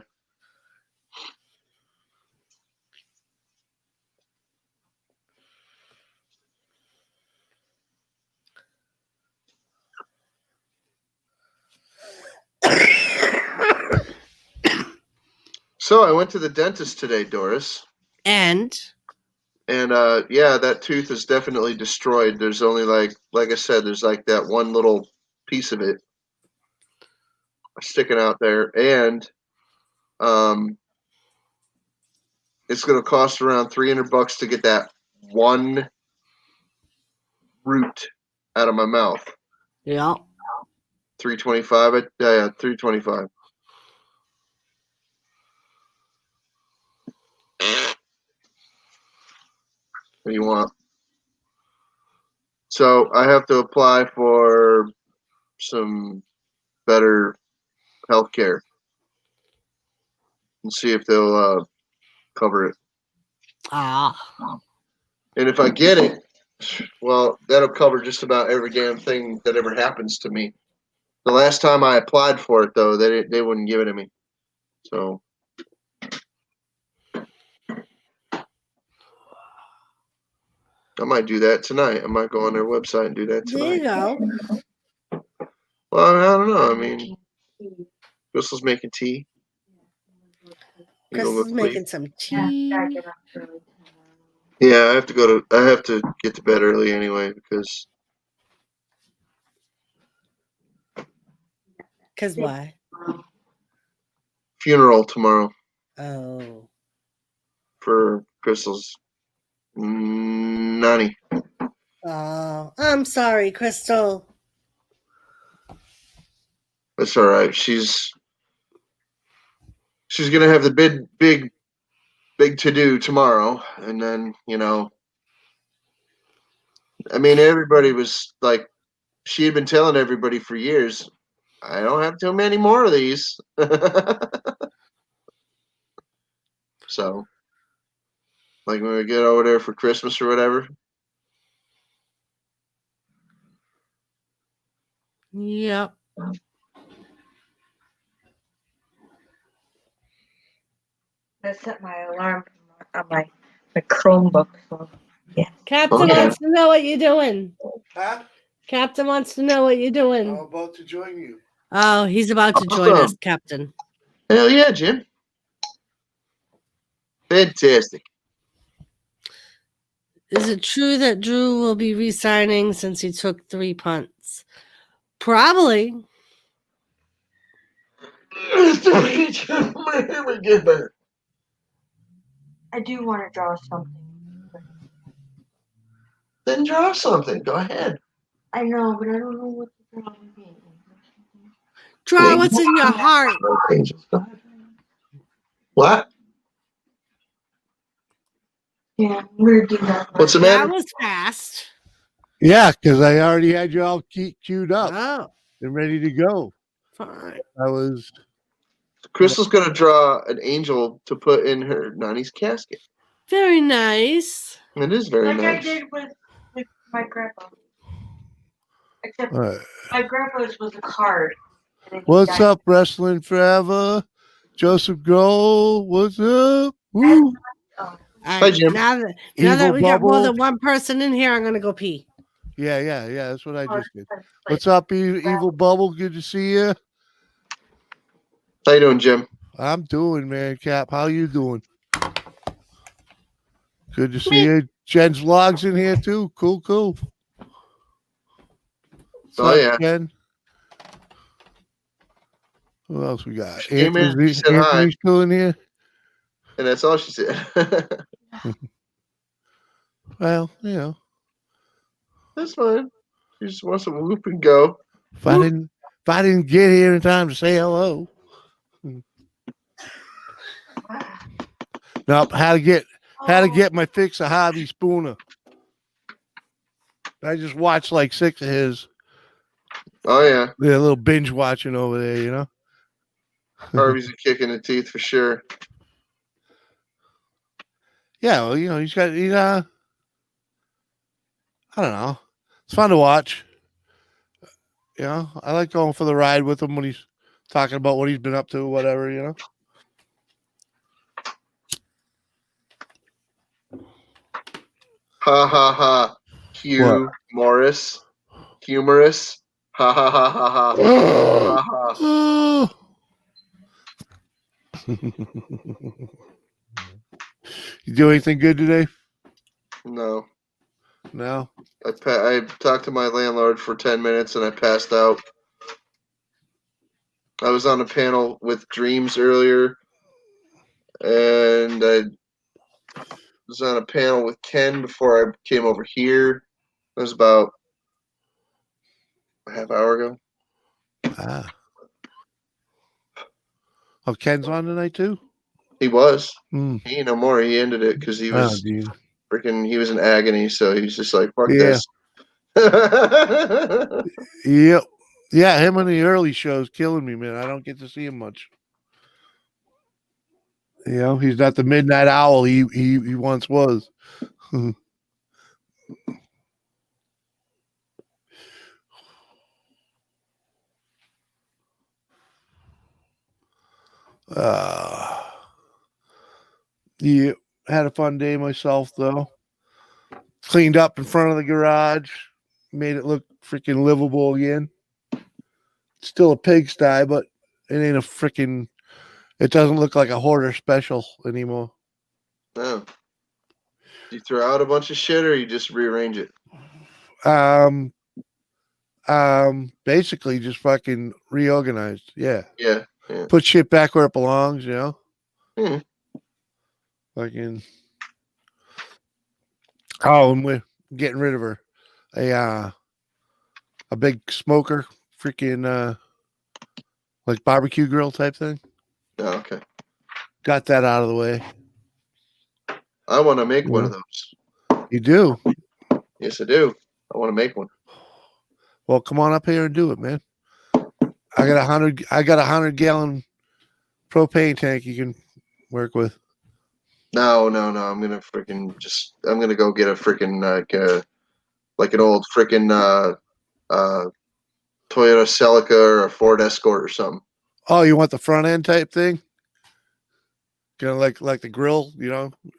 So I went to the dentist today, Doris. And Yeah, that tooth is definitely destroyed. There's only like I said, there's like that one little piece of it sticking out there, and um, it's going to cost around $300 to get that one root out of my mouth. yeah. 325. Yeah, 325. What do you want? So I have to apply for some better health care and see if they'll cover it. Ah. And if I get it, well, that'll cover just about every damn thing that ever happens to me. The last time I applied for it, though, they wouldn't give it to me. So I might do that tonight. I might go on their website and do that There you tonight. go. Well, I don't know. I mean, Crystal's making tea. Chris is making some tea. Yeah, I have to get to bed early anyway because Why? funeral tomorrow Oh. for Crystal's nanny. Oh. I'm sorry, Crystal. That's all right. She's gonna have the big to do tomorrow, and then I mean, everybody was like, she had been telling everybody for years, I don't have too many more of these. So, like when we get over there for Christmas or whatever. Yep. I set my alarm on my Chromebook. So yeah. Captain yeah. wants to know what you're doing. Huh? Captain wants to know what you're doing. I'm about to join you. Oh, he's about to join us, Awesome. Captain. Hell yeah, Jim. Fantastic. Is it true that Drew will be re-signing since he took 3 punts? Probably. I do want to draw something. Then draw something. Go ahead. I know, but I don't know what to draw. Draw what's in your heart. What? Yeah, I'm gonna do that. What's the That matter? was fast. Yeah, because I already had you all queued up Oh, and ready to go. fine. I was. Crystal's gonna draw an angel to put in her Nani's casket. Very nice. It is very Like I nice. did with my grandpa. Except Uh, my grandpa's was a card. and then he what's died. up, Wrestling Forever? Joseph Grohl, what's up? Woo. Oh, All Hi, right, Jim. now that Evil we got more Bubble. than one person in here, I'm gonna go pee. Yeah, that's what I oh, just did. it's like- What's up, Evil Bubble? Good to see you. How you doing, Jim? I'm doing, man. Cap, how you doing? Good to see you. Jen's vlogs in here too. Cool. What's Oh, up, yeah. Jen? Who else we got? She came in, she said hi. Anthony's still in here. And that's all she said. Well, you know, That's fine. She just wants to whoop and go. if I didn't get here in time to say hello. Nope. How to get my fix of Harvey Spooner. I just watched like 6 of his. Oh, yeah. Yeah, a little binge watching over there, you know. Harvey's a kick in the teeth for sure. Yeah, well, you know, he's I don't know. It's fun to watch. You know, I like going for the ride with him when he's talking about what he's been up to, whatever, you know. Ha ha ha. Hugh Morris. Humorous. Ha ha ha ha ha. Ha ha. Oh. You do anything good today? No. No. I talked to my landlord for 10 minutes and I passed out. I was on a panel with Dreams earlier, and I was on a panel with Ken before I came over here. It was about a half hour ago. Ah. Oh, Ken's on tonight too? He was. Hmm. He ain't no more. He ended it because he Oh, was dude. freaking. He was in agony, so he was just like, "Fuck Yeah. this." Yep. Yeah, him in the early shows killing me, man. I don't get to see him much. You know, he's not the midnight owl he once was. Yeah, had a fun day myself though. Cleaned up in front of the garage, made it look freaking livable again. Still a pigsty, but it ain't a freaking. It doesn't look like a hoarder special anymore. No. You throw out a bunch of shit, or you just rearrange it. Basically just fucking reorganized. Yeah. Yeah. Put shit back where it belongs, you know. Hmm. Fucking. Oh, and we're getting rid of her. A big smoker, freaking like barbecue grill type thing. Oh, okay. Got that out of the way. I want to make one of those. You do? Yes, I do. I want to make one. Well, come on up here and do it, man. I got a 100-gallon propane tank you can work with. No. I'm gonna I'm gonna go get a freaking like an old freaking Toyota Celica or a Ford Escort or something. Oh, you want the front end type thing? Kind of like the grill,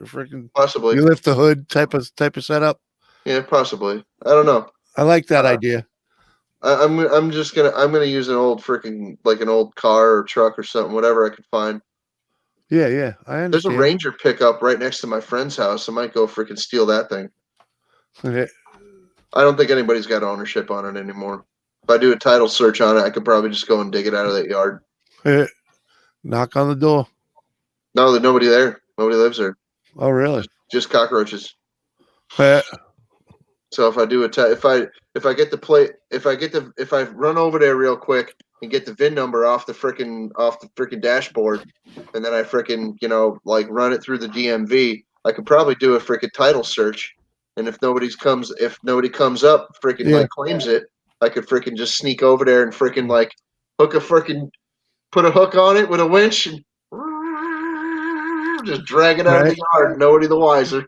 freaking Possibly. you lift the hood type of setup. Yeah, possibly. I don't know. I like that idea. I'm gonna use an old freaking like an old car or truck or something, whatever I could find. Yeah, I There's a understand. Ranger pickup right next to my friend's house. I might go freaking steal that thing. Okay. I don't think anybody's got ownership on it anymore. If I do a title search on it, I could probably just go and dig it out of that yard. Knock on the door. No, there's nobody there. Nobody lives there. Oh, really? Just cockroaches. Yeah. So if I do if I get the plate, if I run over there real quick and get the VIN number off the freaking dashboard, and then I freaking like run it through the DMV, I could probably do a freaking title search. And if nobody comes up, freaking like claims it, I could freaking just sneak over there and freaking like put a hook on it with a winch and just drag it out of the yard. Nobody the wiser.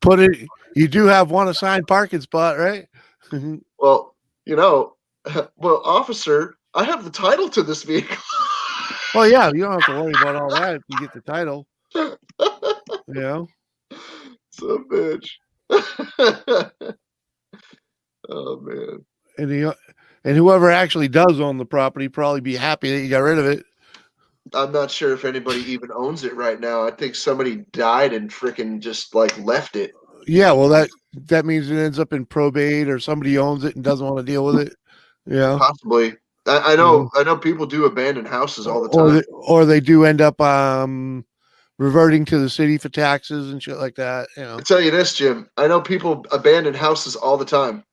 Put it. You do have one assigned parking spot, right? Well, officer, I have the title to this vehicle. Well, yeah, you don't have to worry about all that if you get the title. Some bitch. Oh man. And whoever actually does own the property probably be happy that you got rid of it. I'm not sure if anybody even owns it right now. I think somebody died and freaking just like left it. Yeah, well that means it ends up in probate or somebody owns it and doesn't want to deal with it. Yeah. Possibly. I know people do abandon houses all the time. Or they do end up reverting to the city for taxes and shit like that. I tell you this, Jim. I know people abandon houses all the time.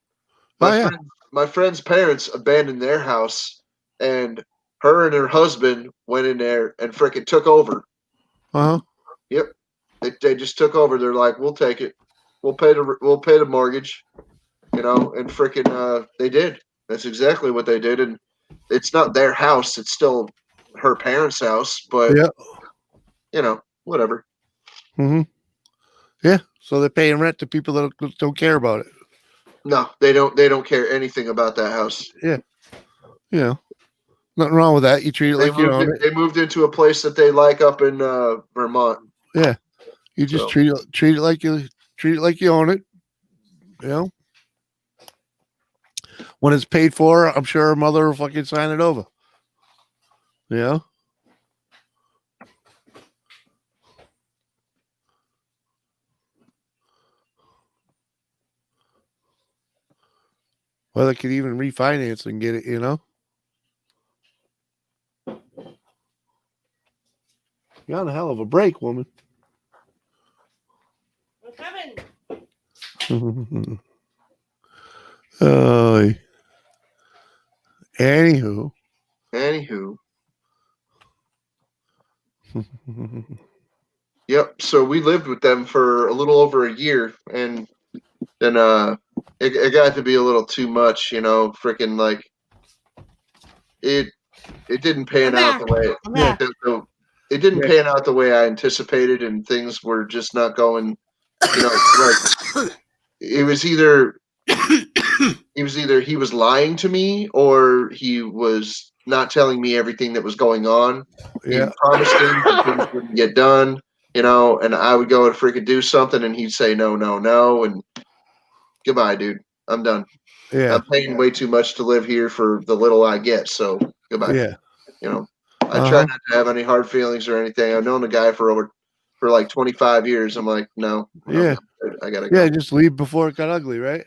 My friend's parents abandoned their house, and her and her husband went in there and frickin' took over. Yep. They just took over. They're like, we'll take it. We'll pay the mortgage, and frickin' they did. That's exactly what they did. And it's not their house. It's still her parents' house, but whatever. Mm-hmm. Yeah. So they're paying rent to people that don't care about it. No, they don't care anything about that house. Yeah. Nothing wrong with that. You treat it like you own it. They moved into a place that they like up in Vermont. Yeah. You just treat it like you own it. When it's paid for, I'm sure her mother will fucking sign it over. Yeah. Well, they could even refinance and get it, You're on a hell of a break, woman. We're coming. Anywho. Yep. So we lived with them for a little over a year, and then it got to be a little too much, freaking like it didn't pan out the way it didn't pan out the way I anticipated, and things were just not going, like it was either he was lying to me or he was not telling me everything that was going on. He promised things that things wouldn't get done, and I would go and freaking do something and he'd say no, and goodbye, dude. I'm done. Yeah. I'm paying way too much to live here for the little I get, so goodbye. Yeah. I try not to have any hard feelings or anything. I've known the guy for like 25 years. I'm like, no. Yeah. I gotta go. Yeah, just leave before it got ugly, right?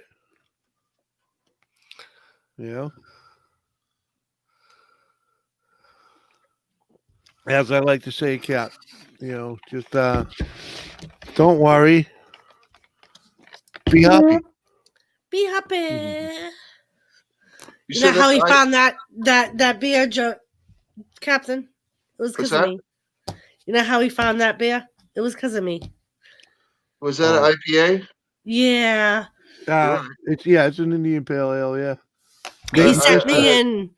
As I like to say, Cap, just don't worry. Be happy. Be happy. You know how he found that beer, Captain? It was because of me. You know how he found that beer? It was because of me. Was that an IPA? Yeah. It's an Indian Pale Ale. Yeah. He I- sent I- me in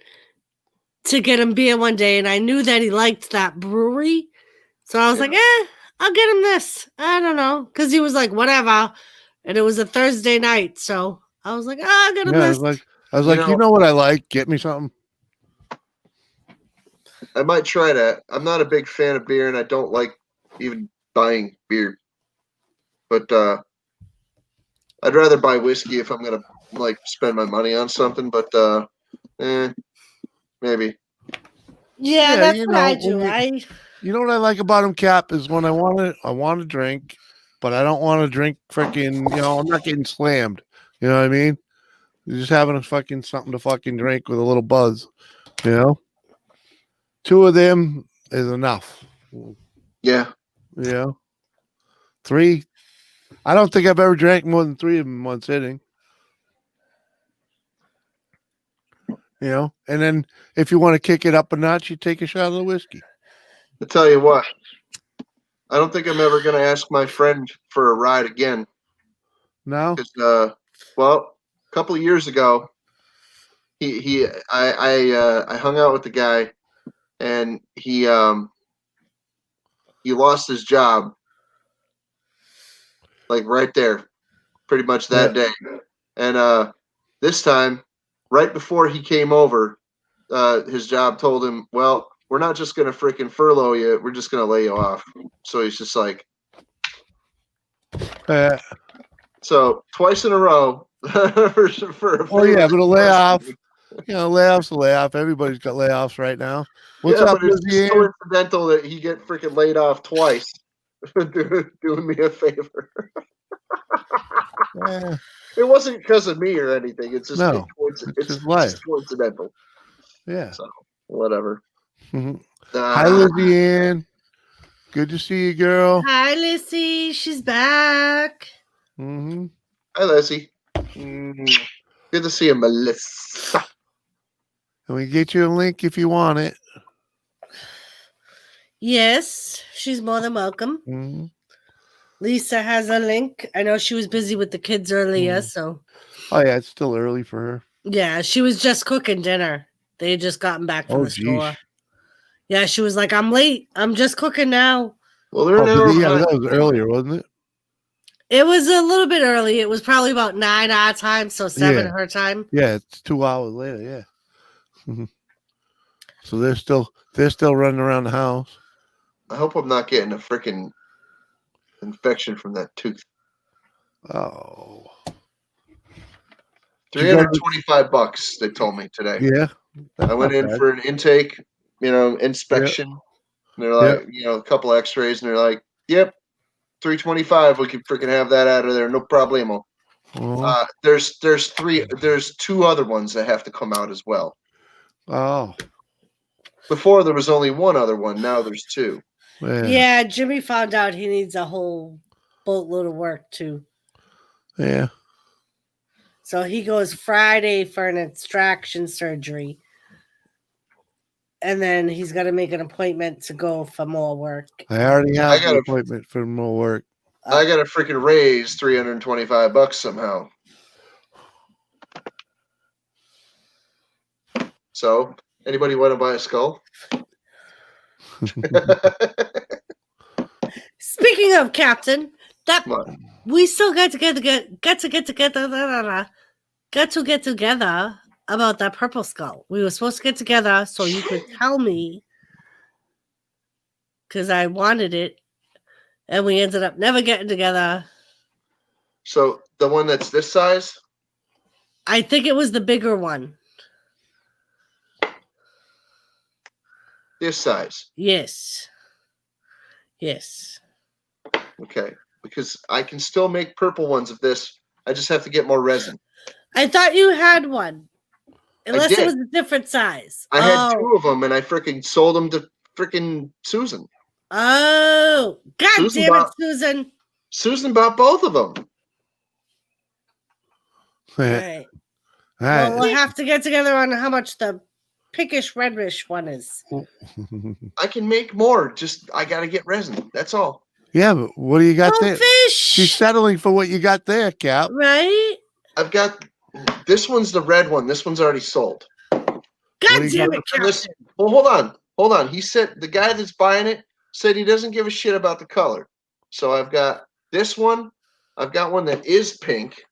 to get him beer one day, and I knew that he liked that brewery. So I was like, I'll get him this. I don't know. Because he was like, whatever. And it was a Thursday night. So I was like, I'll get him Yeah, this. I was like, you know what I like? Get me something. I might try that. I'm not a big fan of beer, and I don't like even buying beer. But I'd rather buy whiskey if I'm gonna like spend my money on something. But maybe. Yeah, that's what I do. You know what I like about him, Cap, is when I want to drink, but I don't want to drink freaking. I'm not getting slammed. You know what I mean? You're just having something to fucking drink with a little buzz. Two of them is enough. Yeah. 3. I don't think I've ever drank more than 3 of them in one sitting. And then if you want to kick it up a notch, you take a shot of the whiskey. I'll tell you what. I don't think I'm ever going to ask my friend for a ride again. No? Because, a couple of years ago, I hung out with the guy, and he lost his job, like right there, pretty much that day. And this time, right before he came over, his job told him, well, we're not just going to freaking furlough you. We're just going to lay you off. So he's just like, so twice in a row. for but a layoff. Layoff's a layoff. Everybody's got layoffs right now. What's up, but it's just coincidental that he get freaking laid off twice. Doing me a favor. It wasn't because of me or anything. It's just it's just coincidental. Yeah. So whatever. Mm-hmm. Hi, Lizzie Ann. Good to see you, girl. Hi, Lizzie. She's back. Mm-hmm. Hi, Lizzie. Good to see you, Melissa. Can we get you a link if you want it? Yes, she's more than welcome. Mm-hmm. Lisa has a link. I know she was busy with the kids earlier, so. Oh, yeah, it's still early for her. Yeah, she was just cooking dinner. They had just gotten back from the store. Yeah, she was like, I'm late. I'm just cooking now. Well, they're that was earlier, wasn't it? It was a little bit early. It was probably about 9 our time, so 7 her time. Yeah, it's 2 hours later, yeah. Mm-hmm. So they're still running around the house. I hope I'm not getting a freaking infection from that tooth. Oh. $325 they told me today. Yeah. I went in for an intake, inspection. Yep. And they're like, a couple x-rays, and they're like, yep, $325, we can freaking have that out of there, no problemo. Oh. There's 2 other ones that have to come out as well. Oh. Before there was only 1 other one, now there's 2. Yeah, Jimmy found out he needs a whole boatload of work too. Yeah. So he goes Friday for an extraction surgery. And then he's got to make an appointment to go for more work. I already have an appointment for more work. I got to freaking raise $325 somehow. So, anybody want to buy a skull? Speaking of Captain, we still got to get together about that purple skull. We were supposed to get together so you could tell me, because I wanted it, and we ended up never getting together. So the one that's this size? I think it was the bigger one. This size? Yes. Okay, because I can still make purple ones of this. I just have to get more resin. I thought you had one. Unless it was a different size. I had 2 of them, and I freaking sold them to freaking Susan. Oh, God damn it, Susan. Susan bought both of them. All right. Well, we'll have to get together on how much the pinkish reddish one is. I can make more. Just, I got to get resin. That's all. Yeah, but what do you got there? Fish. She's settling for what you got there, Cap. Right? I've got this one's the red one. This one's already sold. God do you damn got? it, And this, Captain. well, hold on. He said the guy that's buying it said he doesn't give a shit about the color. So I've got this one. I've got one that is pink.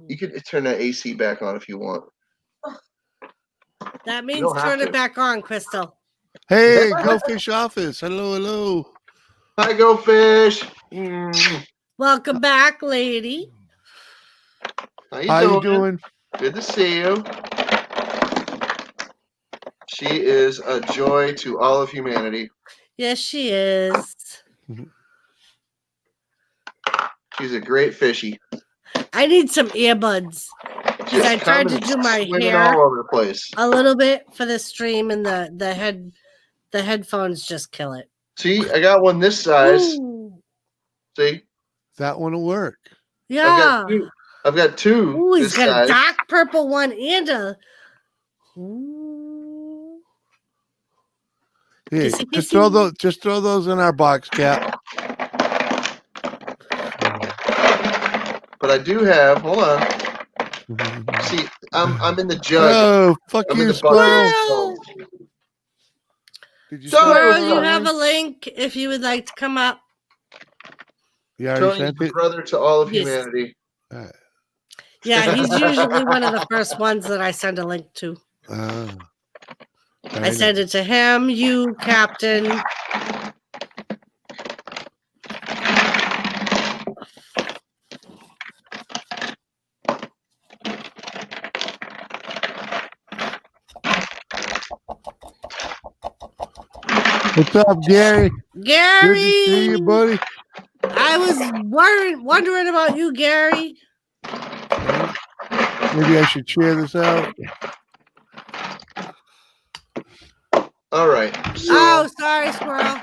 You could turn that AC back on if you want. That means don't have turn to. it back on, Crystal. Hey, Go Fish Office. Hello, hello. Hi, Go Fish. Welcome back, lady. How How you you doing? Good to see you. She is a joy to all of humanity. Yes, she is. She's a great fishy. I need some earbuds. Because I Just tried to coming do my swimming hair all over the place. a little bit for the stream, and the headphones just kill it. See, I got one this size. Ooh. See, That one will work. Yeah. I've got two Ooh, he's this got size. a dark purple one and a. Ooh. Yeah, Kissy, just kissy. throw those in our box, Cap. But I do have. Hold on. See, I'm in the jug. Oh, fuck I'm in you, the bucket. squirrel. Squirrel! Did you Sorry, Squirrel, send you it? have a link if you would like to come up. You already Tony's sent the it? brother to all of Yes. humanity. Yeah, he's usually one of the first ones that I send a link to. Ah, I very send nice. it to him, you, Captain. What's up, Gary? Good to see Gary! you, buddy. I was wondering about you, Gary. Maybe I should share this out. All right. So Oh, sorry, Squirrel.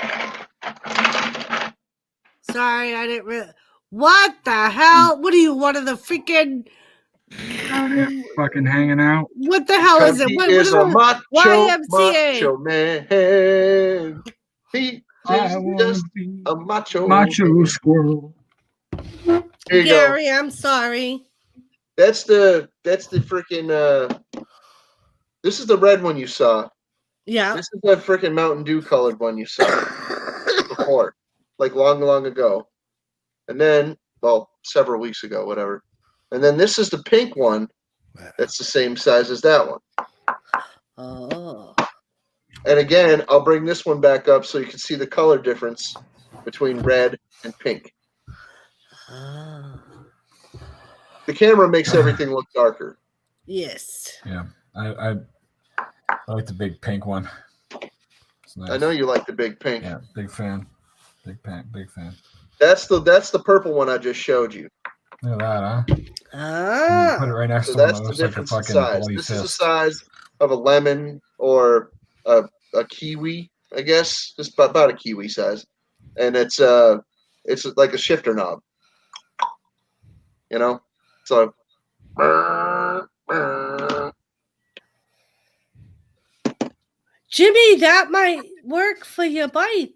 Sorry, I didn't really. What the hell? What are you, one of the freaking. Out here fucking hanging out. What the hell is it? He What is is a it? YMCA. macho man. He I is want just to be a macho. macho man. squirrel. Here you go. Gary, I'm sorry. That's the freaking. This is the red one you saw. Yeah. This is that freaking Mountain Dew colored one you saw before, like long ago, and then several weeks ago, whatever. And then this is the pink one. That's the same size as that one. Oh. And again, I'll bring this one back up so you can see the color difference between red and pink. Oh. The camera makes everything look darker. Yes. Yeah, I like the big pink one. It's nice. I know you like the big pink. Yeah, big fan. Big fan. That's the purple one I just showed you. Look at that, huh? Ah. Put it right next So to one that's that the looks like a difference in fucking size. bloody This is the fist. size of a lemon or a kiwi, I guess, just about a kiwi size, and it's like a shifter knob. You know, so. Jimmy, that might work for your bike.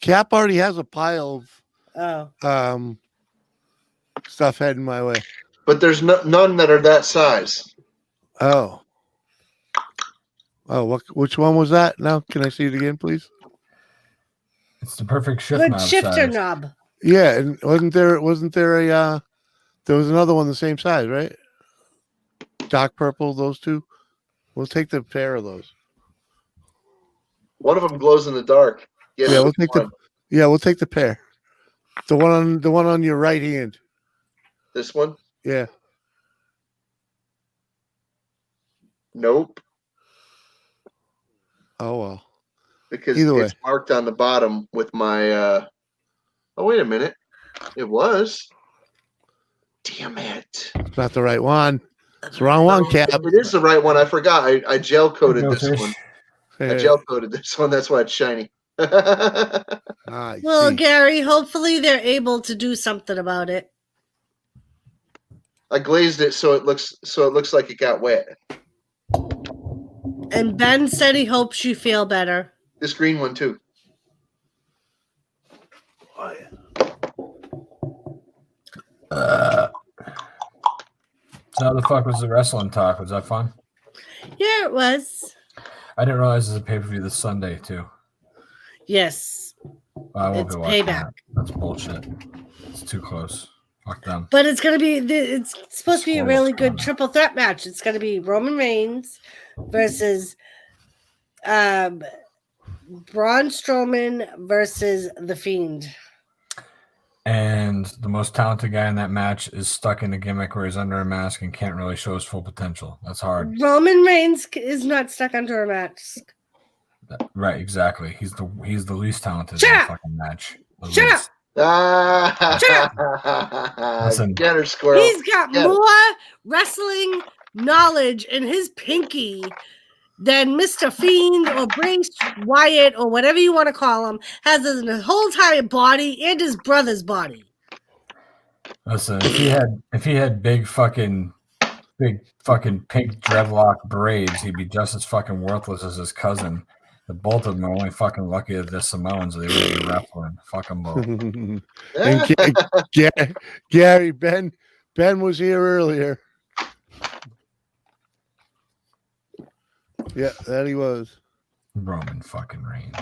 Cap already has a pile Oh. of stuff heading my way. But there's none that are that size. Oh, which one was that? Now, can I see it again, please? It's the perfect shift Good knob shifter size. knob. Yeah, and wasn't there a there was another one the same size, right? Dark purple, those two. We'll take the pair of those. One of them glows in the dark. Yes, Yeah, we'll take the pair. The one on your right hand. this one. Yeah. Nope. Oh well. Because Either way. it's marked on the bottom with my. Oh wait a minute. It was. Damn it! It's not the right one. It's the wrong one, Cap. It is the right one. I forgot. I gel coated Go this fish. one. I gel coated this one. That's why it's shiny. I Well, see. Gary, hopefully they're able to do something about it. I glazed it so it looks like it got wet. And Ben said he hopes you feel better. This green one too. So how the fuck was the wrestling talk? Was that fun? Yeah, it was. I didn't realize there's a pay-per-view this Sunday, too. Yes, Well, I won't it's be watching payback. that. That's bullshit. It's too close. Fuck them. But it's gonna be. It's supposed to be a Score really looks good good. triple threat match. It's gonna be Roman Reigns versus Braun Strowman versus The Fiend. And the most talented guy in that match is stuck in a gimmick where he's under a mask and can't really show his full potential. That's hard. Roman Reigns is not stuck under a mask. Right, exactly. He's the least talented Shut in the up! fucking match. The Shut least. Listen. Get her, squirrel. He's got Get it. more wrestling knowledge in his pinky than Mr. Fiend or Brace Wyatt or whatever you want to call him has in his whole entire body and his brother's body. Listen, if he had big fucking pink dreadlock braids, he'd be just as fucking worthless as his cousin. The both of them are only fucking lucky that they're Samoans. They would be wrestling. Fuck them both. And Gary, Ben was here earlier. Yeah, that he was. Roman fucking Reigns.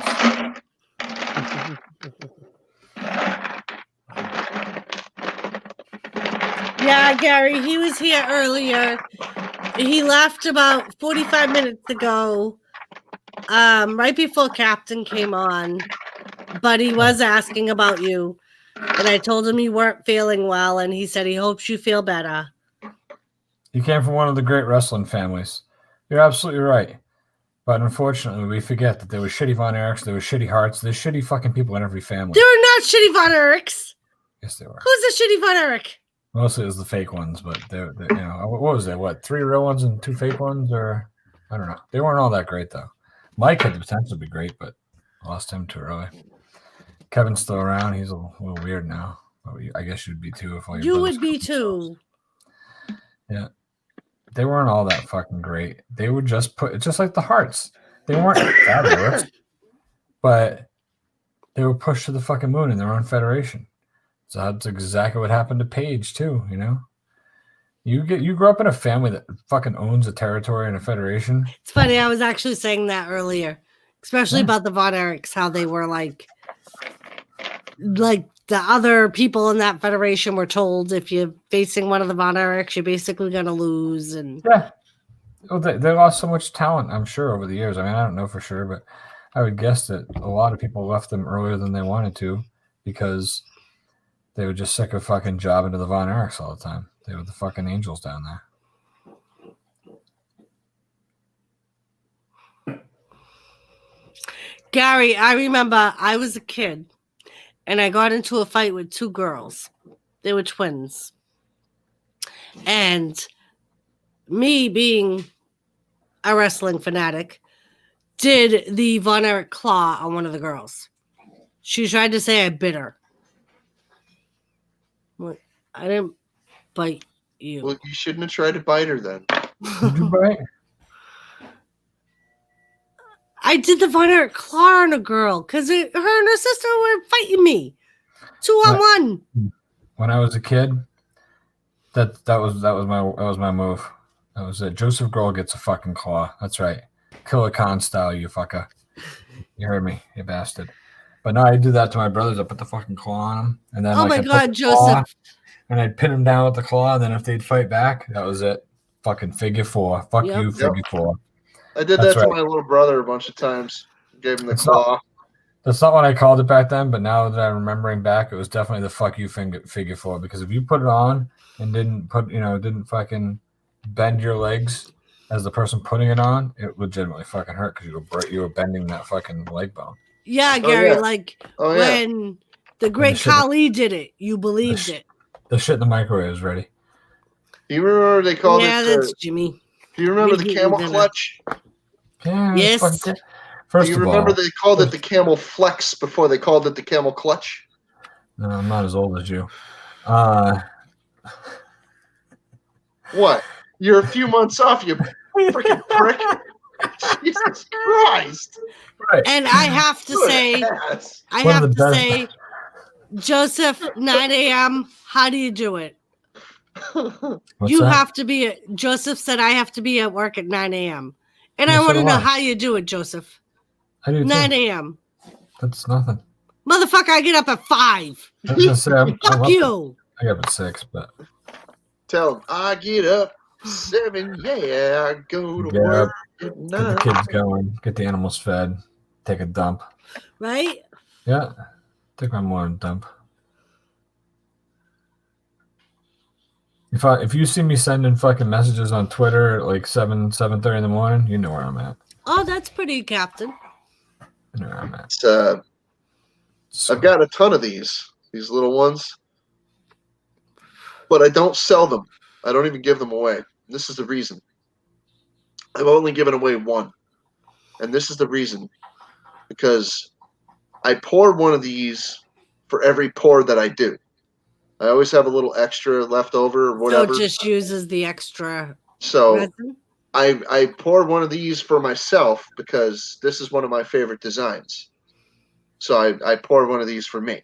Yeah, Gary, he was here earlier. He left about 45 minutes ago, right before Captain came on. But he was asking about you. And I told him you weren't feeling well, and he said he hopes you feel better. You came from one of the great wrestling families. You're absolutely right. But unfortunately, we forget that there were shitty Von Erichs, there were shitty Harts, there's shitty fucking people in every family. There are not shitty Von Erichs. Yes, they were. Who's a shitty Von Erich? Mostly it was the fake ones, but they're you know, what was there? What, 3 real ones and 2 fake ones? Or I don't know. They weren't all that great, though. Mike had the potential to be great, but lost him too early. Kevin's still around. He's a little weird now. But I guess you'd be too if all your You brothers would be killed themselves. too. Yeah. They weren't all that fucking great. They were just like the Hearts. They weren't fabulous, but they were pushed to the fucking moon in their own federation. So that's exactly what happened to Paige too, you know? You grew up in a family that fucking owns a territory and a federation. It's funny, I was actually saying that earlier, especially about the Von Erichs, how they were like the other people in that federation were told if you're facing one of the Von Erichs, you're basically going to lose. And yeah. Well, they lost so much talent, I'm sure, over the years. I mean, I don't know for sure, but I would guess that a lot of people left them earlier than they wanted to because they were just sick of fucking jobbing to the Von Erichs all the time. They were the fucking angels down there. Gary, I remember I was a kid and I got into a fight with 2 girls. They were twins. And me being a wrestling fanatic did the Von Erich claw on one of the girls. She tried to say I bit her. What? I didn't bite you. Well, you shouldn't have tried to bite her then. Did you bite? I did the Von Erich claw on a girl because her and her sister were fighting me. 2-on-1. When I was a kid, that was my move. That was it. Joseph Grohl gets a fucking claw. That's right. Killer Khan style, you fucker. You heard me, you bastard. But no, I do that to my brothers. I put the fucking claw on them. And then, Oh my I'd put God, the claw, Joseph. and I'd pin them down with the claw. And then if they'd fight back, that was it. Fucking figure 4. Fuck Yep. you, figure 4. I did That's that to right. my little brother a bunch of times. Gave him the It's claw. That's not what I called it back then, but now that I'm remembering back, it was definitely the fuck you figure 4. Because if you put it on and didn't fucking bend your legs as the person putting it on, it legitimately fucking hurt because you were bending that fucking leg bone. Yeah, Gary, yeah. like Oh, yeah. when the great shit- Khali did it, you believed it. The shit in the microwave is ready. Do you remember they called Yeah, it? that's Jimmy. Do you remember we the do camel dinner. clutch? Yeah. Yes. First Do you of remember all, they called it the camel flex before they called it the camel clutch? no, I'm not as old as you. What? You're a few months off, you freaking prick. Jesus Christ. Right. And I have to Good say, ass. I One of have the to best- say, Joseph, 9 a.m., how do you do it? What's You that? have to be. Joseph said I have to be at work at 9 a.m. And Yeah, I so want to do know I. how you do it, Joseph. I do 9 too. a.m. That's nothing. Motherfucker, I get up at 5. I was gonna say I'm Fuck up you. I get up at 6, but Tell him I get up 7. Yeah, I go to get work up, at get the 9. kids going, get the animals fed, take a dump. Right? Yeah, take my morning dump. If you see me sending fucking messages on Twitter at like 7:30 in the morning, you know where I'm at. Oh, that's pretty, Captain. You know where I'm at. It's, I've got a ton of these little ones, but I don't sell them. I don't even give them away. This is the reason. I've only given away one, and this is the reason, because I pour one of these for every pour that I do. I always have a little extra left over or whatever. So it just uses the extra So resin? I pour one of these for myself because this is one of my favorite designs. So I pour one of these for me.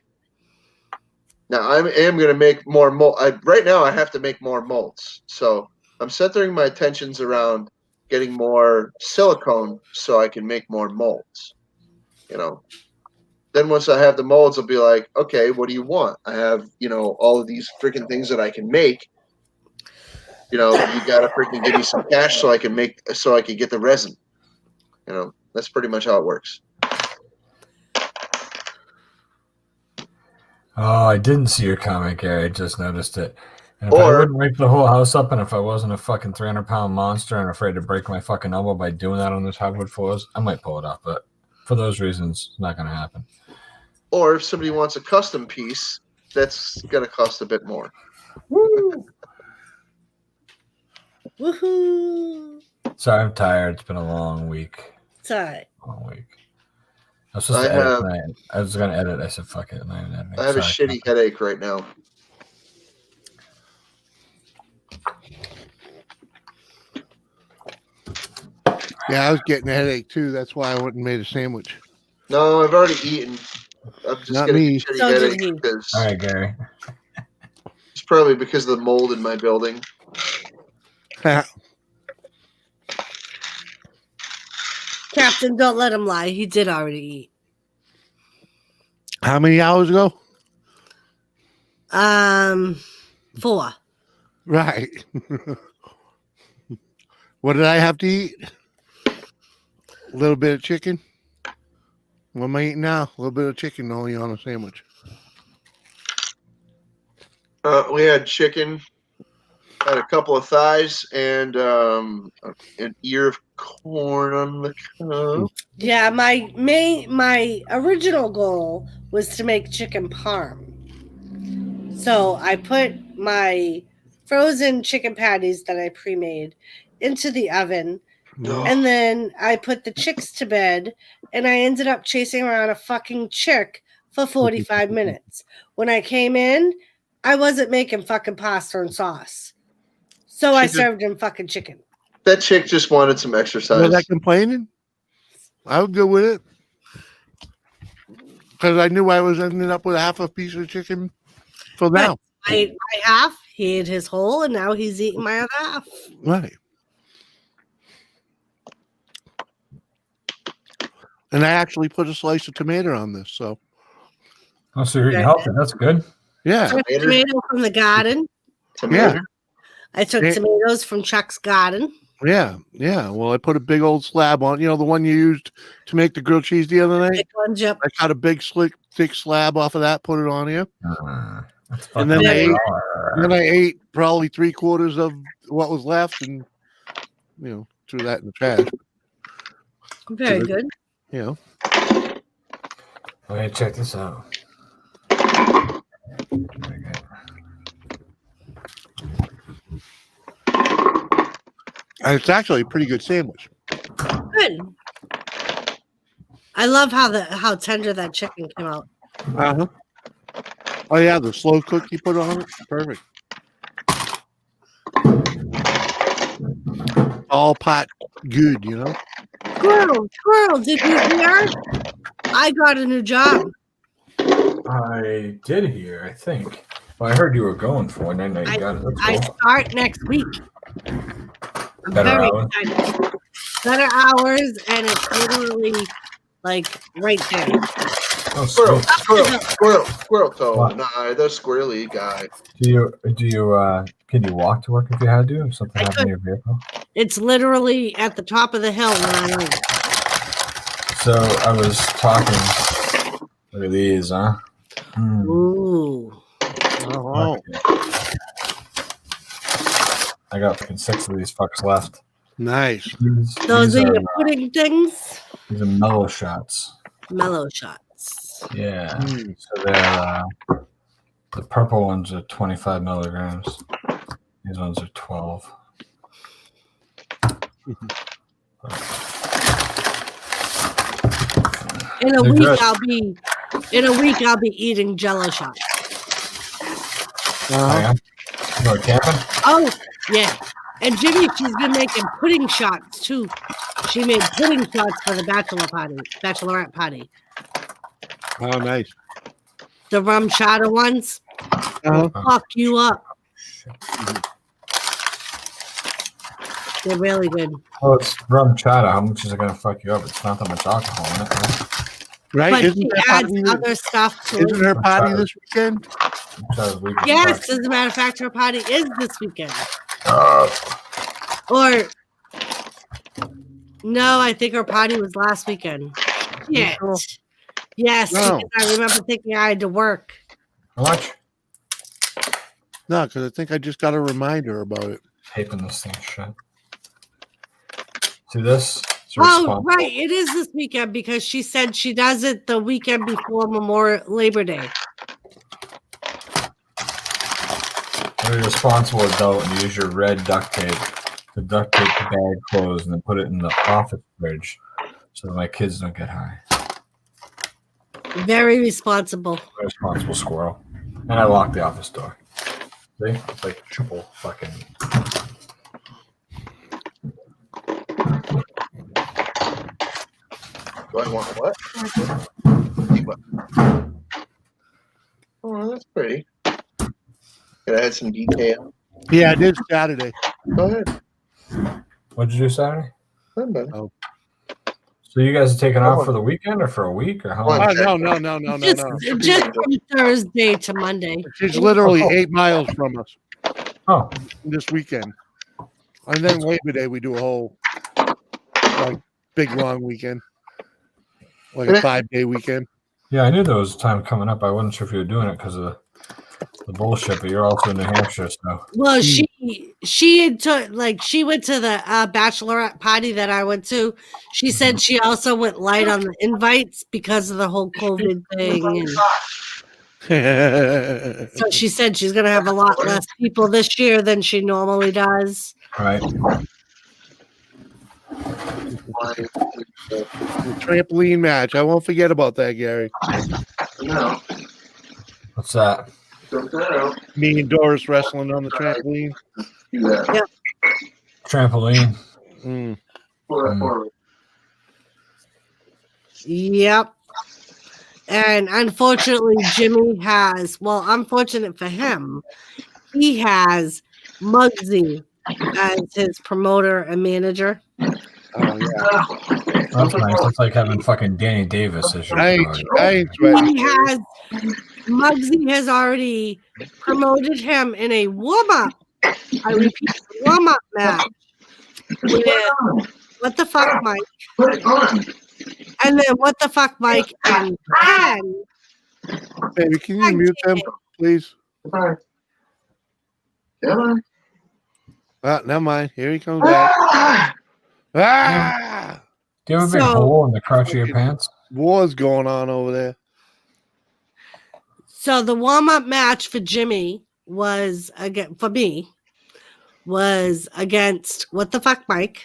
Now I am going to make more mold. Right now I have to make more molds. So I'm centering my attentions around getting more silicone so I can make more molds. You know. Then once I have the molds, I'll be like, okay, what do you want? I have, all of these freaking things that I can make. You gotta freaking give me some cash so I can get the resin. That's pretty much how it works. Oh, I didn't see your comment, Gary. I just noticed it. And if I wouldn't wake the whole house up, and if I wasn't a fucking 300-pound monster and afraid to break my fucking elbow by doing that on those hardwood floors, I might pull it off. But for those reasons, it's not going to happen. Or if somebody wants a custom piece, that's going to cost a bit more. Woo! Woohoo! Sorry, I'm tired. It's been a long week. It's all right. Long week. I was supposed to edit tonight. I was going to edit. I said, fuck it. I'm not even editing. I have a shitty headache right now. Yeah, I was getting a headache too. That's why I went and made a sandwich. No, I've already eaten. I'm just Not getting me. a shitty So did headache he. because All right, Gary. it's probably because of the mold in my building. Captain, don't let him lie. He did already eat. How many hours ago? 4. Right. What did I have to eat? A little bit of chicken. What am I eating now? A little bit of chicken only on a sandwich. We had chicken, had a couple of thighs, and an ear of corn on the cob. Yeah, my original goal was to make chicken parm. So I put my frozen chicken patties that I pre-made into the oven, and then I put the chicks to bed, and I ended up chasing around a fucking chick for 45 minutes. When I came in, I wasn't making fucking pasta and sauce. So I served him fucking chicken. That chick just wanted some exercise. Was I complaining? I would go with it. Because I knew I was ending up with half a piece of chicken for now. I ate my half, he ate his whole, and now he's eating my other half. Right. And I actually put a slice of tomato on this, so Oh, so you're eating healthy. That's good. yeah. Tomato from the garden. Tomato. Yeah. I took tomatoes from Chuck's garden. Yeah. Well, I put a big old slab on, the one you used to make the grilled cheese the other night. Big ones, yep. I cut a big, slick, thick slab off of that, put it on here. And then I ate probably 3/4 of what was left and, threw that in the trash. Very good. Okay, check this out. And it's actually a pretty good sandwich. Good. I love how tender that chicken came out. Uh-huh. Oh, yeah, the slow cook you put on it. Perfect. All pot good, Squirrel, did you hear? I got a new job. I did hear, I think. Well, I heard you were going for one. I know you got it. That's I cool. start next week. I'm Better very hours? excited. Better hours, and it's literally like right there. Oh, Squirrel, sweet. squirrel toe. What? Nah, the squirrely guy. Do you can you walk to work if you had to? If something I happened to your vehicle? It's literally at the top of the hill where I live. So I was talking. Look at these, huh? Mm. Ooh. Oh, I got fucking 6 of these fucks left. nice. Those These are are, your pudding things? these are mellow shots. Mellow shots. Yeah. Mm. So they're the purple ones are 25 milligrams. These ones are 12. In a They're week, good. I'll be eating Jello shots. Oh, yeah? You going camping? Oh yeah, and Jimmy, she's been making pudding shots too. She made pudding shots for the bachelorette party. Oh, nice. The rum shotter ones Uh-huh. fuck you up. They're really good. Well, it's rum chata. How much is it going to fuck you up? It's not that much alcohol in it. Right? Right? But Isn't she her adds potty, other stuff to isn't it. her potty this weekend? Chata's weak as Yes, fuck. as a matter of fact, her party is this weekend. Uh, Or no, I think her party was last weekend. Yeah. sure? Yes, No. because I remember thinking I had to work. how much? No, because I think I just got a reminder about it. Taping this thing shut. See this? It's Oh, responsible. right. It is this weekend because she said she does it the weekend before Labor Day. You're a responsible adult and use your red duct tape to duct tape the bag closed and then put it in the office fridge so that my kids don't get high. Very responsible. I'm a responsible squirrel. And I lock the office door. See? It's like triple fucking. Do I want what? Oh, that's pretty. Could I add some detail? Yeah, it is Saturday. Go ahead. What'd you do Saturday? Nothing better. So you guys are taking off for the weekend or for a week or how long? Oh, no. Just from Thursday to Monday. She's literally 8 miles from us Oh, this weekend. And then Labor Day, we do a whole like big long weekend. Like a 5-day weekend. yeah, I knew there was a time coming up. I wasn't sure if you were doing it because of the bullshit, but you're also in New Hampshire, so. Well, she went to the bachelorette party that I went to. She said she also went light on the invites because of the whole COVID thing. And so she said she's going to have a lot less people this year than she normally does. Right. The trampoline match. I won't forget about that, Gary. No. What's that? Me and Doris wrestling on the trampoline. Do that. Trampoline. Mm. Pull that forward. Yep. And unfortunately, Jimmy has, well, unfortunate for him, he has Muggsy as his promoter and manager. Oh, yeah. That's nice. That's like having fucking Danny Davis as your I promoter. ain't sweating. Muggsy has already promoted him in a warm-up. I repeat, warm-up match with What the Fuck Mike. Put it on. And then What the Fuck Mike and Ken. Baby, can you mute them, please? Come on. Never mind. Here he comes back. Ah! Do you have a big So- hole in the crotch of your pants? War's going on over there. So the warm-up match for Jimmy was again for me was against What the Fuck Mike,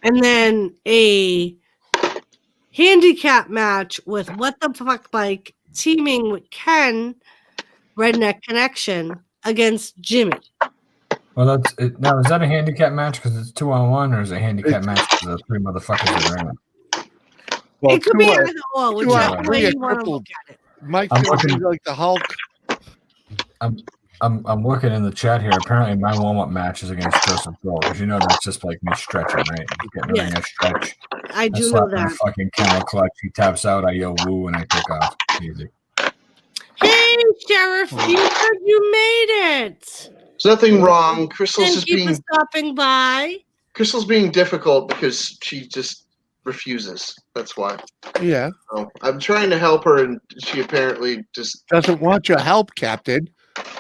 and then a handicap match with What the Fuck Mike teaming with Ken Redneck Connection against Jimmy. Well, that's it. Now, is that a handicap match because it's 2-on-1, or is it a handicap match because the 3 motherfuckers that are in it? Well, It could be two- either or, whichever two way are you want to triple. look at it. Mike's I'm gonna be looking- like the Hulk. I'm looking in the chat here. Apparently, my warm-up match is against Joseph Bro, because you know that's just like me stretching, right? Getting Yes. a stretch. I do slap know my that. fucking camel clutch. He taps out. I yell woo, and I take off. Easy. Hey, Sheriff Buford, you made it. There's nothing wrong. Crystal's Thank just you for being stopping by. Crystal's being difficult because she just refuses. That's why. Yeah. So I'm trying to help her, and she apparently Doesn't want your help, Captain.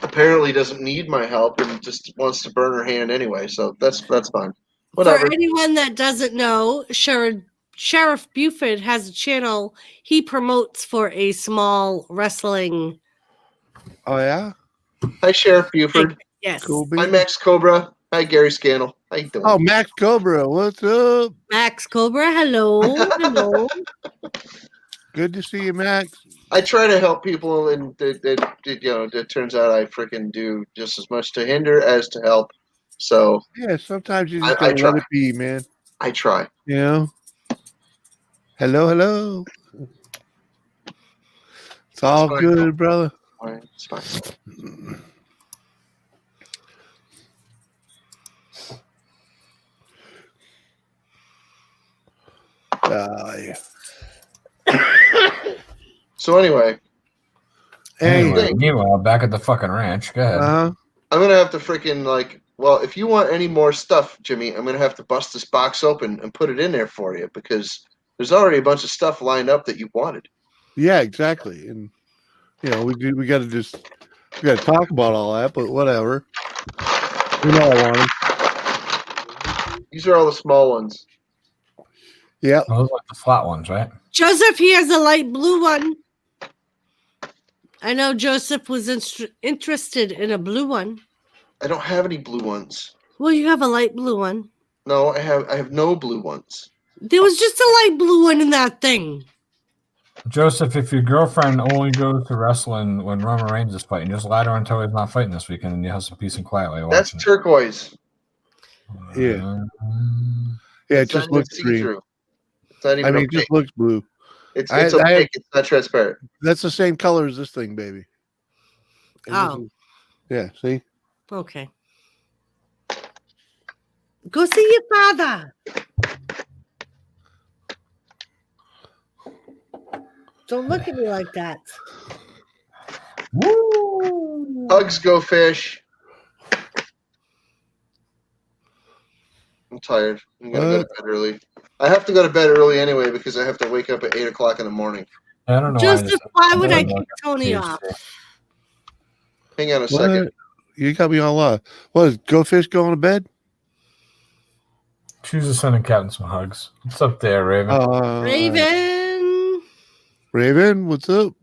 doesn't need my help and just wants to burn her hand anyway. So that's fine. Whatever. For anyone that doesn't know, Sheriff Buford has a channel he promotes for a small wrestling. Oh yeah. Hi, Sheriff Buford. Yes. Cool Hi, beans. Max Cobra. Hi, Gary Scannell. How you doing? Oh, Max Cobra, what's up? Max Cobra, hello. Hello. Good to see you, Max. I try to help people, and it turns out I freaking do just as much to hinder as to help. So Yeah, sometimes you just I gotta try. let it be, man. I try. You know. Hello. It's all fine. good, brother. All right, it's fine. Yeah. So anyway, Hey. Meanwhile, back at the fucking ranch. Go ahead. I'm gonna have to freaking well, if you want any more stuff, Jimmy, I'm gonna have to bust this box open and put it in there for you because there's already a bunch of stuff lined up that you wanted. Yeah, exactly. And we gotta talk about all that, but whatever. You know I want them. These are all the small ones. Yeah. Those are like the flat ones, right? Joseph, he has a light blue one. I know Joseph was interested in a blue one. I don't have any blue ones. Well, you have a light blue one. No, I have no blue ones. There was just a light blue one in that thing. Joseph, if your girlfriend only goes to wrestling when Roman Reigns is fighting, just lie to her until he's not fighting this weekend, and you have some peace and quiet while you're That's watching. turquoise. Yeah. Yeah, it just looks green. see-through. It's not even It opaque. just looks blue. It's opaque. It's not transparent. That's the same color as this thing, baby. And Oh. yeah, see? Okay. Go see your father. Don't look at me like that. Woo! Hugs, go fish. I'm tired. I'm gonna go to bed early. I have to go to bed early anyway because I have to wake up at 8 o'clock in the morning. I don't know. Joseph, why would I kick Tony off? Hang on a second. You got me on live. What is Go Fish going to bed? Choose to send Captain some hugs. What's up there, Raven? Raven, what's up?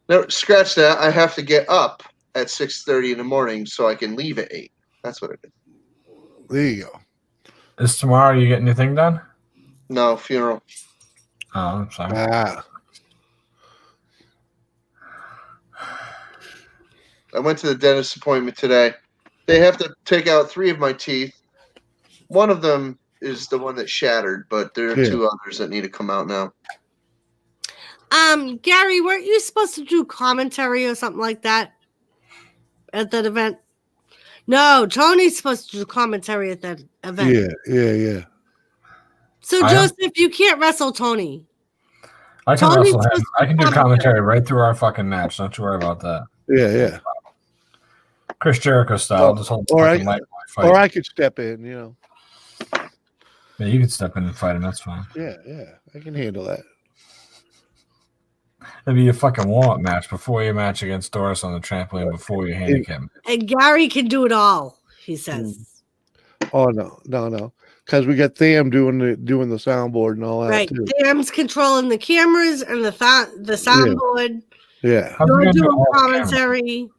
No, scratch that. I have to get up at 6:30 in the morning so I can leave at 8. That's what it is. There you go. Is tomorrow you getting anything done? No, funeral. Oh, I'm sorry. I went to the dentist appointment today. They have to take out 3 of my teeth. One of them is the one that shattered, but there are 2 others that need to come out now. Gary, weren't you supposed to do commentary or something like that at that event? No, Tony's supposed to do commentary at that event. Yeah. So, Joseph, you can't wrestle Tony. I can wrestle him. I can do commentary right through our fucking match. Don't you worry about that. Yeah. Chris Jericho style. Just hold or I could step in, Yeah, you can step in and fight him. That's fine. Yeah. I can handle that. It'd be a fucking warm-up match before your match against Doris on the trampoline, before your handicap match. And Gary can do it all, he says. Oh, no. Because we got Tham doing the soundboard and all that, right. too. Tham's controlling the cameras and the soundboard. Yeah. You're doing commentary.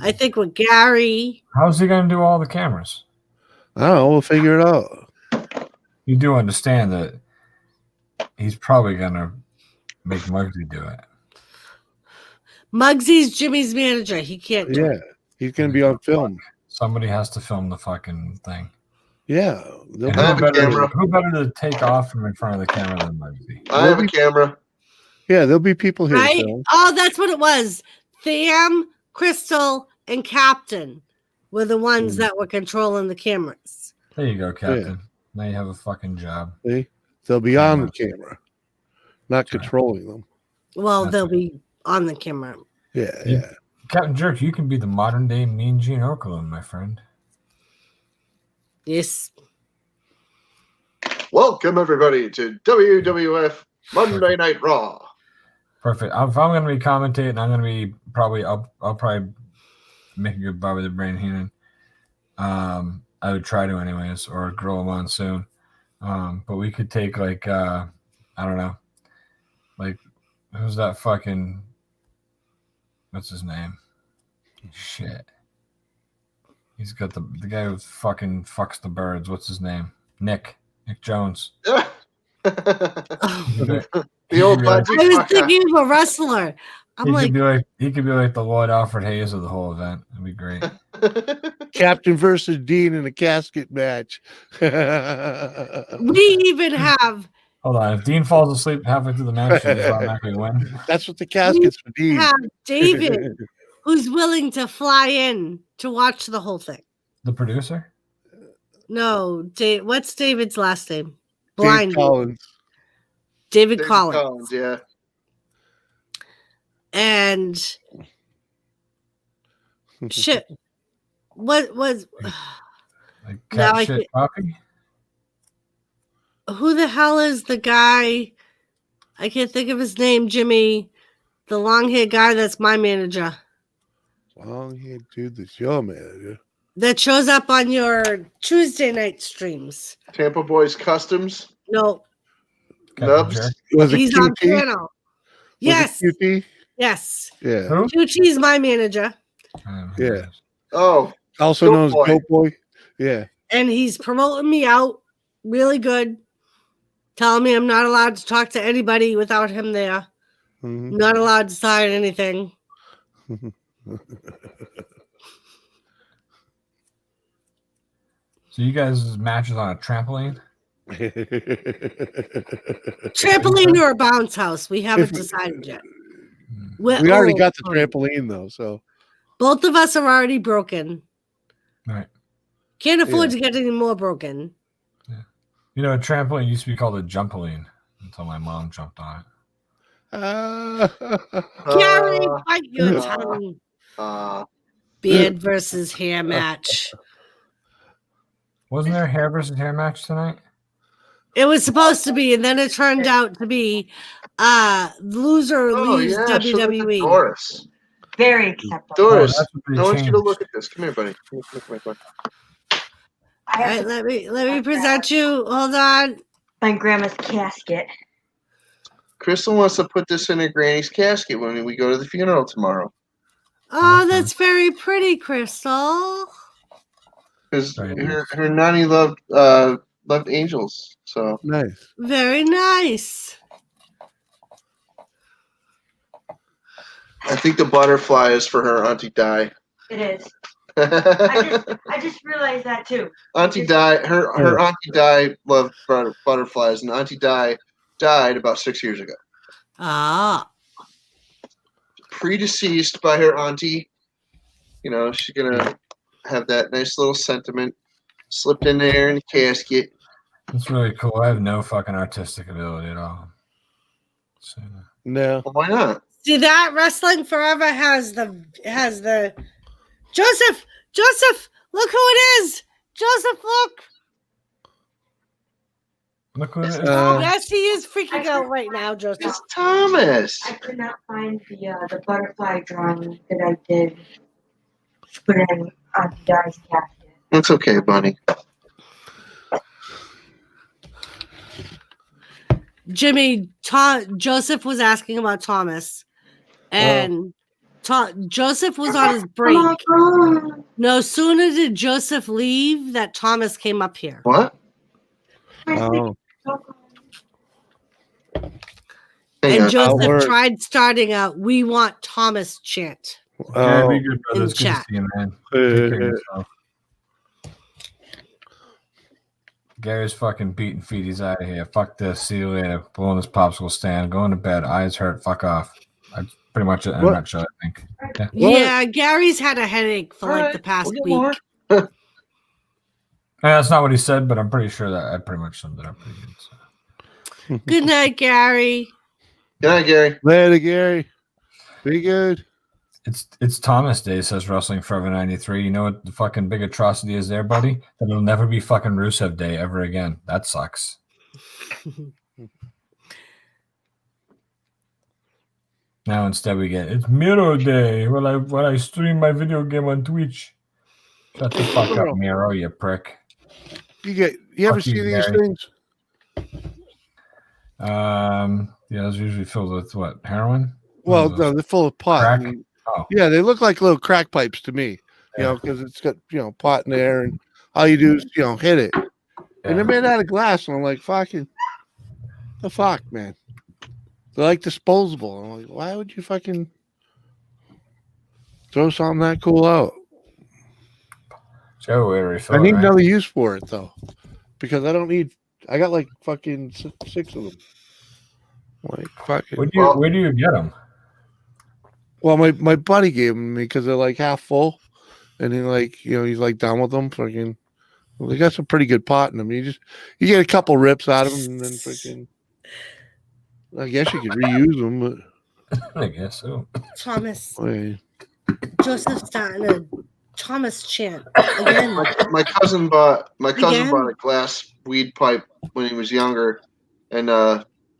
I think with Gary. How's he going to do all the cameras? I don't know. We'll figure it out. You do understand that he's probably going to make Muggsy do it. Muggsy's Jimmy's manager. He can't do it. He's going to be on film. Somebody has to film the fucking thing. Yeah. Who better to take off from in front of the camera than Muggsy? I have a camera. Yeah, there'll be people here. Right? Oh, that's what it was. Tham, Crystal, and Captain were the ones that were controlling the cameras. There you go, Captain. Now you have a fucking job. See? They'll be on the camera, not controlling them. Well, That's they'll right. be on the camera. Yeah, You- yeah. Captain Jerk, you can be the modern day Mean Gene Okerlund, my friend. Yes. Welcome everybody to WWF Monday Night Raw. Perfect. If I'm going to be commentating, I'm going to be I'll probably make a good Bobby the Brain Heenan. I would try to anyways, or grow him on soon. But we could take like, I don't know, like who's that fucking, what's his name? Shit. He's got the guy who fucking fucks the birds. What's his name? Nick Jones. the He old could be like- magic I was fucker. thinking of a wrestler. I'm he like, could be like the Lloyd Alfred Hayes of the whole event. That'd be great. Captain versus Dean in a casket match. we even have Hold on. If Dean falls asleep halfway through the match, he just automatically win. That's what the casket's for, Dean. David who's willing to fly in to watch the whole thing. The producer? No, what's David's last name? Dave Blind Collins. David David Collins. yeah. And shit. What was Like Now cat I shit coffee? who the hell is the guy? I can't think of his name, Jimmy. The long haired guy that's my manager. Long haired dude, that's your manager. That shows up on your Tuesday night streams. Tampa Boys Customs. No, Captain Nubs. Jerk? Was it he's on QT? piano. Yes, Was it QT? yes. Yeah. Who? Tucci's my manager, I don't know who Yeah. it is. Oh, Also Goat known as Boy. Goat Boy. Yeah. and he's promoting me out really good. Telling me I'm not allowed to talk to anybody without him there. Mhm. Not allowed to sign anything. So you guys' matches on a trampoline? Trampoline or a bounce house? We haven't If- decided yet. Hmm. We already old, got the Tony. trampoline though, so Both of us are already broken. Right. Can't afford to get any more broken. You know, a trampoline used to be called a jumpoline until my mom jumped on it. Gary, bite your uh, tongue. Beard versus hair match. Wasn't there a hair versus hair match tonight? It was supposed to be, and then it turned out to be loser oh leaves yeah, show them to WWE. Doris. Very acceptable. Doris, that's what they I want you to changed. look at this. Come here, buddy. Come here, buddy. I All have right, let me present you. Hold on. my grandma's casket. Crystal wants to put this in her granny's casket when we go to the funeral tomorrow. Oh, that's very pretty, Crystal. Because Very her nanny loved angels. So nice. Very nice. I think the butterfly is for her Auntie Di. It is. I just realized that too. Auntie Di, her Auntie Di loved butterflies, and Auntie Di died about 6 years ago. Ah, Predeceased by her auntie. You know, she's gonna have that nice little sentiment slipped in there in a casket. That's really cool. I have no fucking artistic ability at all. So, No. Well, why not? see that Wrestling Forever has the Joseph. Look who it is. Joseph, look. look what it is. Yes, he is freaking out right now, Joseph. It's Thomas. I could not find the butterfly drawing that I did to put in on Di's casket. That's okay, Bunny. Jimmy, Joseph was asking about Thomas, and Joseph was on his break. No sooner did Joseph leave that Thomas came up here. What? Oh. Hang And on. Joseph work. tried starting a "We want Thomas" chant. Gary, Oh. be good, brother. In It's good to chat. see you, man. Take care of yourself. Gary's fucking beating feet. He's out of here. Fuck this. See you later. Blowing this popsicle stand. Going to bed. Eyes hurt. Fuck off. That's pretty much it in a What? nutshell, I think. Yeah. Yeah, Gary's had a headache for like Alright, the past we'll get week. more. Yeah, that's not what he said, but I'm pretty sure that I pretty much summed it up pretty good. So. Good night, Gary. Good night, Gary. Later, Gary. Be good. It's Thomas Day, says Wrestling Forever 93. You know what the fucking big atrocity is there, buddy? That it'll never be fucking Rusev Day ever again. That sucks. Now instead we get it's Miro Day when I stream my video game on Twitch. Shut the fuck up, Miro, you prick. You ever Fuck you, see these Gary. things? Yeah, those are usually filled with what, heroin? Well, What are no, those? they're full of pot. Crack? I mean, Oh, yeah, they look like little crack pipes to me. You Yeah. know, because it's got pot in there, and all you do is hit it. And they're made out of glass, and I'm like, fucking, the fuck, man. They're like disposable. I'm like, why would you fucking throw something that cool out? Joe, we refill I need it, right? another use for it though, because I got like fucking six of them. Like fucking. Where do you get them? Well, my buddy gave them to me because they're like half full, and then he's like done with them. Fucking, well, they got some pretty good pot in them. You get a couple rips out of them, and then freaking. I guess you could reuse them, but I guess so. Thomas. wait. Joseph starting a Thomas chant again. My cousin bought Again? a glass weed pipe when he was younger, and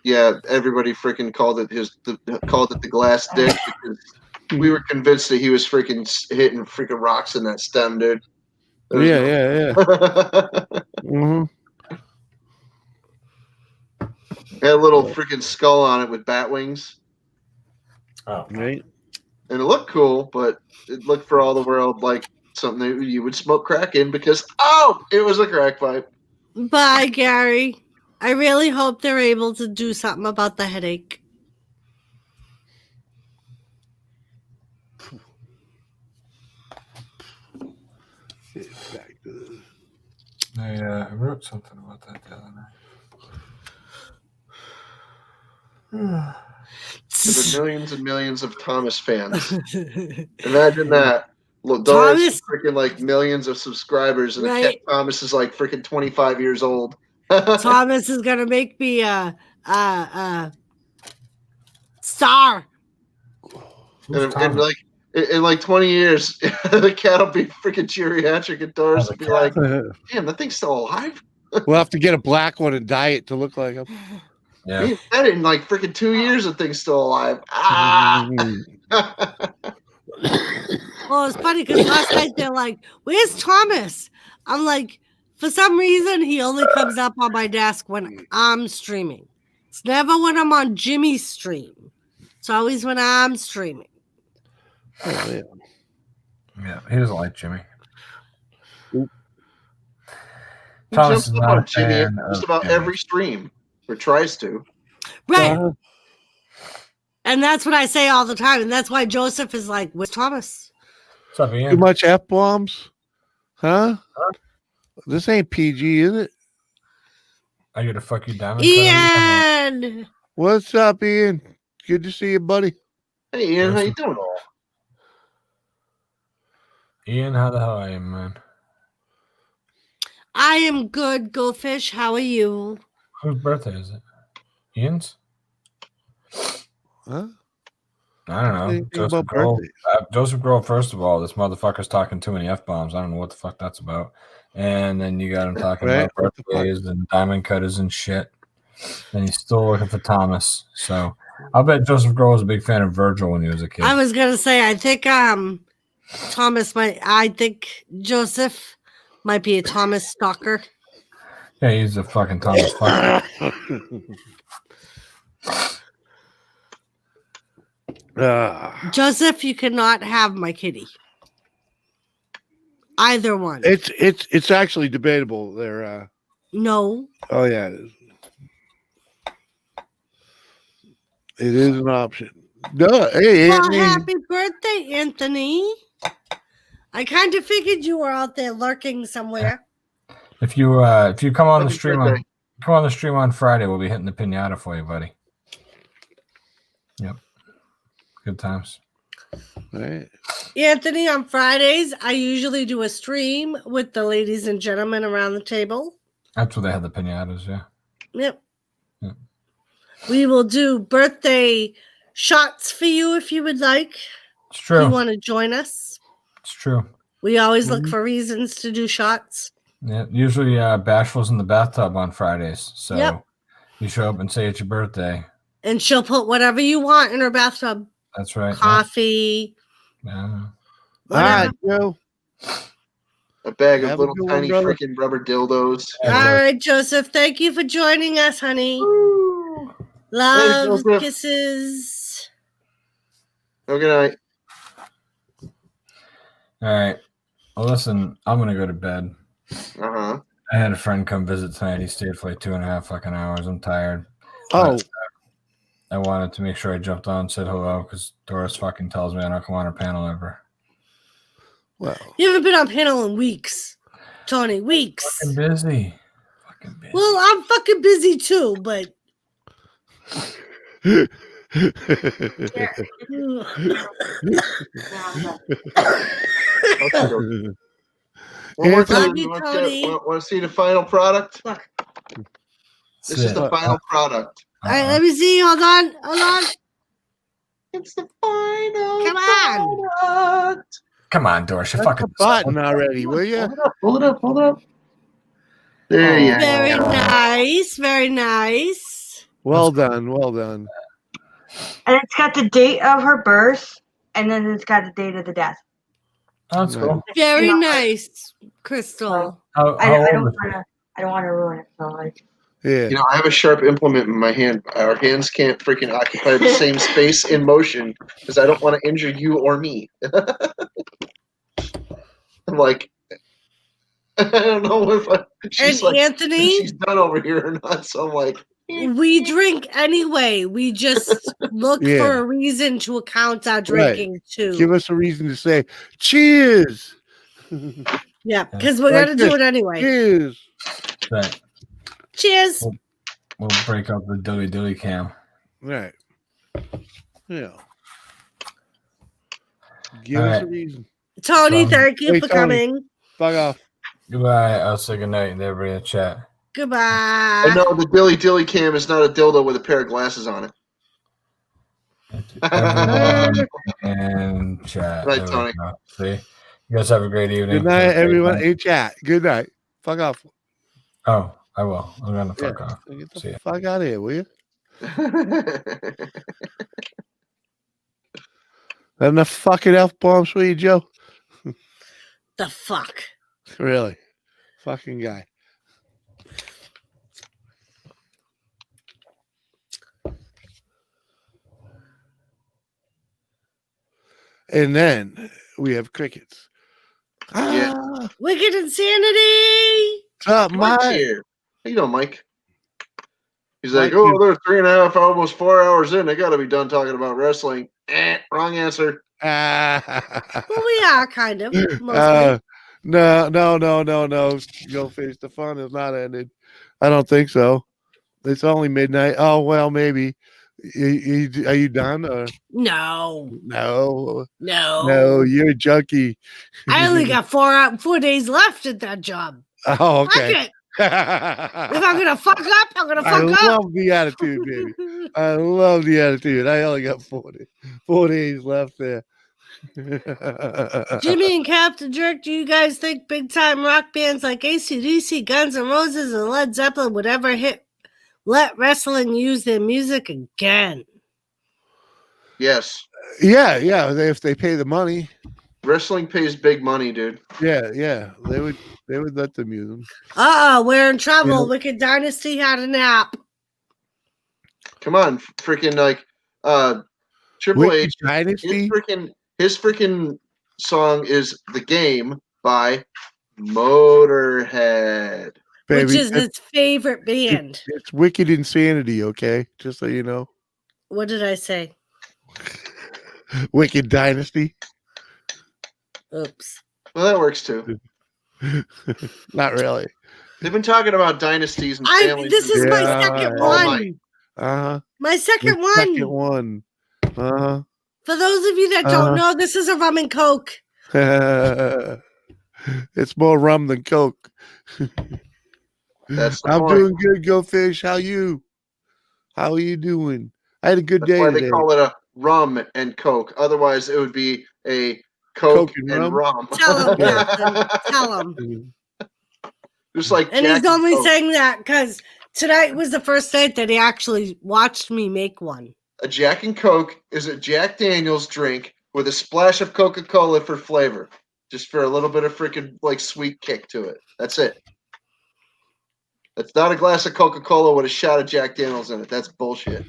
yeah, everybody freaking called it the glass dick because we were convinced that he was freaking hitting freaking rocks in that stem, dude. Yeah. Mm-hmm. Had a little freaking skull on it with bat wings, Oh, Right. and it looked cool, but it looked for all the world like something that you would smoke crack in because it was a crack pipe. Bye, Gary. I really hope they're able to do something about the headache. Back to I wrote something about that the other night. To the millions and millions of Thomas fans, imagine that. Look, Thomas- Doris freaking like millions of subscribers, and Right. Thomas is like freaking 25 years old. Thomas is gonna make me a star. And like in like 20 years, the cat will be freaking geriatric, and Doris will be like, "Damn, that thing's still alive." We'll have to get a black one and dye it to look like him. Yeah. He said it in like freaking 2 years, the thing's still alive. Ah! Well, it's funny because last night they're like, "Where's Thomas?" I'm like, for some reason he only comes up on my desk when I'm streaming. It's never when I'm on Jimmy's stream. It's always when I'm streaming. Oh, yeah. Yeah, he doesn't like Jimmy. He Thomas jumps is up not on a Jimmy fan just of about Jimmy. every stream, or tries to. Right. Uh-huh. And that's what I say all the time. And that's why Joseph is like, "Where's Thomas?" What's up, Too Ian? much F bombs? Huh? This ain't PG, is it? I get a fuck you, diamond. cutter? Ian! What's up, Ian? Good to see you, buddy. Hey, Ian, how you doing? Ian, how the hell are you, man? I am good, Goldfish. How are you? Whose birthday is it? Ian's? Huh? I don't know. Anything Joseph about Grohl. birthdays? Joseph Grohl, first of all, this motherfucker's talking too many F-bombs. I don't know what the fuck that's about. And then you got him talking Right, about what the fuck? birthdays and diamond cutters and shit. And he's still looking for Thomas. So I'll bet Joseph Grohl was a big fan of Virgil when he was a kid. I was gonna say, I think Joseph might be a Thomas stalker. Yeah, he's a fucking Thomas fucker. Joseph, you cannot have my kitty. Either one. It's actually debatable. There. No. Oh yeah, it is. It is an option. No, hey, Well, Anthony. happy birthday, Anthony. I kind of figured you were out there lurking somewhere. If you come on the Happy stream birthday. on Friday, we'll be hitting the pinata for you, buddy. Yep. Good times. Right. Anthony, on Fridays, I usually do a stream with the ladies and gentlemen around the table. That's where they had the pinatas, yeah. Yep. Yeah. We will do birthday shots for you if you would like. It's If true. you want to join us. It's true. We always look for reasons to do shots. Yeah. Usually Bashful's in the bathtub on Fridays. So Yep. you show up and say it's your birthday. And she'll put whatever you want in her bathtub. That's right. Coffee. Yeah. All Whatever. right, Joe. A bag of Have a little good one, tiny brother. freaking rubber dildos. All right, Joseph. Thank you for joining us, honey. Love, Joseph. kisses. Have a good night. All right. Well, listen, I'm going to go to bed. Uh-huh. I had a friend come visit tonight. He stayed for like 2.5 fucking hours. I'm tired. Oh, I wanted to make sure I jumped on and said hello because Doris fucking tells me I don't come on her panel ever. well. You haven't been on panel in weeks, Tony. Weeks. Fucking busy. Fucking busy. Well, I'm fucking busy too, but One more Anthony- time. Love you, Tony. Want to see the final product? Look, This is the final product. all right, let me see. Hold on. It's the final Come on. product. Come on, Doris. You Press fucking the button already, will you? Hold it up. There you Very go. nice. Very nice. Well done. Well done. and it's got the date of her birth, and then it's got the date of the death. Oh, that's cool. Very No. nice, Crystal. How I old don't is she? want to ruin it. So like, Yeah. You know, I have a sharp implement in my hand. Our hands can't freaking occupy the same space in motion because I don't want to injure you or me. I'm like, I don't know if she's And like, Anthony, she's done over here or not. So I'm like, we drink anyway. We just look Yeah. for a reason to account our drinking too. Give us a reason to say cheers. Yeah, because we're Like gonna do this. it anyway. Cheers. Right. Cheers. We'll break up the dilly cam. Right. Yeah. Give All us right. a reason. Tony, Tom. thank you Hey, for Tony. coming. Fuck off. Goodbye. I'll say goodnight to everybody in the chat. Goodbye. I know the dilly cam is not a dildo with a pair of glasses on it. Everyone in chat. Right, There we Tony. go. See? You guys have a great evening. Good night, Have a great everyone. night. In chat. Good night. Fuck off. Oh, I will. I'm going to Yeah. fuck off. Get the See ya. fuck out of here, will you? Not enough fucking F bombs for you, Joe? The fuck. Really? Fucking guy. And then we have crickets. Yeah. Ah, Wicked Insanity. what's up, Mike's Mike? here. How you doing, Mike? He's Mike, like, oh, they're 3.5, almost 4 hours in. They got to be done talking about wrestling. Wrong answer. Ah. Well, we are kind of. Mostly. No. Go face the fun is not ended. I don't think so. It's only midnight. Oh well, maybe. Are you done? Or No. no? No. No, you're a junkie. I only got 4 days left at that job. Oh, Fuck okay. it. If I'm gonna fuck up, I'm gonna I fuck up. love the attitude, baby. I love the attitude. I only got 4 days left there. Jimmy and Captain Jerk, do you guys think big time rock bands like AC/DC, Guns N' Roses, and Led Zeppelin would ever let wrestling use their music again? Yes. Yeah. If they pay the money, Wrestling pays big money, dude. yeah, they would let them use them. We're in trouble. Yeah. Wicked Dynasty had a nap. Come on, freaking like Triple Wicked H. Dynasty. His freaking song is "The Game" by Motorhead. Baby, Which is his favorite band. it's Wicked Insanity, okay? Just so you know. What did I say? Wicked Dynasty. Oops. Well, that works too. Not really. They've been talking about dynasties and families. This is my Yeah, second all one. night. Uh-huh. My second The second one. one. Uh-huh. For those of you that don't know, this is a rum and coke. It's more rum than Coke. That's the I'm point. doing good, Go Fish. How you? How are you doing? I had a good That's day why today. they call it a rum and Coke. Otherwise, it would be a Coke and rum. Tell him, Yeah. Captain. Tell him. Just like And Jack he's only Coke. saying that because tonight was the first night that he actually watched me make one. A Jack and Coke is a Jack Daniels drink with a splash of Coca-Cola for flavor. Just for a little bit of freaking like sweet kick to it. That's it. It's not a glass of Coca-Cola with a shot of Jack Daniels in it. That's bullshit.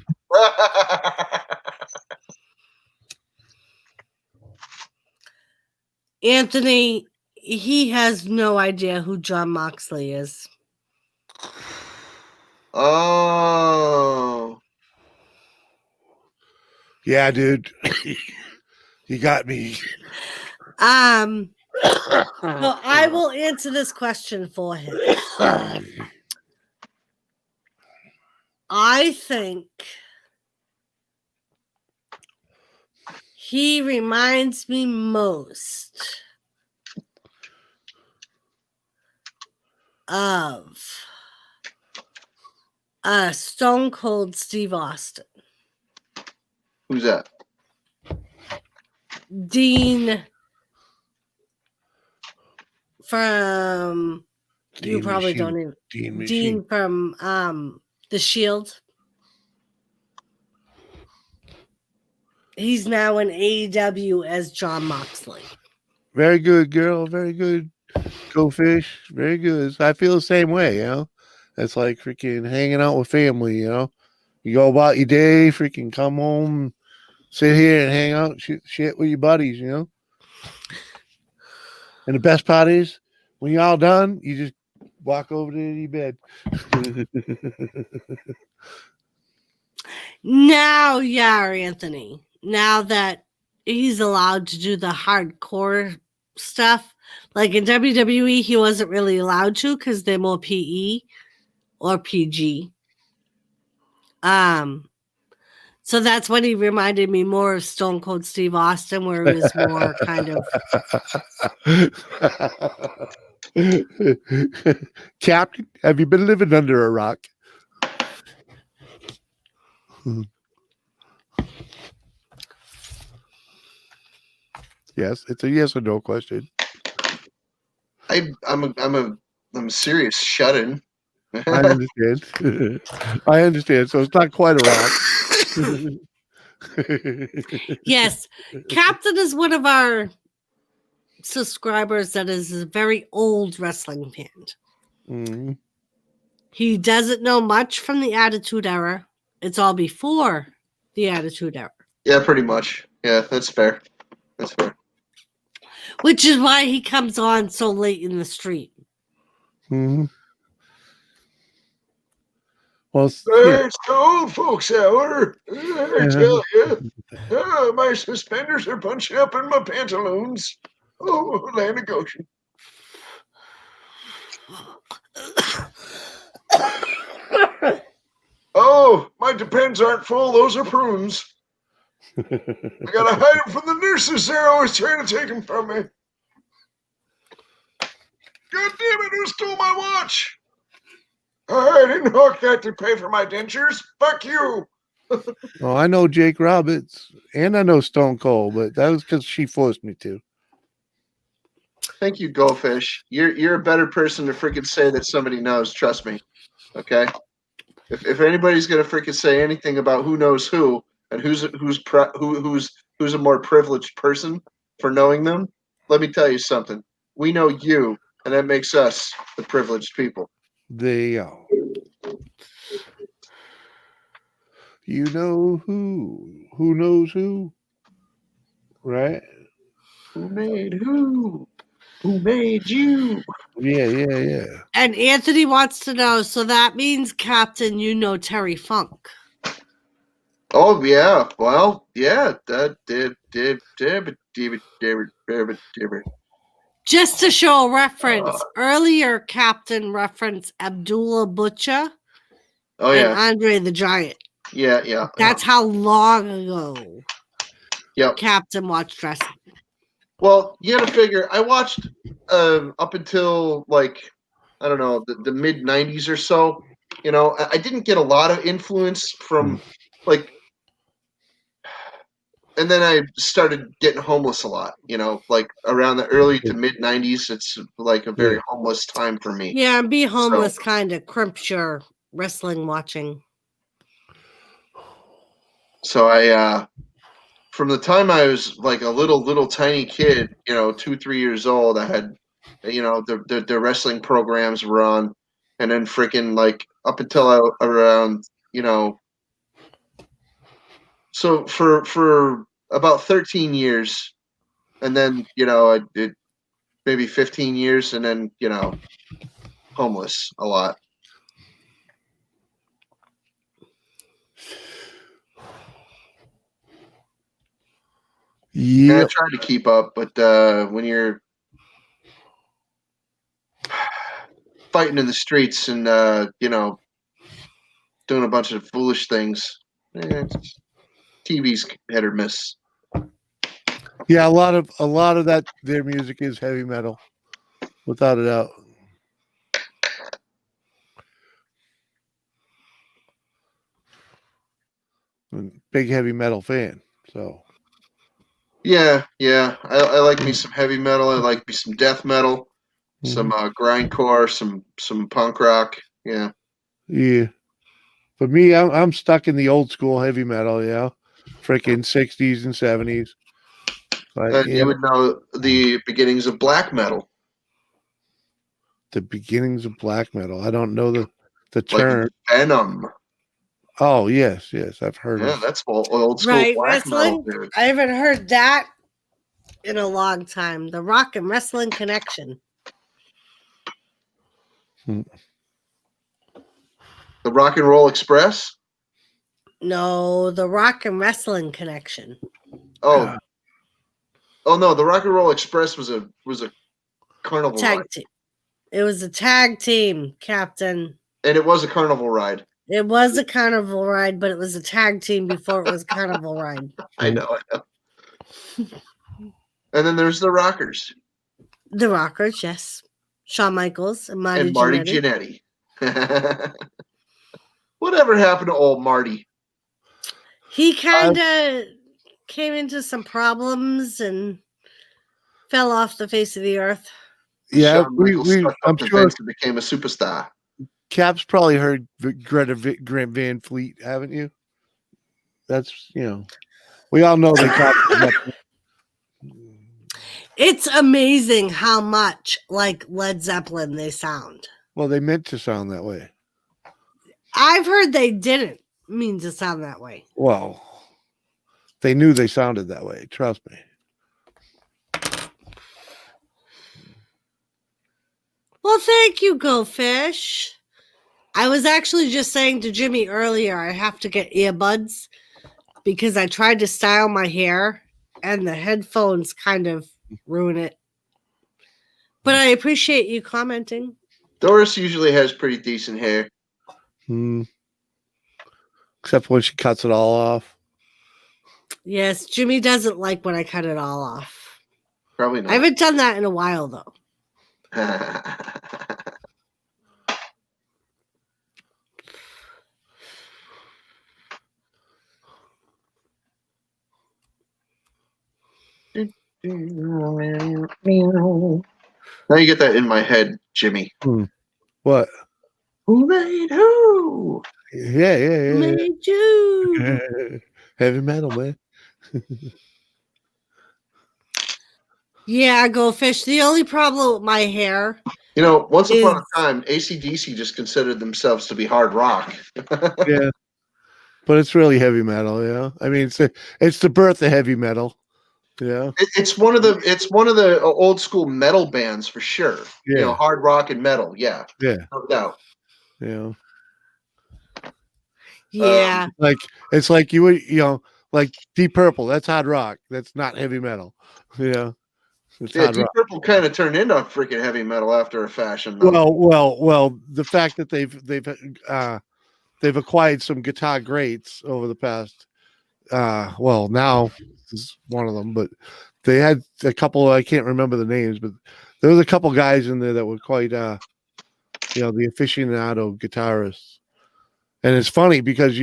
Anthony, he has no idea who John Moxley is. Oh. Yeah, dude. You got me. So I will answer this question for him. I think he reminds me most of Stone Cold Steve Austin. Who's that? Dean from you probably don't even Dean from The Shield. He's now in AEW as John Moxley. Very good, girl. Very good. Go Fish. Very good. I feel the same way, you know. It's like freaking hanging out with family, you know. You go about your day, freaking come home, sit here and hang out, shoot shit with your buddies, you know. And the best part is, when you're all done, you just walk over to your bed. Now, yeah, Anthony. Now that he's allowed to do the hardcore stuff, like in WWE, he wasn't really allowed to because they're more PE or PG. So that's when he reminded me more of Stone Cold Steve Austin, where it was more kind of. Captain, have you been living under a rock? Yes, it's a yes or no question. I'm a serious shut-in. I understand. I understand. So it's not quite a rock. Yes, Captain is one of our subscribers that is a very old wrestling fan. Mm-hmm. He doesn't know much from the Attitude Era. It's all before the Attitude Era. Yeah, pretty much. Yeah, that's fair. That's fair. Which is why he comes on so late in the stream. Mm-hmm. Well, It's the old folks hour. I tell you, my suspenders are bunching up in my pantaloons. Oh, land of Goshen. Oh, my Depends aren't full. Those are prunes. I gotta hide them from the nurses. They're always trying to take them from me. God damn it, who stole my watch? I didn't hook that to pay for my dentures. Fuck you. well, I know Jake Roberts and I know Stone Cold, but that was because she forced me to. Thank you, Goldfish. You're a better person to freaking say that somebody knows. Trust me. Okay. If anybody's gonna freaking say anything about who knows who and who's a more privileged person for knowing them, let me tell you something. We know you, and that makes us the privileged people. They are. You know who knows who, right? Who made who? Who made you? Yeah. And Anthony wants to know, so that means, Captain, you know Terry Funk. Oh yeah. Well, yeah. That did. Just to show a reference, earlier Captain referenced Abdullah Butcher Oh and yeah. Andre the Giant. Yeah. That's how long ago. Yep. Captain watched wrestling. Well, you got to figure. I watched up until like I don't know the mid '90s or so. You know, I didn't get a lot of influence from like, and then I started getting homeless a lot. You know, like around the early to mid '90s, it's like a very homeless time for me. Yeah, and be homeless kind of crimps your wrestling watching. So I from the time I was like a little tiny kid, you know, 2-3 years old, I had, you know, the wrestling programs were on, and then freaking like up until around, you know, so for about 13 years, and then you know I did maybe 15 years, and then you know homeless a lot. And I Yep. tried to keep up, but when you're fighting in the streets and you know doing a bunch of foolish things, TV's hit or miss. Yeah, a lot of that their music is heavy metal, without a doubt. Big heavy metal fan. So Yeah. I like me some heavy metal. I like me some death metal, some grindcore, some punk rock. Yeah. yeah. For me, I'm stuck in the old school heavy metal, yeah. Freaking 60s and 70s. But You would know the beginnings of black metal, the beginnings of black metal. I don't know the like term. Venom. Oh, yes, I've heard Yeah, of. that's old school right, black metal, wrestling. dude. I haven't heard that in a long time. The Rock and Wrestling Connection. The Rock and Roll Express. No, the Rock and Wrestling Connection. Oh, no, the Rock and Roll Express was a carnival Tag ride, team. It was a tag team, Captain. and it was a carnival ride. It was a carnival ride, but it was a tag team before it was a carnival ride. I know. And then there's the Rockers The Rockers, yes. Shawn Michaels and Marty Jannetty. Whatever happened to old Marty? He kind of came into some problems and fell off the face of the earth. Yeah, Shawn Michaels stuck I'm up to sure Vince and became a superstar. Cap's probably heard Grant Van Fleet, haven't you? That's, you know, we all know they copy. It's amazing how much like Led Zeppelin they sound. Well, they meant to sound that way. I've heard they didn't mean to sound that way. Well, they knew they sounded that way. Trust me. Well, thank you, Go Fish. I was actually just saying to Jimmy earlier, I have to get earbuds because I tried to style my hair and the headphones kind of ruin it. But I appreciate you commenting. Doris usually has pretty decent hair. Except when she cuts it all off. Yes, Jimmy doesn't like when I cut it all off. Probably not. I haven't done that in a while, though. Now you get that in my head, Jimmy. What? Who made who? Yeah. Made you. Heavy metal, man. Yeah, Go Fish. The only problem with my hair. You know, once upon a time, AC/DC just considered themselves to be hard rock. Yeah. But it's really heavy metal, yeah. I mean, it's the birth of heavy metal. Yeah. It's one of the old school metal bands for sure. Yeah. You know, hard rock and metal. Yeah. Yeah. No doubt. Yeah. Yeah. Like it's like you know, like Deep Purple, that's hard rock. That's not heavy metal. Yeah. It's Yeah, hard Deep rock. Purple kind of turned into freaking heavy metal after a fashion. Though. Well, the fact that they've acquired some guitar greats over the past now is one of them, but they had a couple. I can't remember the names, but there was a couple guys in there that were quite, the aficionado guitarists. And it's funny because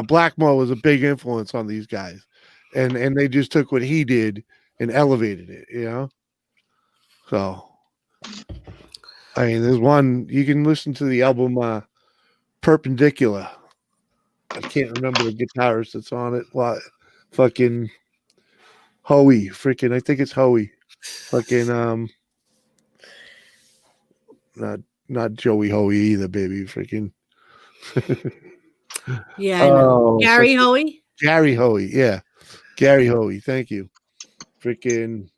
Blackmore was a big influence on these guys, and they just took what he did and elevated it. So I mean, there's one you can listen to the album Perpendicular. I can't remember the guitarist that's on it. What fucking Hoey, freaking I think it's Hoey. Fucking not Joey Hoey either, baby. Freaking Yeah, I know. Gary Hoey? Gary Hoey, yeah. Gary Hoey, thank you. Freaking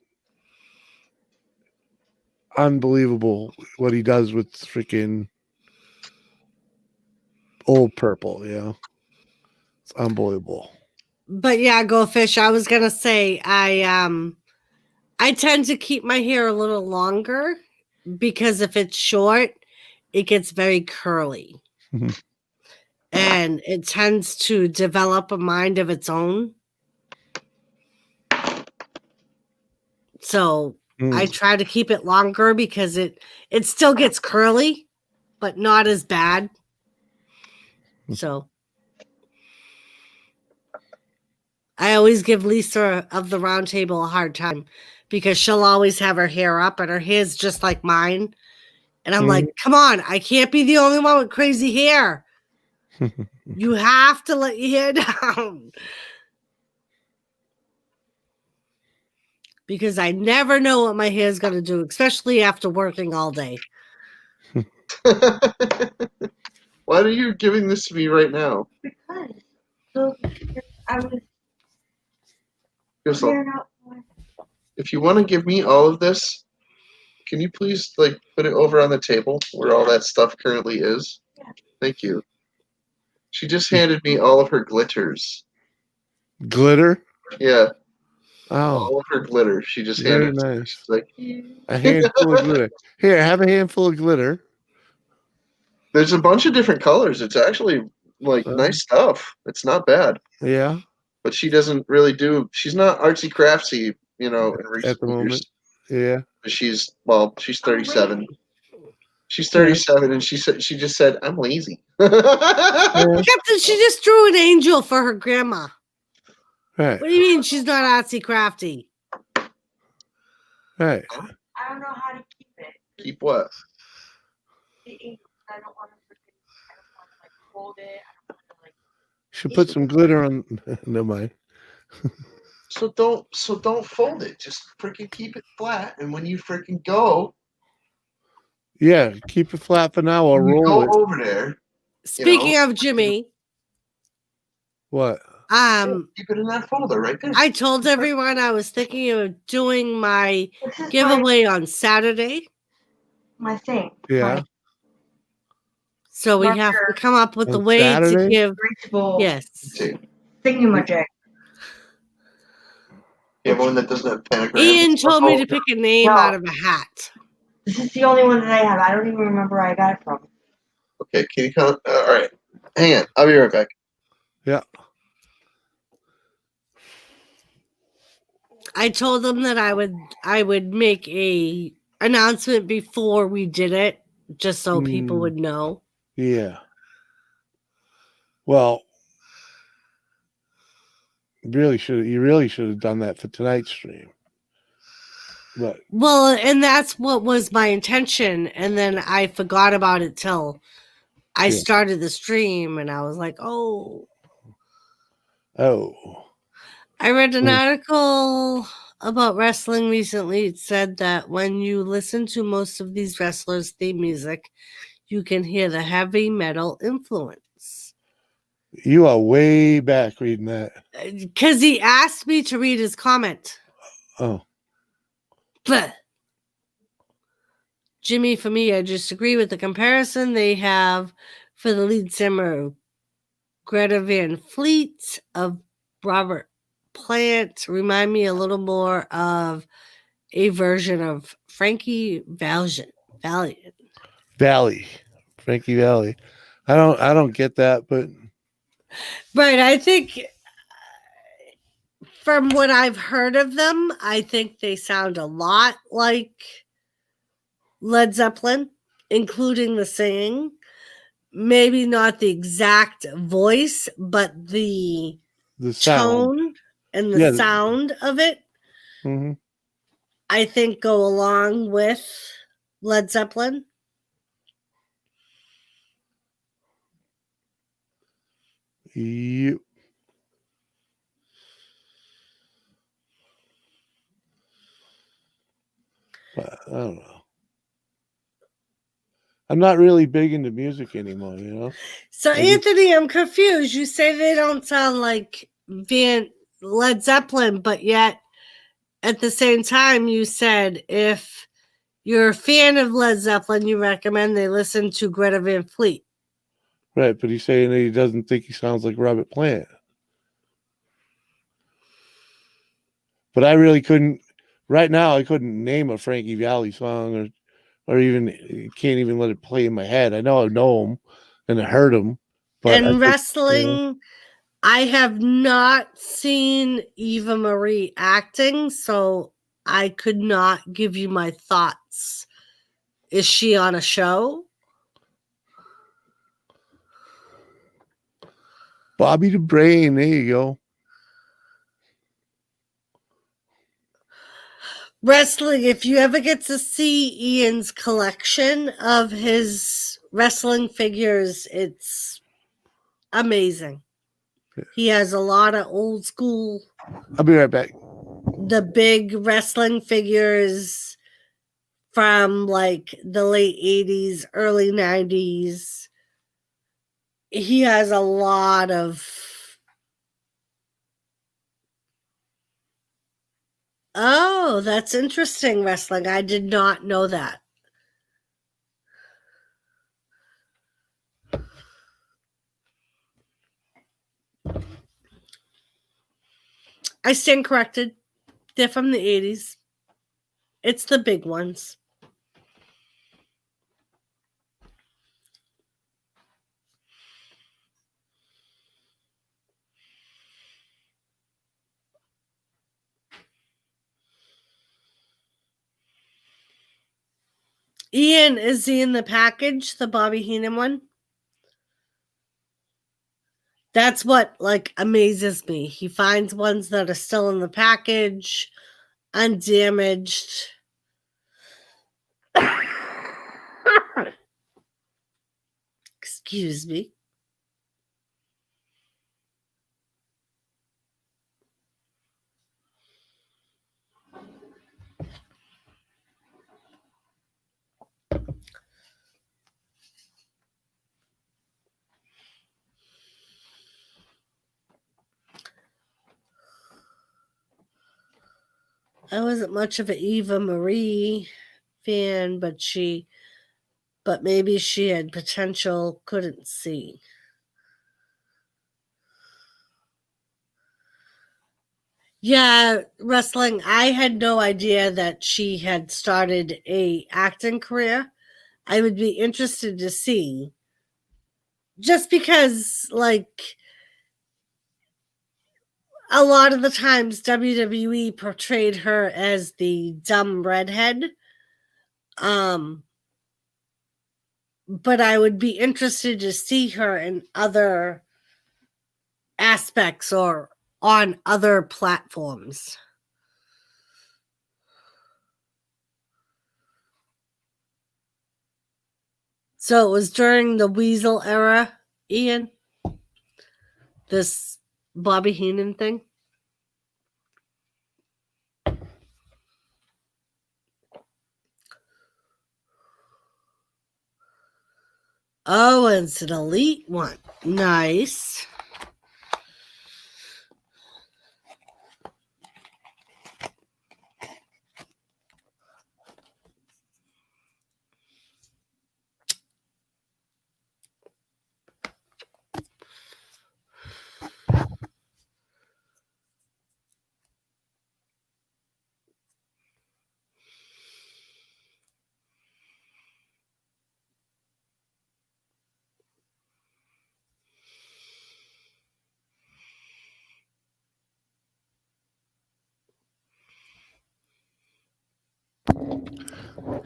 unbelievable what he does with freaking Old Purple, It's unbelievable. But yeah, Go Fish. I was gonna say I tend to keep my hair a little longer because if it's short, it gets very curly. Mhm. And it tends to develop a mind of its own. So I try to keep it longer because it still gets curly, but not as bad. So I always give Lisa of the Round Table a hard time because she'll always have her hair up and her hair's just like mine. And I'm like, come on, I can't be the only one with crazy hair. You have to let your hair down. Because I never know what my hair is going to do, especially after working all day. Why are you giving this to me right now? Because so I was Just, clearing out my if you want to give me all of this, can you please put it over on the table where all that stuff currently is? Yeah. Thank you. She just handed me all of her glitters. Glitter? Yeah, Oh, all of her glitter. She just very handed it to me. nice. She's like, A handful of glitter. Here, have a handful of glitter. there's a bunch of different colors. It's actually nice stuff. It's not bad. Yeah, But she doesn't really do. She's not artsy craftsy, in recent at the moment. years. Yeah. She's 37. She's 37, and she just said, "I'm lazy." She just drew an angel for her grandma. Right. What do you mean she's not artsy crafty? Right. I don't know how to keep it. Keep what? The ink. I don't want to fold it. I don't want to Should put some glitter on. No mind. So don't fold it. Just freaking keep it flat, and when you freaking go, Yeah, keep it flat for now. I'll when you roll go it. over there. Speaking of Jimmy, What? Keep it in that folder right there. I told everyone I was thinking of doing my giveaway on Saturday. my thing. Yeah. So we have to come up with a way Saturday? to give. Reachable. Yes. Thingamajig. You have one that doesn't have pentagrams. Ian told me to pick a name out of a hat. This is the only one that I have. I don't even remember where I got it from. Okay, can you come? All right, hang on. I'll be right back. Yeah. I told them that I would make a announcement before we did it, just so people would know. Yeah. Well, you really should have done that for tonight's stream. But Well, and that's what was my intention, and then I forgot about it till I started the stream, and I was like, oh. I read an article about wrestling recently. It said that when you listen to most of these wrestlers' theme music, you can hear the heavy metal influence. You are way back reading that. Because he asked me to read his comment. Oh. Bleh. Jimmy, for me, I just agree with the comparison they have for the lead singer Greta Van Fleet of Robert Plant. Remind me a little more of a version of Frankie Valiant. Valley. Frankie Valley. I don't get that, but Right. I think from what I've heard of them, I think they sound a lot like Led Zeppelin, including the singing. Maybe not the exact voice, but the sound. tone and the Yeah. sound of it, Mm-hmm. I think, go along with Led Zeppelin. Yep. But I don't know. I'm not really big into music anymore, you know. So, I just- Anthony, I'm confused. You say they don't sound like Led Zeppelin, but yet at the same time, you said if you're a fan of Led Zeppelin, you recommend they listen to Greta Van Fleet. Right, but he's saying that he doesn't think he sounds like Robert Plant. But I really couldn't. Right now, I couldn't name a Frankie Valli song, or even can't even let it play in my head. I know him, and I heard him, but And wrestling, I have not seen Eva Marie acting, so I could not give you my thoughts. Is she on a show? Bobby the Brain. There you go. Wrestling, if you ever get to see Ian's collection of his wrestling figures, it's amazing. He has a lot of old school, I'll be right back. the big wrestling figures from like the late 80s, early 90s. He has a lot of. Oh, that's interesting, wrestling. I did not know that. I stand corrected. They're from the 80s. It's the big ones. Ian, is he in the package, the Bobby Heenan one? That's what like amazes me. He finds ones that are still in the package, undamaged. Excuse me. I wasn't much of an Eva Marie fan, but maybe she had potential, couldn't see. Yeah, wrestling. I had no idea that she had started a acting career. I would be interested to see. Just because, like, a lot of the times WWE portrayed her as the dumb redhead. But I would be interested to see her in other aspects or on other platforms. So it was during the Weasel era, Ian, this Bobby Heenan thing. Oh, it's an elite one. Nice.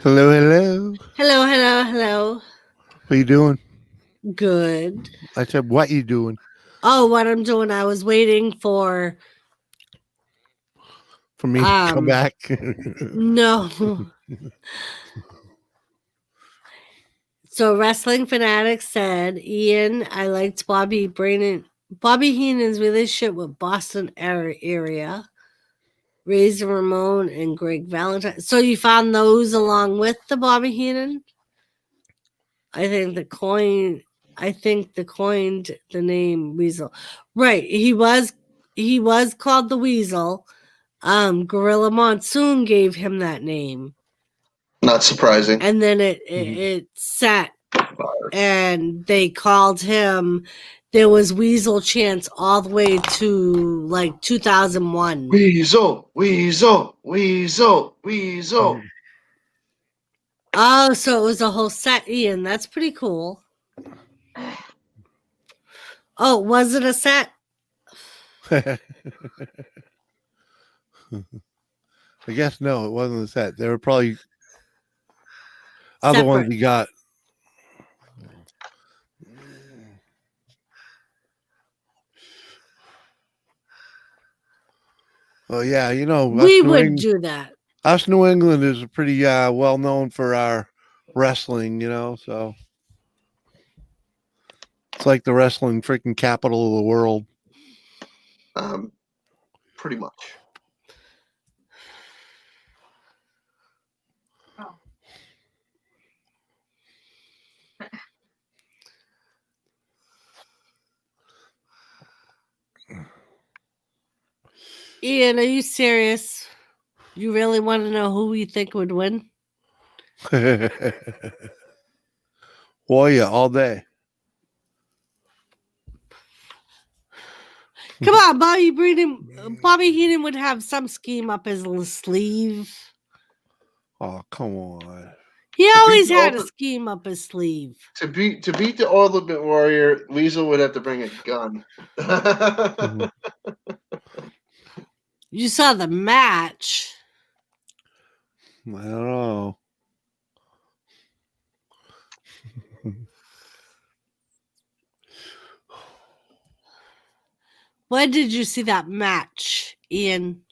Hello, hello. Hello, hello, hello. What you doing? Good. I said, what you doing? Oh, what I'm doing, I was waiting for For me to come back? no. So Wrestling Fanatics said, Ian, I liked Bobby Heenan's relationship with Boston area. Razor Ramon and Greg Valentine. So you found those along with the Bobby Heenan? I think the coined the name Weasel. Right. He was called the Weasel. Gorilla Monsoon gave him that name. Not surprising. And then it set and they called him. There was Weasel chants all the way to like 2001. Weasel, weasel, weasel, weasel. Oh, so it was a whole set, Ian. That's pretty cool. Oh, was it a set? I guess no, it wasn't a set. There were probably other ones Separate. he got. Oh yeah, you know, We would do that. Us New England is pretty well known for our wrestling, you know, so it's like the wrestling freaking capital of the world. Pretty much. Oh. Ian, are you serious? You really want to know who you think would win? Warrior all day. Come on, Bobby Heenan would have some scheme up his sleeve. Oh, come on. He To always beat had a Ulti- scheme up his sleeve. To beat the Ultimate Warrior, Weasel would have to bring a gun. You saw the match. I don't know. When did you see that match, Ian?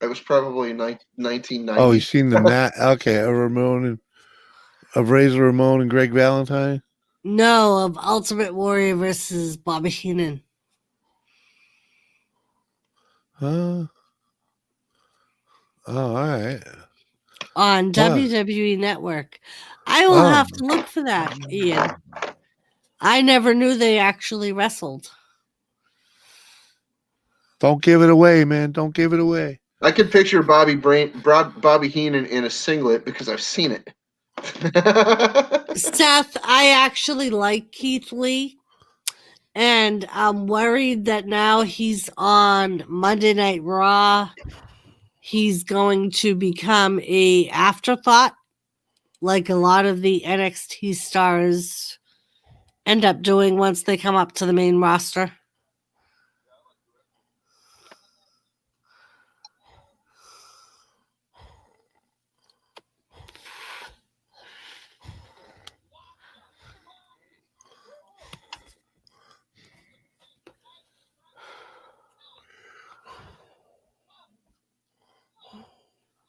It was probably 1990. Oh, you seen the mat? Okay, of Razor Ramon and Greg Valentine. No, of Ultimate Warrior versus Bobby Heenan. Oh, all right. On WWE Network. I will have to look for that, Ian. I never knew they actually wrestled. Don't give it away, man. Don't give it away. I could picture Bobby Heenan in a singlet because I've seen it. Seth, I actually like Keith Lee. And I'm worried that now he's on Monday Night Raw. He's going to become a afterthought, like a lot of the NXT stars end up doing once they come up to the main roster.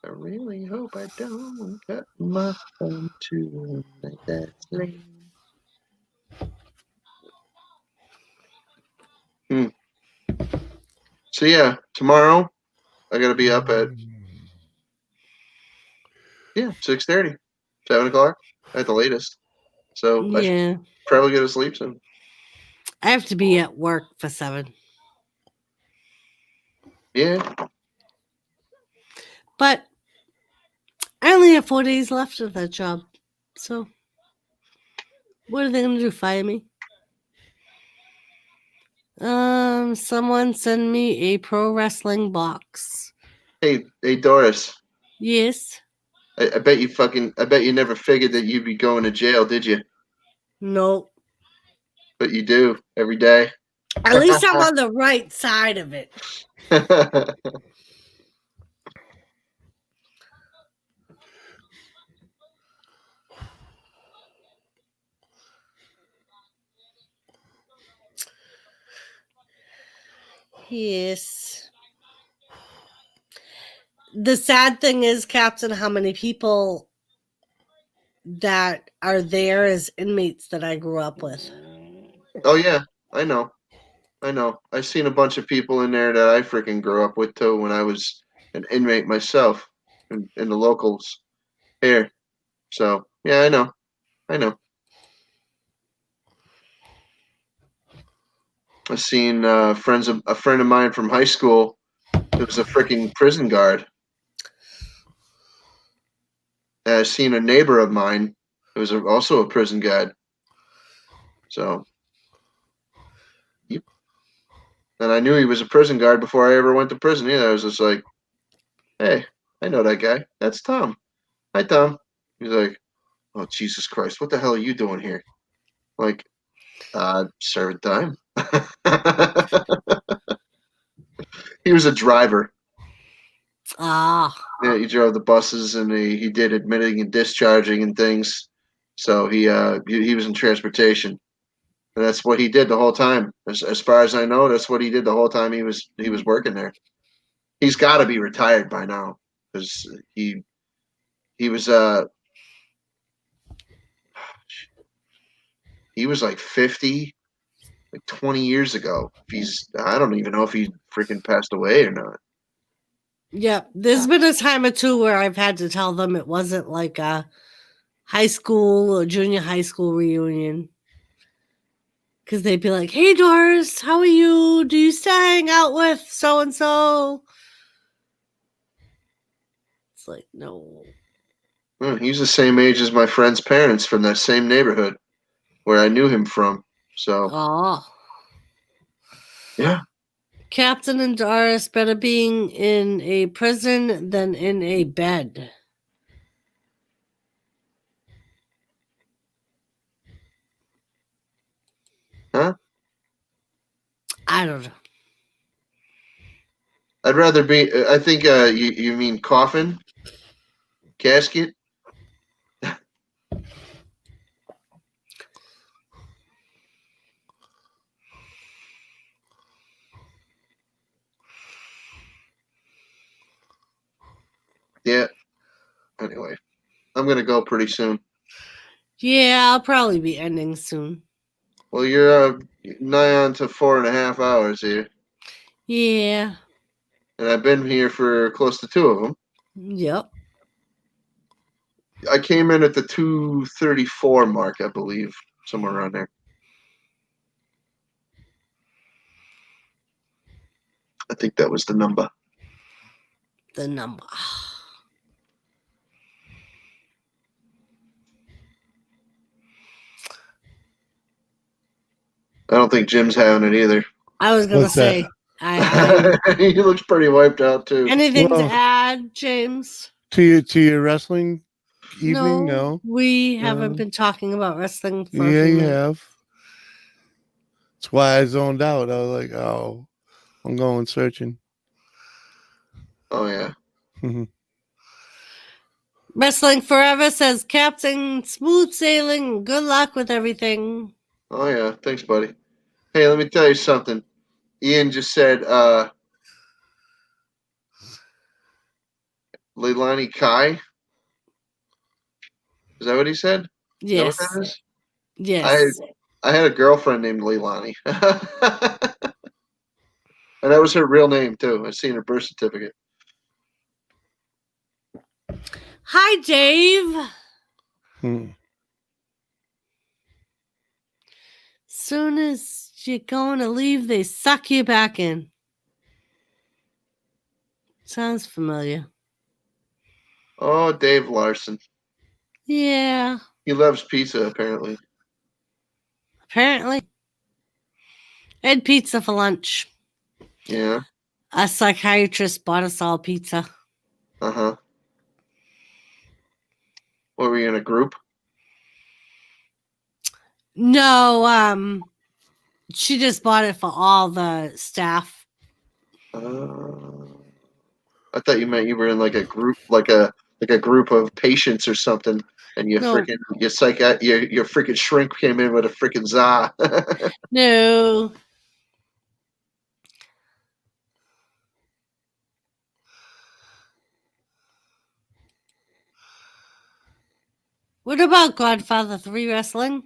I really hope I don't cut my thumb tonight. That's lame. So yeah, tomorrow I gotta be up at 6:30, 7:00 at the latest. So I should Yeah. probably go to sleep soon. I have to be at work for 7. Yeah. But I only have 4 days left of that job. So what are they going to do? Fire me? Someone send me a pro wrestling box. Hey, Doris. Yes. I bet you never figured that you'd be going to jail, did you? No. But you do every day. At least I'm on the right side of it. Yes. The sad thing is, Captain, how many people that are there as inmates that I grew up with. Oh yeah, I know. I've seen a bunch of people in there that I freaking grew up with too when I was an inmate myself in the locals here. So yeah, I know. I've seen a friend of mine from high school who was a freaking prison guard. And I've seen a neighbor of mine who was also a prison guard. So, yep. And I knew he was a prison guard before I ever went to prison either. I was just like, hey, I know that guy. That's Tom. Hi, Tom. He's like, oh, Jesus Christ, what the hell are you doing here? Like, serving time. He was a driver. Ah. Yeah, he drove the buses and he did admitting and discharging and things. So he was in transportation. And that's what he did the whole time. As far as I know, that's what he did the whole time he was working there. He's got to be retired by now because he was he was like 50 like 20 years ago. I don't even know if he freaking passed away or not. Yep. There's been a time or two where I've had to tell them it wasn't like a high school or junior high school reunion. Because they'd be like, hey, Doris, how are you? Do you still hang out with so and so? It's like, no. He's the same age as my friend's parents from that same neighborhood where I knew him from. So Oh. yeah. Captain and Doris better being in a prison than in a bed. Huh? I don't know. I'd rather be. I think you mean coffin, casket. Yeah. Anyway, I'm gonna go pretty soon. Yeah, I'll probably be ending soon. Well, you're nigh on to 4.5 hours here, Yeah. and I've been here for close to 2 of them. Yep. I came in at the 2:34 mark, I believe, somewhere around there. I think that was the number. The number. I don't think Jim's having it either. I was going to What's that? say, I He looks pretty wiped out too. anything to Well- add, James? To your wrestling evening? No. We No. haven't been talking about wrestling for Yeah, a few you minutes. have. That's why I zoned out. I was like, oh, I'm going searching. Oh yeah. Wrestling Forever says, Captain, smooth sailing. Good luck with everything. Oh yeah. Thanks, buddy. Hey, let me tell you something. Ian just said Leilani Kai. Is that what he said? Is that what Yes. that is? Yes. I had a girlfriend named Leilani. And that was her real name too. I seen her birth certificate. Hi, Dave. Soon as you're going to leave, they suck you back in. Sounds familiar. Oh, Dave Larson. Yeah. He loves pizza, apparently. Apparently. I had pizza for lunch. Yeah. A psychiatrist bought us all pizza. Uh-huh. What, were you in a group? No, she just bought it for all the staff. I thought you meant you were in like a group, like a group of patients or something, and you No. freaking your freaking shrink came in with a freaking za. No. What about Godfather 3 wrestling?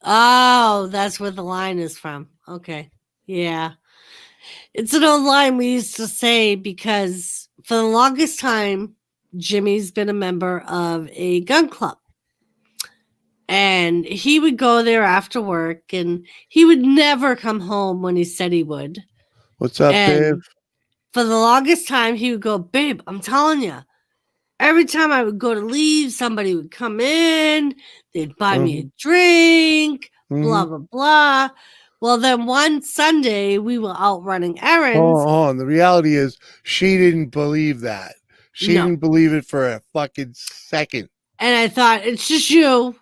Oh, that's where the line is from. Okay. Yeah. It's an old line we used to say because for the longest time, Jimmy's been a member of a gun club. And he would go there after work and he would never come home when he said he would. What's up, And Dave? for the longest time, he would go, babe, I'm telling you, every time I would go to leave, somebody would come in, they'd buy me a drink, blah, blah, blah. Well, then one Sunday, we were out running errands. Oh, and the reality is she didn't believe that. She No. didn't believe it for a fucking second. And I thought, it's just you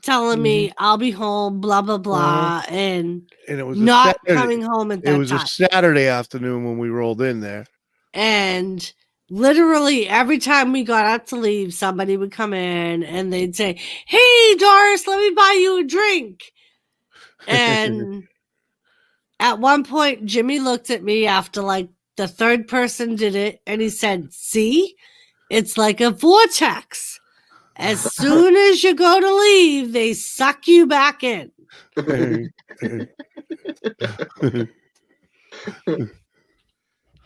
telling me I'll be home, blah, blah, blah, and it was not a Saturday. coming home at It that was time. a Saturday afternoon when we rolled in there. And literally every time we got up to leave, somebody would come in and they'd say, hey, Doris, let me buy you a drink. And at one point, Jimmy looked at me after like the third person did it and he said, see, it's like a vortex. As soon as you go to leave, they suck you back in.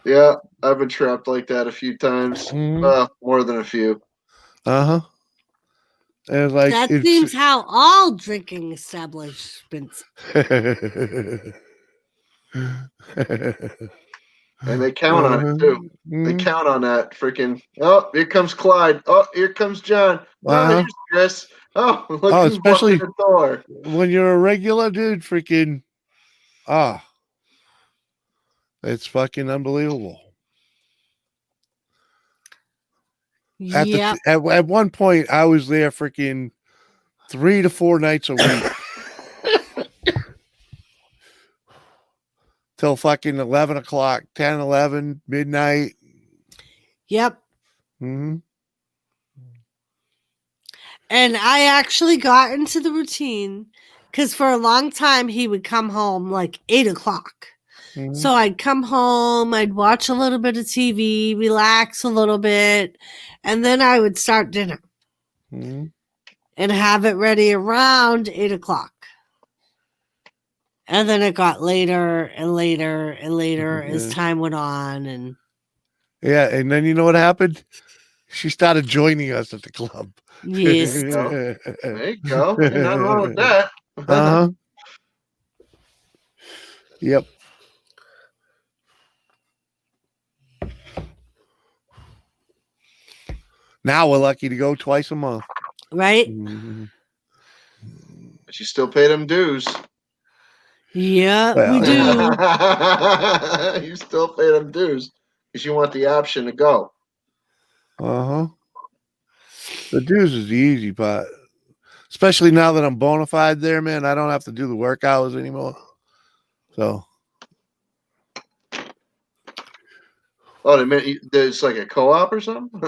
Yeah, I've been trapped like that a few times. More than a few. And it's like That seems how all drinking establishments. And they count on it too. They count on that freaking. Oh, here comes Clyde. Oh, here comes John. Oh, here's Chris. Oh, look who's especially walking the door. When you're a regular dude, freaking, it's fucking unbelievable. Yeah. At one point, I was there freaking 3 to 4 nights a week. Till fucking 11 o'clock, 10, 11, midnight. Yep. Mm-hmm. And I actually got into the routine because for a long time he would come home like 8 o'clock. Mm-hmm. So I'd come home, I'd watch a little bit of TV, relax a little bit, and then I would start dinner and have it ready around 8 o'clock. And then it got later and later and later as time went on. And and then you know what happened? She started joining us at the club. Yes. There you go. Ain't nothing wrong with that. Yep. Now we're lucky to go twice a month. Right? But you still pay them dues. Yeah, we do. You still pay them dues because you want the option to go. The dues is the easy part. Especially now that I'm bona fide there, man. I don't have to do the work hours anymore. So. Oh, they meant there's like a co-op or something?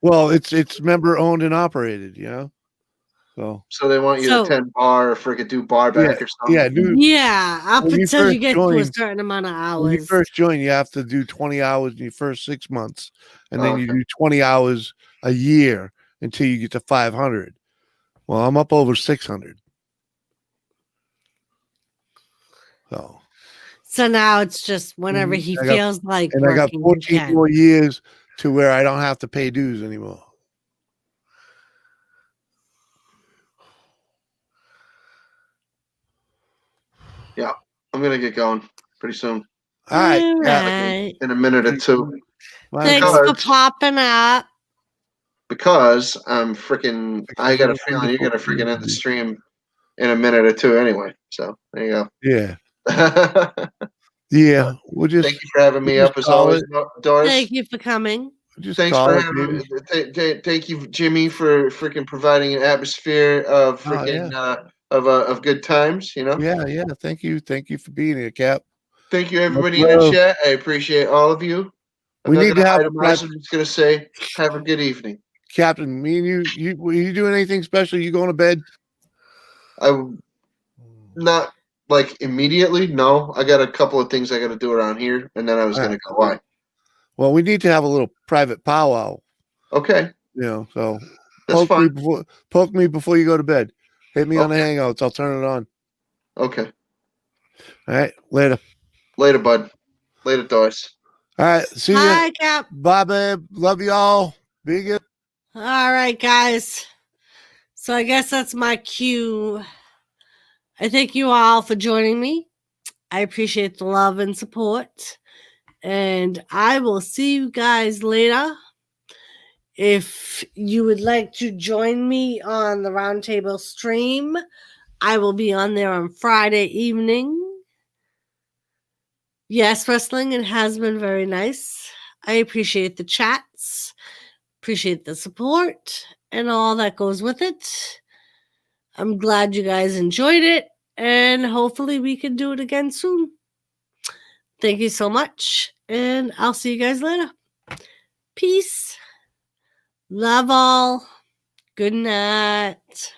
Well, it's member owned and operated, you know. So they want you to attend bar or freaking do bar back or something. Up until you get to a certain amount of hours. When you first join, you have to do 20 hours in your first 6 months, and then you do 20 hours a year until you get to 500. Well, I'm up over 600. So now it's just whenever he feels like and working, I got 14 more years to where I don't have to pay dues anymore. Yeah, I'm gonna get going pretty soon. All right. In a minute or two. Thanks for popping up. Because I'm freaking. I got a feeling you're gonna freaking end the stream in a minute or two anyway. So there you go. Yeah. Yeah. We'll just. Thank you for having me up as always, Doris. Thank you for coming. Thanks for having me. Thank you, Jimmy, for freaking providing an atmosphere of freaking of good times. You know. Yeah. Thank you for being here, Cap. Thank you, everybody in the chat. I appreciate all of you. I'm not gonna itemize. I'm just gonna say, have a good evening, Captain. Me and you doing anything special? You going to bed? I'm not like immediately. No, I got a couple of things I got to do around here, and then I was All going right. to go. Why? Well, we need to have a little private powwow, Okay, so that's poke me fine. before you go to bed. Hit me on the Okay. Hangouts. I'll turn it on. Okay, All right, later. later, bud. Later, Doris. All right, see you. Hi, Cap. Bye, babe. Love y'all. Be good. All right, guys. So I guess that's my cue. I thank you all for joining me. I appreciate the love and support. And I will see you guys later. If you would like to join me on the Roundtable stream, I will be on there on Friday evening. Yes, wrestling, it has been very nice. I appreciate the chats, appreciate the support, and all that goes with it. I'm glad you guys enjoyed it, and hopefully we can do it again soon. Thank you so much, and I'll see you guys later. Peace. Love all. Good night.